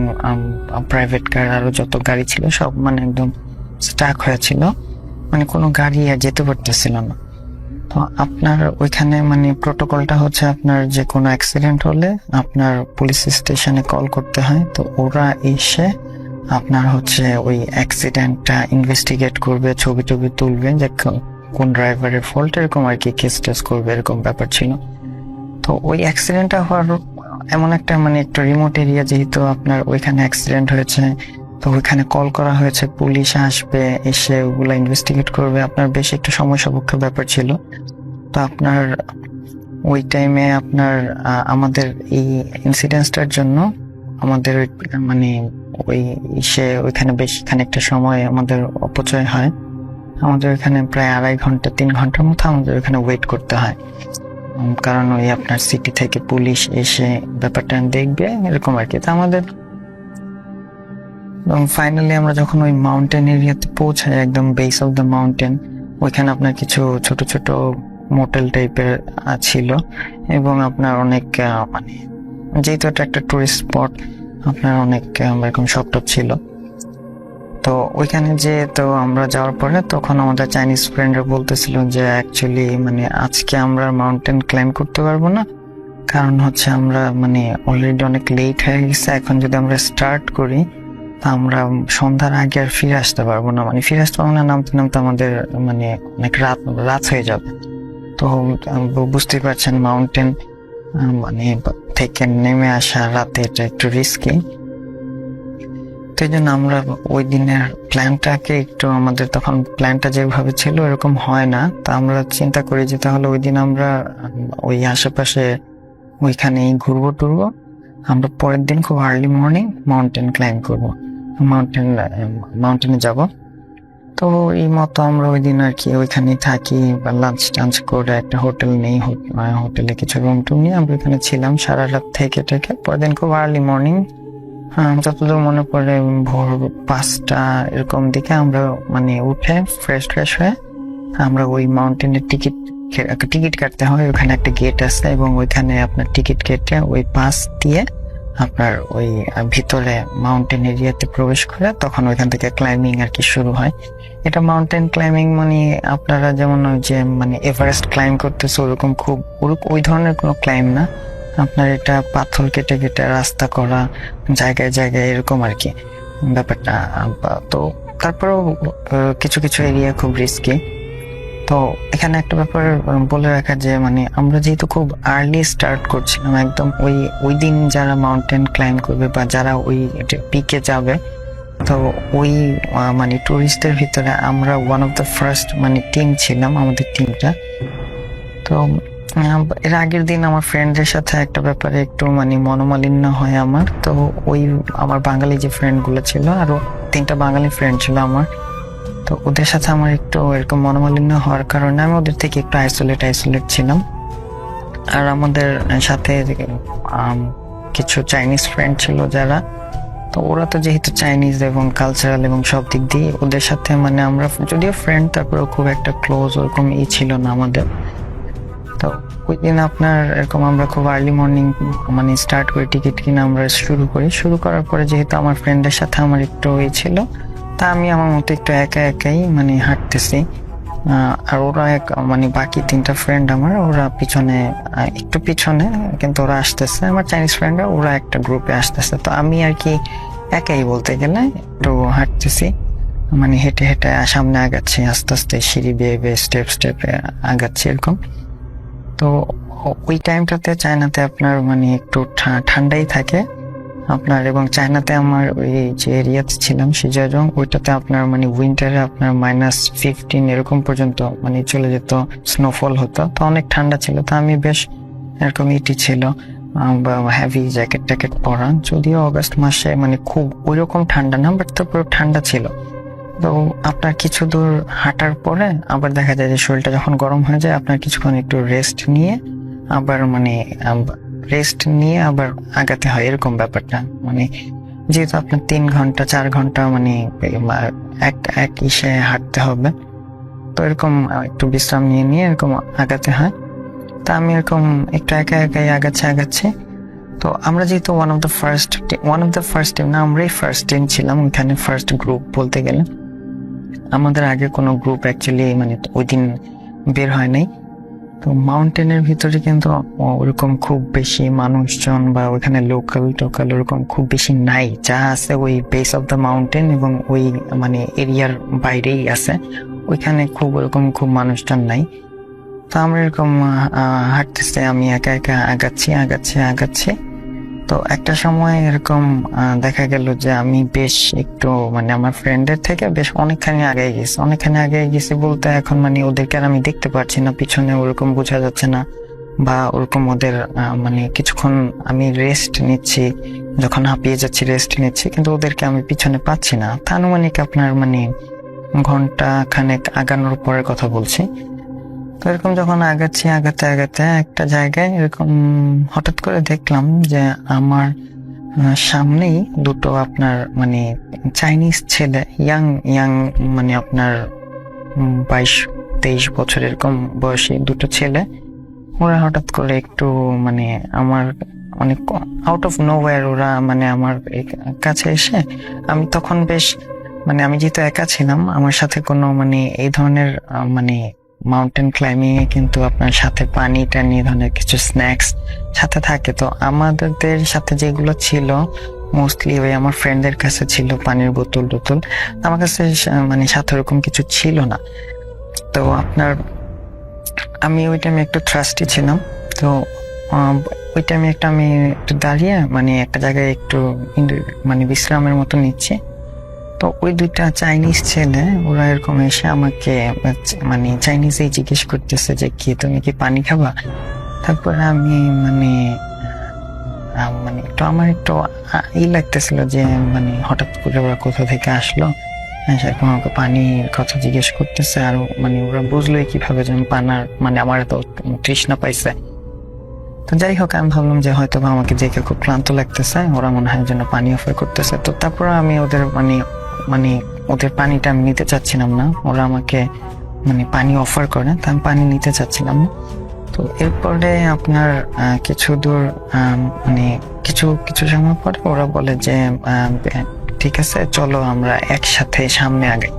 প্রাইভেট কার আরো যত গাড়ি ছিল সব মানে একদম স্টাক হয়েছিল, মানে কোনো গাড়ি আর যেতে পারতেছিল না। তো আপনার ওইখানে মানে প্রোটোকলটা হচ্ছে আপনার যে কোনো অ্যাক্সিডেন্ট হলে আপনার পুলিশ স্টেশনে কল করতে হয়। তো ওরা এসে আপনার হচ্ছে ওই অ্যাক্সিডেন্টটা ইনভেস্টিগেট করবে, ছবি টবি তুলবে যে কোন ড্রাইভারের ফল্ট, এরকম আর কি কেস টেস করবে, এরকম ব্যাপার ছিল। তো ওই অ্যাক্সিডেন্টটা হওয়ার এমন একটা মানে একটা রিমোট এরিয়া, যেহেতু আপনার ওইখানে অ্যাক্সিডেন্ট হয়েছে, তো ওইখানে কল করা হয়েছে, পুলিশ আসবে, এসে ওগুলা ইনভেস্টিগেট করবে, আপনার বেশ একটু সময় সাপেক্ষ ব্যাপার ছিল। তো আপনার ওই টাইমে আপনার আমাদের এই ইনসিডেন্টসটার জন্য আমাদের মানে ওই ওইখানে বেশ খানিকটা সময় আমাদের অপচয় হয়। আমাদের এখানে প্রায় 2.5 ঘন্টা 3 ঘন্টার মতো আমাদের এখানে ওয়েট করতে হয়, কারণ ওই আপনার সিটি থেকে পুলিশ এসে ব্যাপারটা দেখবে, এরকম আর কি। তো আমাদের ফাইনালি আমরা যখন ওই মাউন্টেন এরিয়াতে পৌঁছাই, একদম বেস অফ দ্য মাউন্টেন, ওইখানে আপনার কিছু ছোট ছোট মোটেল টাইপের ছিল এবং আপনার অনেক মানে যেহেতু এটা একটা টুরিস্ট স্পট, আপনার অনেক এরকম শপ টপ ছিল। তো ওইখানে যে তো আমরা যাওয়ার পরে তখন আমাদের চাইনিজ ফ্রেন্ডরা বলতেছিল যে অ্যাকচুয়ালি মানে আজকে আমরা মাউন্টেন ক্লাইম্ব করতে পারবো না, কারণ হচ্ছে আমরা মানে অলরেডি অনেক লেট হয়ে গেছে, এখন যদি আমরা স্টার্ট করি তা আমরা সন্ধ্যার আগে আর ফিরে আসতে পারবো না, মানে ফিরে আসতে পারবো না, নামতে নামতে আমাদের মানে অনেক রাত হয়ে যাবে। তো বুঝতেই পারছেন মাউন্টেন মানে থেকে নেমে আসা রাতে এটা একটু রিস্কি। তো এই জন্য আমরা ওই দিনের প্ল্যানটাকে একটু, আমাদের তখন প্ল্যানটা যেভাবে ছিল এরকম হয় না, তা আমরা চিন্তা করি যে তাহলে ওই দিন আমরা ওই আশেপাশে ওইখানেই ঘুরবো টুরবো, আমরা পরের দিন খুব আর্লি মর্নিং মাউন্টেন ক্লাইম্ব করবো, মাউন্টেনে যাব। তো এই মতো আমরা ওই দিন আর কি ওইখানেই থাকি বা লাঞ্চ টাঞ্চ করে একটা হোটেল নেই, হোটেলে কিছু রুম টুম নিয়ে আমরা ওইখানে ছিলাম সারা রাত থেকে পরের দিন খুব আর্লি মর্নিং, যতদূর মনে পড়ে ভোর 5টা এরকম দিকে আমরা মানে উঠে ফ্রেশ হয়ে আমরা ওই মাউন্টেনের টিকিট কাটতে হয়, ওখানে একটা গেট আছে এবং ওইখানে আপনার টিকিট কেটে ওই পাস দিয়ে আপনার ওই ভিতরে মাউন্টেন এরিয়াতে প্রবেশ করে তখন ওইখান থেকে ক্লাইম্বিং আর কি শুরু হয়। এটা মাউন্টেন ক্লাইম্বিং মানে আপনারা যেমন ওই যে মানে এভারেস্ট ক্লাইম্ব করতেছে ওরকম খুব ওই ধরনের কোনো ক্লাইম্ব না, আপনার এটা পাথর কেটে কেটে রাস্তা করা, জায়গায় জায়গায় এরকম আর কি ব্যাপারটা। তো তারপরেও কিছু কিছু এরিয়া খুব রিস্কি। তো এখানে একটা ব্যাপার বলে রাখা যে মানে আমরা যেহেতু খুব আর্লি স্টার্ট করছিলাম, একদম ওই দিন যারা মাউন্টেন ক্লাইম্ব করবে বা যারা ওই পিকে যাবে, তো ওই মানে টুরিস্টদের ভিতরে আমরা ওয়ান অফ দ্য ফার্স্ট মানে টিম ছিলাম, আমাদের টিমটা। তো এর আগের দিন আমার ফ্রেন্ডদের সাথে একটা ব্যাপারে একটু মানে মনোমালিন্য হয় আমার। তো ওই আমার বাঙালি যে ফ্রেন্ড গুলো ছিল, আরো 3টা বাঙালি ফ্রেন্ড ছিল আমার, তো ওদের সাথে আমার একটু এরকম মনোমালিন্য হওয়ার কারণে আমি ওদের থেকে একটু আইসোলেট ছিলাম। আর আমাদের সাথে কিছু চাইনিজ ফ্রেন্ড ছিল যারা, তো ওরা তো যেহেতু চাইনিজ এবং কালচারাল এবং সব দিক দিয়ে ওদের সাথে মানে আমরা যদিও ফ্রেন্ড তারপরেও খুব একটা ক্লোজ ওরকম ছিল না আমাদের। তো ওই দিন আপনার এরকম আমরা খুব আর্লি মর্নিং মানে স্টার্ট করে টিকিট কিনে আমরা শুরু করার পরে যেহেতু আমার ফ্রেন্ডের সাথে আমার একটু ছিল, তা আমি আমার মতো একটু একাই মানে হাঁটতেছি, আর ওরা মানে বাকি 3টা ফ্রেন্ড আমার ওরা একটু পিছনে কিন্তু ওরা আসতেছে, আমার চাইনিজ ফ্রেন্ডরা ওরা একটা গ্রুপে আসতেছে। তো আমি আর কি একাই বলতে গেলে একটু হাঁটতেছি, মানে হেঁটে সামনে আগাচ্ছি, আস্তে আস্তে সিঁড়ি বেয়ে স্টেপে আগাচ্ছি এরকম। তো ওই টাইমটাতে চায়নাতে আপনার মানে একটু ঠান্ডাই থাকে আপনার, এবং চায়নাতে আমার ওই যে এরিয়াতে ছিলাম শিজাজং, ওইটাতে আপনার মানে উইন্টারে আপনার -15 এরকম পর্যন্ত মানে চলে যেত, স্নোফল হতো, তো অনেক ঠান্ডা ছিল। তো আমি বেশ এরকম ছিল বা হেভি জ্যাকেট ট্যাকেট পরা, যদিও অগস্ট মাসে মানে খুব ওইরকম ঠান্ডা না, বাট তারপর ঠান্ডা ছিল। তো আপনার কিছু দূর হাঁটার পরে আবার দেখা যায় যে শরীরটা যখন গরম হয়ে যায়, আপনার কিছুক্ষণ একটু রেস্ট নিয়ে আবার আবার আগাতে হয়, এরকম ব্যাপারটা। মানে যেহেতু আপনার 3 ঘন্টা 4 ঘন্টা মানে এক ইসে হাঁটতে হবে, তো এরকম একটু বিশ্রাম নিয়ে এরকম আগাতে হয়। তা আমি এরকম একটু একা একাই আগাচ্ছি। তো আমরা যেহেতু one of the first team না, আমরাই ফার্স্ট টিম ছিলাম ওইখানে, ফার্স্ট গ্রুপ বলতে গেলে। আমাদের আগে কোনো গ্রুপ অ্যাকচুয়ালি মানে ওই দিন বের হয় নাই। তো মাউন্টেনের ভিতরে কিন্তু ওরকম খুব বেশি মানুষজন বা ওইখানে লোকাল ওরকম খুব বেশি নাই, যা আছে ওই বেস অফ দ্য মাউন্টেন এবং ওই মানে এরিয়ার বাইরেই আছে, ওইখানে খুব ওরকম খুব মানুষজন নাই। তো আমরা এরকম হাঁটতেছে, আমি একা একা আগাচ্ছি। তো একটা সময় এরকম দেখা গেল যে আমি বেশ একটু মানে আমার ফ্রেন্ডের থেকে বেশ অনেকখানি আগে গেছি বলতে এখন মানে ওদেরকে আর আমি দেখতে পাচ্ছি না, পিছনে ওরকম বোঝা যাচ্ছে না, বা ওরকম ওদের মানে কিছুক্ষণ আমি রেস্ট নিচ্ছি, যখন হাঁপিয়ে যাচ্ছি রেস্ট নিচ্ছি, কিন্তু ওদেরকে আমি পিছনে পাচ্ছি না। তা আনুমানিক আপনার মানে ঘন্টা খানেক আগানোর পরের কথা বলছি। তো এরকম যখন আগাতে একটা জায়গায় এরকম হঠাৎ করে দেখলাম যে আমার সামনেই দুটো আপনার মানে চাইনিজ ছেলে, ইয়াং মানে আপনার 22-23 বছর এরকম বয়সী দুটো ছেলে, ওরা হঠাৎ করে একটু মানে আমার অনেক আউট অফ নোওয়্যার ওরা মানে আমার কাছে এসে, আমি তখন বেশ মানে আমি যেহেতু একা ছিলাম, আমার সাথে কোনো মানে এই ধরনের মানে মাউন্টেন ক্লাইম্বিং এ কিন্তু আপনার সাথে পানি টানি ধরনের কিছু স্ন্যাক্স সাথে থাকে। তো আমাদের সাথে যেগুলো ছিল মোস্টলি ওই আমার ফ্রেন্ডদের কাছে ছিল পানির বোতল, আমার কাছে মানে সাথে ওরকম কিছু ছিল না। তো আপনার আমি ওই টাইমে একটু থ্রাস্টি ছিলাম। তো ওই টাইমে আমি একটু দাঁড়িয়ে মানে একটা জায়গায় একটু মানে বিশ্রামের মতো নিচ্ছি। তো ওই দুইটা চাইনিজ ছেলে ওরা এরকম এসে আমাকে মানে চাইনিজেই জিজ্ঞেস করতেছে যে কি তুমি কি পানি খাবা। তারপরে আমি মানে একটু আমার একটু লাগতেছিল যে মানে হঠাৎ করে ওরা কোথা থেকে আসলো, সেরকম আমাকে পানির কথা জিজ্ঞেস করতেছে। আর মানে ওরা বুঝলোই কিভাবে যে পানার মানে আমার তো তৃষ্ণা পাইছে। তো যাই হোক, আমি ভাবলাম যে হয়তো আমাকে দেখে খুব ক্লান্ত লাগতেছে, ওরা মনে হয় জন্য পানি অফার করতেছে। তো তারপর আমি ওদের মানে ওদের পানিটা আমি নিতে চাচ্ছিলাম না, ওরা আমাকে মানে পানি অফার করে, তা আমি পানি নিতে চাচ্ছিলাম না। তো এরপরে আপনার কিছু দূর মানে কিছু সময় পরে ওরা বলে যে ঠিক আছে চলো আমরা একসাথে সামনে আগাই,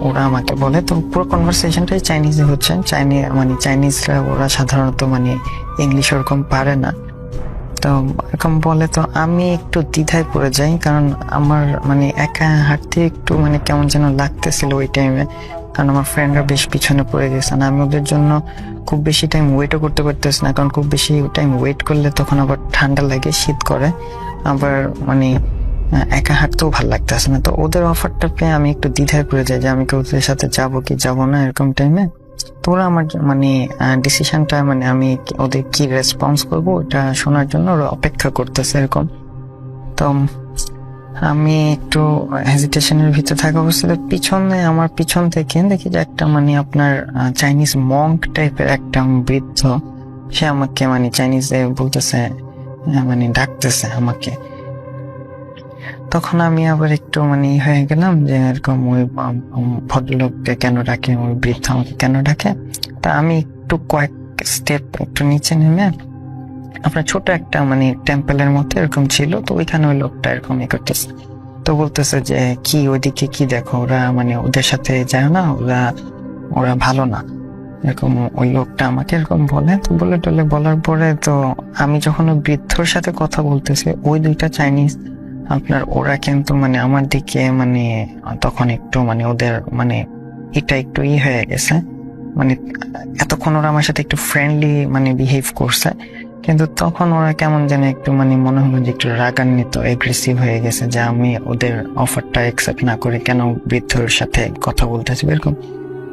ওরা আমাকে বলে। তো পুরো কনভারসেশনটাই চাইনিজে হচ্ছে, চাইনিজরা ওরা সাধারণত মানে ইংলিশ ওরকম পারে না। তো এরকম বলে, তো আমি একটু দ্বিধায় পড়ে যাই, কারণ আমার মানে একা হাঁটতে একটু মানে কেমন যেন লাগতেছিল ওই টাইমে, কারণ আমার ফ্রেন্ডরা বেশ পিছনে পড়ে গেছে না। আমি ওদের জন্য খুব বেশি টাইম ওয়েটও করতে পারতেছি না, কারণ খুব বেশি টাইম ওয়েট করলে তখন আবার ঠান্ডা লাগে, শীত করে, আবার মানে একা হাঁটতেও ভালো লাগতেছে না। তো ওদের অফারটা পেয়ে আমি একটু দ্বিধায় পড়ে যাই যে আমি কি ওদের সাথে যাবো কি যাবো না এরকম টাইমে। তো ওরা আমার মানে ডিসিশনটা মানে আমি ওদের কি রেসপন্স করবো ওটা শোনার জন্য ওরা অপেক্ষা করতেছে এরকম। তো আমি একটু হেজিটেশনের ভিতরে থাকা অবস্থায় আমার পিছন থেকে দেখি যে একটা মানে আপনার চাইনিজ মঙ্ক টাইপের একটা বৃদ্ধ, সে আমাকে মানে চাইনিজে বলতেছে মানে ডাকতেছে আমাকে। তখন আমি আবার একটু মানে হয়ে গেলাম যে এরকম ওই ভদ্রলোককে কেন ডাকে, ওই বৃদ্ধ আমাকে কেন ডাকে। তা আমি একটু কয়েক স্টেপ একটু নিচে নেমে আপনার ছোট একটা মানে টেম্পলের মতো এরকম ছিল, তো ওইখানে ওই লোকটা এরকম করতেছে। তো বলতেছে যে কি ওইদিকে কি দেখো, ওরা মানে ওদের সাথে যায় না, ওরা ভালো না, এরকম ওই লোকটা আমাকে এরকম বলে। তো বলে টলে বলার পরে তো আমি যখন ওই বৃদ্ধর সাথে কথা বলতেছি, ওই দুইটা চাইনিজ আপনার ওরা কিন্তু মানে আমার দিকে মানে তখন একটু মানে ওদের মানে এটা একটু হয়ে গেছে, মানে এতক্ষণ ওরা আমার সাথে একটু ফ্রেন্ডলি মানে বিহেভ করছে, কিন্তু তখন ওরা কেমন যেন একটু মানে মনে হলো যে একটু রাগান্বিত, এগ্রেসিভ হয়ে গেছে যে আমি ওদের অফারটা অ্যাকসেপ্ট না করে কেন বৃদ্ধর সাথে কথা বলতেছি এরকম।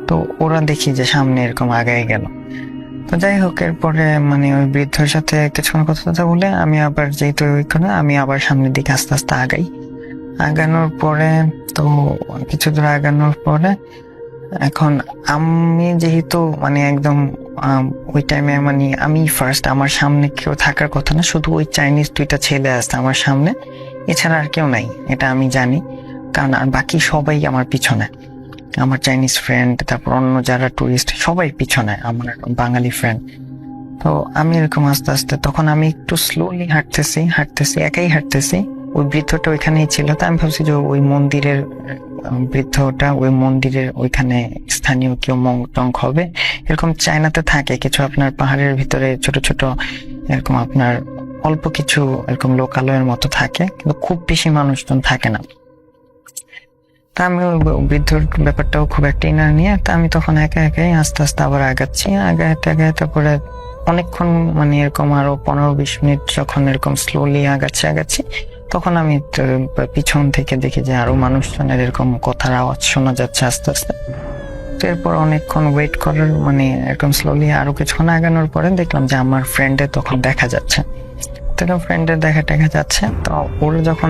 তো ওরা দেখি যে সামনে এরকম আগায় গেল। তো যাই হোক, এরপরে মানে ওই বৃদ্ধর সাথে কিছুক্ষণ কথা বলে আমি আবার যেহেতু ওইখানে আমি আবার সামনের দিকে আস্তে আস্তে আগানোর পরে তো কিছু দূর আগানোর পরে এখন আমি যেহেতু মানে একদম ওই টাইমে মানে আমি ফার্স্ট, আমার সামনে কেউ থাকার কথা না, শুধু ওই চাইনিজ 2টা ছেলে আসছে আমার সামনে, এছাড়া আর কেউ নাই, এটা আমি জানি। কারণ আর বাকি সবাই আমার পিছনে, আমার চাইনিজ ফ্রেন্ড, তারপর অন্য যারা টুরিস্ট সবাই পিছনে, আমার বাঙালি ফ্রেন্ড। তো আমি এরকম আস্তে আস্তে, তখন আমি একটু স্লোলি হাঁটতেছি একাই হাঁটতেছি। ওই বৃদ্ধটা ওইখানেই ছিল, তো আমি ভাবছি যে ওই মন্দিরের বৃদ্ধটা ওই মন্দিরের ওইখানে স্থানীয় কেউ মঙ্ক হবে, এরকম চায়নাতে থাকে কিছু আপনার পাহাড়ের ভিতরে ছোট ছোট এরকম আপনার অল্প কিছু এরকম লোকালয়ের মতো থাকে, কিন্তু খুব বেশি মানুষজন থাকে না। তা আমি ওই বৃদ্ধর ব্যাপারটাও খুব একটা না নিয়ে, তা আমি তখন একাই আস্তে আস্তে আবার আগাচ্ছি, আগাতে পরে অনেকক্ষণ মানে এরকম আরো 15-20 মিনিট যখন এরকম স্লোলি আগাচ্ছি, তখন আমি পিছন থেকে দেখি যে আরো মানুষজনের এরকম কথার আওয়াজ শোনা যাচ্ছে আস্তে আস্তে। তো এরপর অনেকক্ষণ ওয়েট করার মানে এরকম স্লোলি আরো কিছুক্ষণ আগানোর পরে দেখলাম যে আমার ফ্রেন্ডের তখন দেখা যাচ্ছে, তখন ফ্রেন্ডের দেখা যাচ্ছে। তো ওরা যখন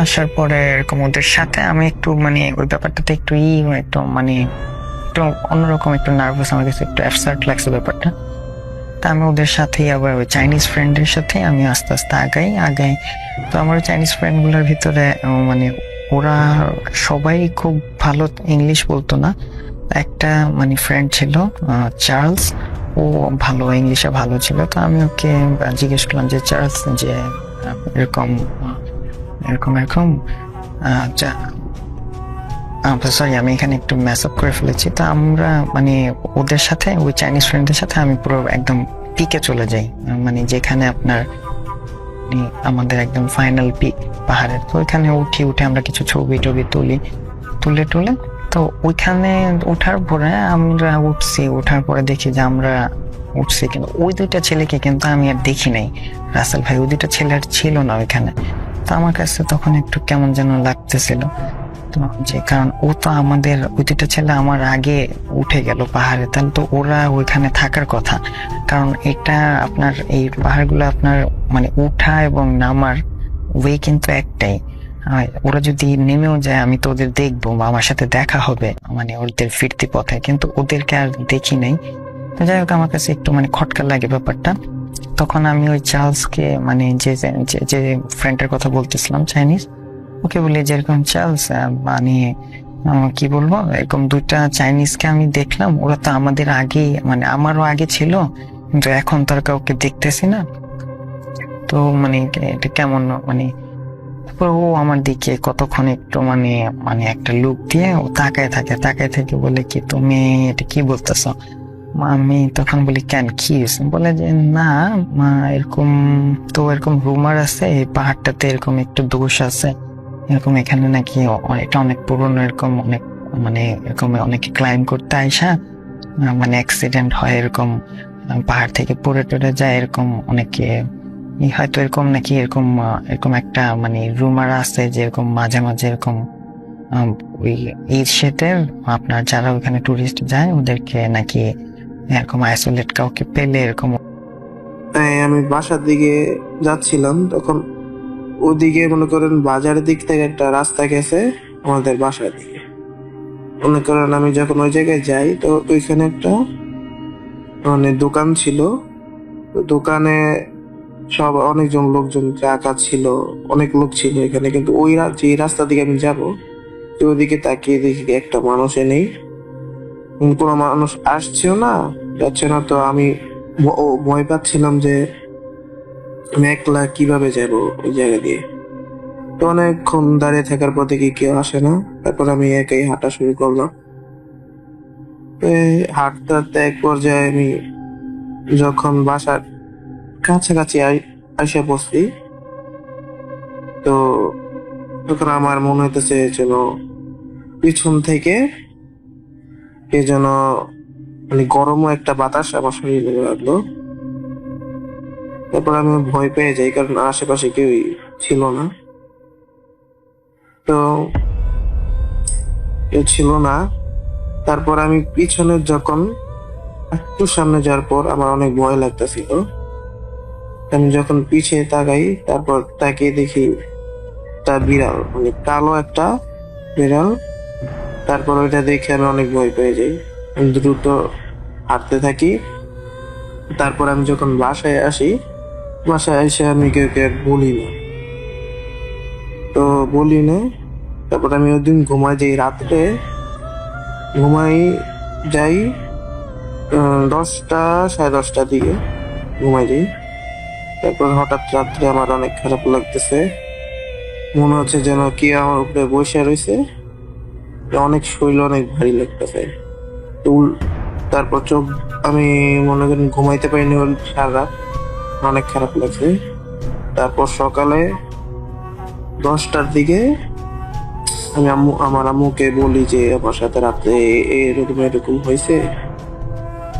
আসার পরে এরকম ওদের সাথে আমি একটু মানে ওই ব্যাপারটাতে একটু একটু মানে একটু অন্যরকম একটু নার্ভাস, আমার কাছে একটু অ্যাবসার্ট লাগছে ব্যাপারটা। তা আমি ওদের সাথেই আবার ওই চাইনিজ ফ্রেন্ডের সাথে আমি আস্তে আস্তে আগাই। তো আমার চাইনিজ ফ্রেন্ড গুলোর ভিতরে মানে ওরা সবাই খুব ভালো ইংলিশ বলতো না। একটা মানে ফ্রেন্ড ছিল চার্লস, ও ভালো ইংলিশে ভালো ছিল। তো আমি ওকে জিজ্ঞেস করলাম যে চার্লস, যে এরকম সরি আমি এখানে একটু মেস আপ করে ফেলেছি। তো আমরা মানে ওদের সাথে ওই চাইনিজ ফ্রেন্ডদের সাথে আমি পুরো একদম পিকে চলে যাই, মানে যেখানে আপনার আমাদের একদম ফাইনাল পিক পাহাড়ের। তো ওইখানে উঠে আমরা কিছু ছবি টবি তুলে তো ওইখানে ওঠার পরে আমরা ওঠার পরে দেখি যে আমরা উঠছি, কিন্তু ওই 2টা ছেলেকে কিন্তু আমি আর দেখি নাই। রাসেল ভাই, ওই 2টা ছেলে আর ছিল না ওইখানে। তো আমার কাছে তখন একটু কেমন যেন লাগতেছিল, যে কারণ ও তো আমাদের ওই 2টা ছেলে আমার আগে উঠে গেল পাহাড়ে, তাহলে তো ওরা ওইখানে থাকার কথা। কারণ এটা আপনার এই পাহাড়গুলো আপনার মানে উঠা এবং নামার ওয়ে কিন্তু একটাই। ওরা যদি নেমেও যায় আমি তো ওদের দেখবো বা আমার সাথে দেখা হবে মানে ওদের ফিরতি পথে, কিন্তু ওদেরকে আর দেখি নাই। তো যাই হোক, আমার কাছে একটু মানে খটকা লাগে ব্যাপারটা। তখন আমি ওই চার্লসকে মানে যে ফ্রেন্ডের কথা বলতেছিলাম চাইনিজ, ওকে বলি যে এরকম চার্লস মানে কি বলবো, এরকম 2টা চাইনিজকে আমি দেখলাম, ওরা তো আমাদের আগে মানে আমারও আগে ছিল, কিন্তু এখন তো আর কাউকে দেখতেছি না। তো মানে এটা কেমন মানে, তারপর ও আমার দিকে কতক্ষণ একটু মানে একটা লুক দিয়ে ও তাকায় থাকে বলে কি তুমি এটা কি বলতেছ? আমি তখন বলি কেন, কি হয়েছে? বলে যে না এরকম এরকম রুমার আছে এই পাহাড়টাতে এরকম একটু দোষ আছে, এরকম এখানে নাকি এটা অনেক পুরনো, এরকম অনেক মানে এরকম অনেকে ক্লাইম্ব করতে আইসা মানে অ্যাক্সিডেন্ট হয়, এরকম পাহাড় থেকে পড়ে যায়, এরকম অনেকে হয়তো এরকম নাকি এরকম একটা মানে রুমার আছে যে এরকম মাঝে এরকম ওই ঈদ শেতে আপনার যারা ওখানে টুরিস্ট যায় ওদেরকে নাকি এরকম আইসোলেট কাউকে পেলে এরকম। আমি বাসার দিকে যাচ্ছিলাম, তখন ওদিকে মনে করেন বাজারের দিক থেকে একটা রাস্তা গেছে আমাদের বাসার দিকে। মনে করেন আমি যখন ওই জায়গায় যাই তো ওইখানে একটা মানে দোকান ছিল, দোকানে সব অনেকজন লোকজন চা ছিল, অনেক লোক ছিল এখানে। কিন্তু ওই যে রাস্তা দিকে আমি যাবো তো ওদিকে তাকিয়ে দেখি একটা মানুষে নেই, কোনো মানুষ আসছেও না যাচ্ছে না। তো আমি ভয় পাচ্ছিলাম যে আমি একলা কিভাবে যাব ওই জায়গা দিয়ে। তো অনেকক্ষণ দাঁড়িয়ে থাকার পর দেখি কেউ আসে না, তারপর আমি একাই হাঁটা শুরু করলাম। হাঁটতে এক পর্যায়ে আমি যখন বাসার কাছাকাছি আসে পড়ছি, তো তখন আমার মনে হইতেছে যেন পিছন থেকে কে যেন মানে গরমও একটা বাতাস আমার শরীরে লাগলো। তারপর আমি ভয় পেয়ে যাই, কারণ আশেপাশে কেউই ছিল না। তো কেউ ছিল না, তারপর আমি পিছনে যখন একটু সামনে যাওয়ার পর আমার অনেক ভয় লাগতেছিল। আমি যখন পিছিয়ে তাকাই, তারপর তাকিয়ে দেখি একটা বিড়াল, মানে কালো একটা বিড়াল। তারপর ওইটা দেখে আমি অনেক ভয় পেয়ে যাই। আমি দ্রুত হাঁটতে থাকি। তারপর আমি যখন বাসায় আসি, বাসায় এসে আমি কেউকে বলি না, তো বলি না। তারপর আমি ওই দিন ঘুমাই যাই, রাত্রে ঘুমাই যাই 10টা 10:30টার দিকে ঘুমাই যাই। তারপর হঠাৎ রাত্রে আমার অনেক খারাপ লাগতেছে, মনে হচ্ছে যেন কি আমার উপরে বসে রয়েছে, অনেক শরীর অনেক ভারী লাগতেছে। তারপর চোখ, আমি মনে করেন ঘুমাইতে পারিনি সারা রাত, অনেক খারাপ লাগছে। তারপর সকালে 10টার দিকে আমি আমার আম্মুকে বলি যে আমার সাথে রাত্রে এরকম এরকম হয়েছে।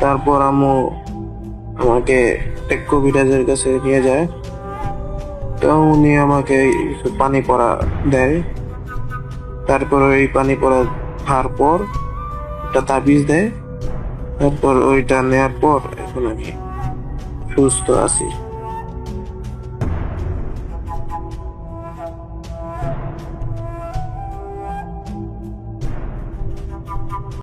তারপর আম্মু আমাকে এক কবিরাজের কাছে নিয়ে যায়, তো উনি আমাকে একটু পানি পড়া দেয়। তারপর ওই পানি পড়া খাওয়ার পর একটা তাবিজ দেয়। তারপর ওইটা নেওয়ার পর এখন আমি সুস্থ আছি।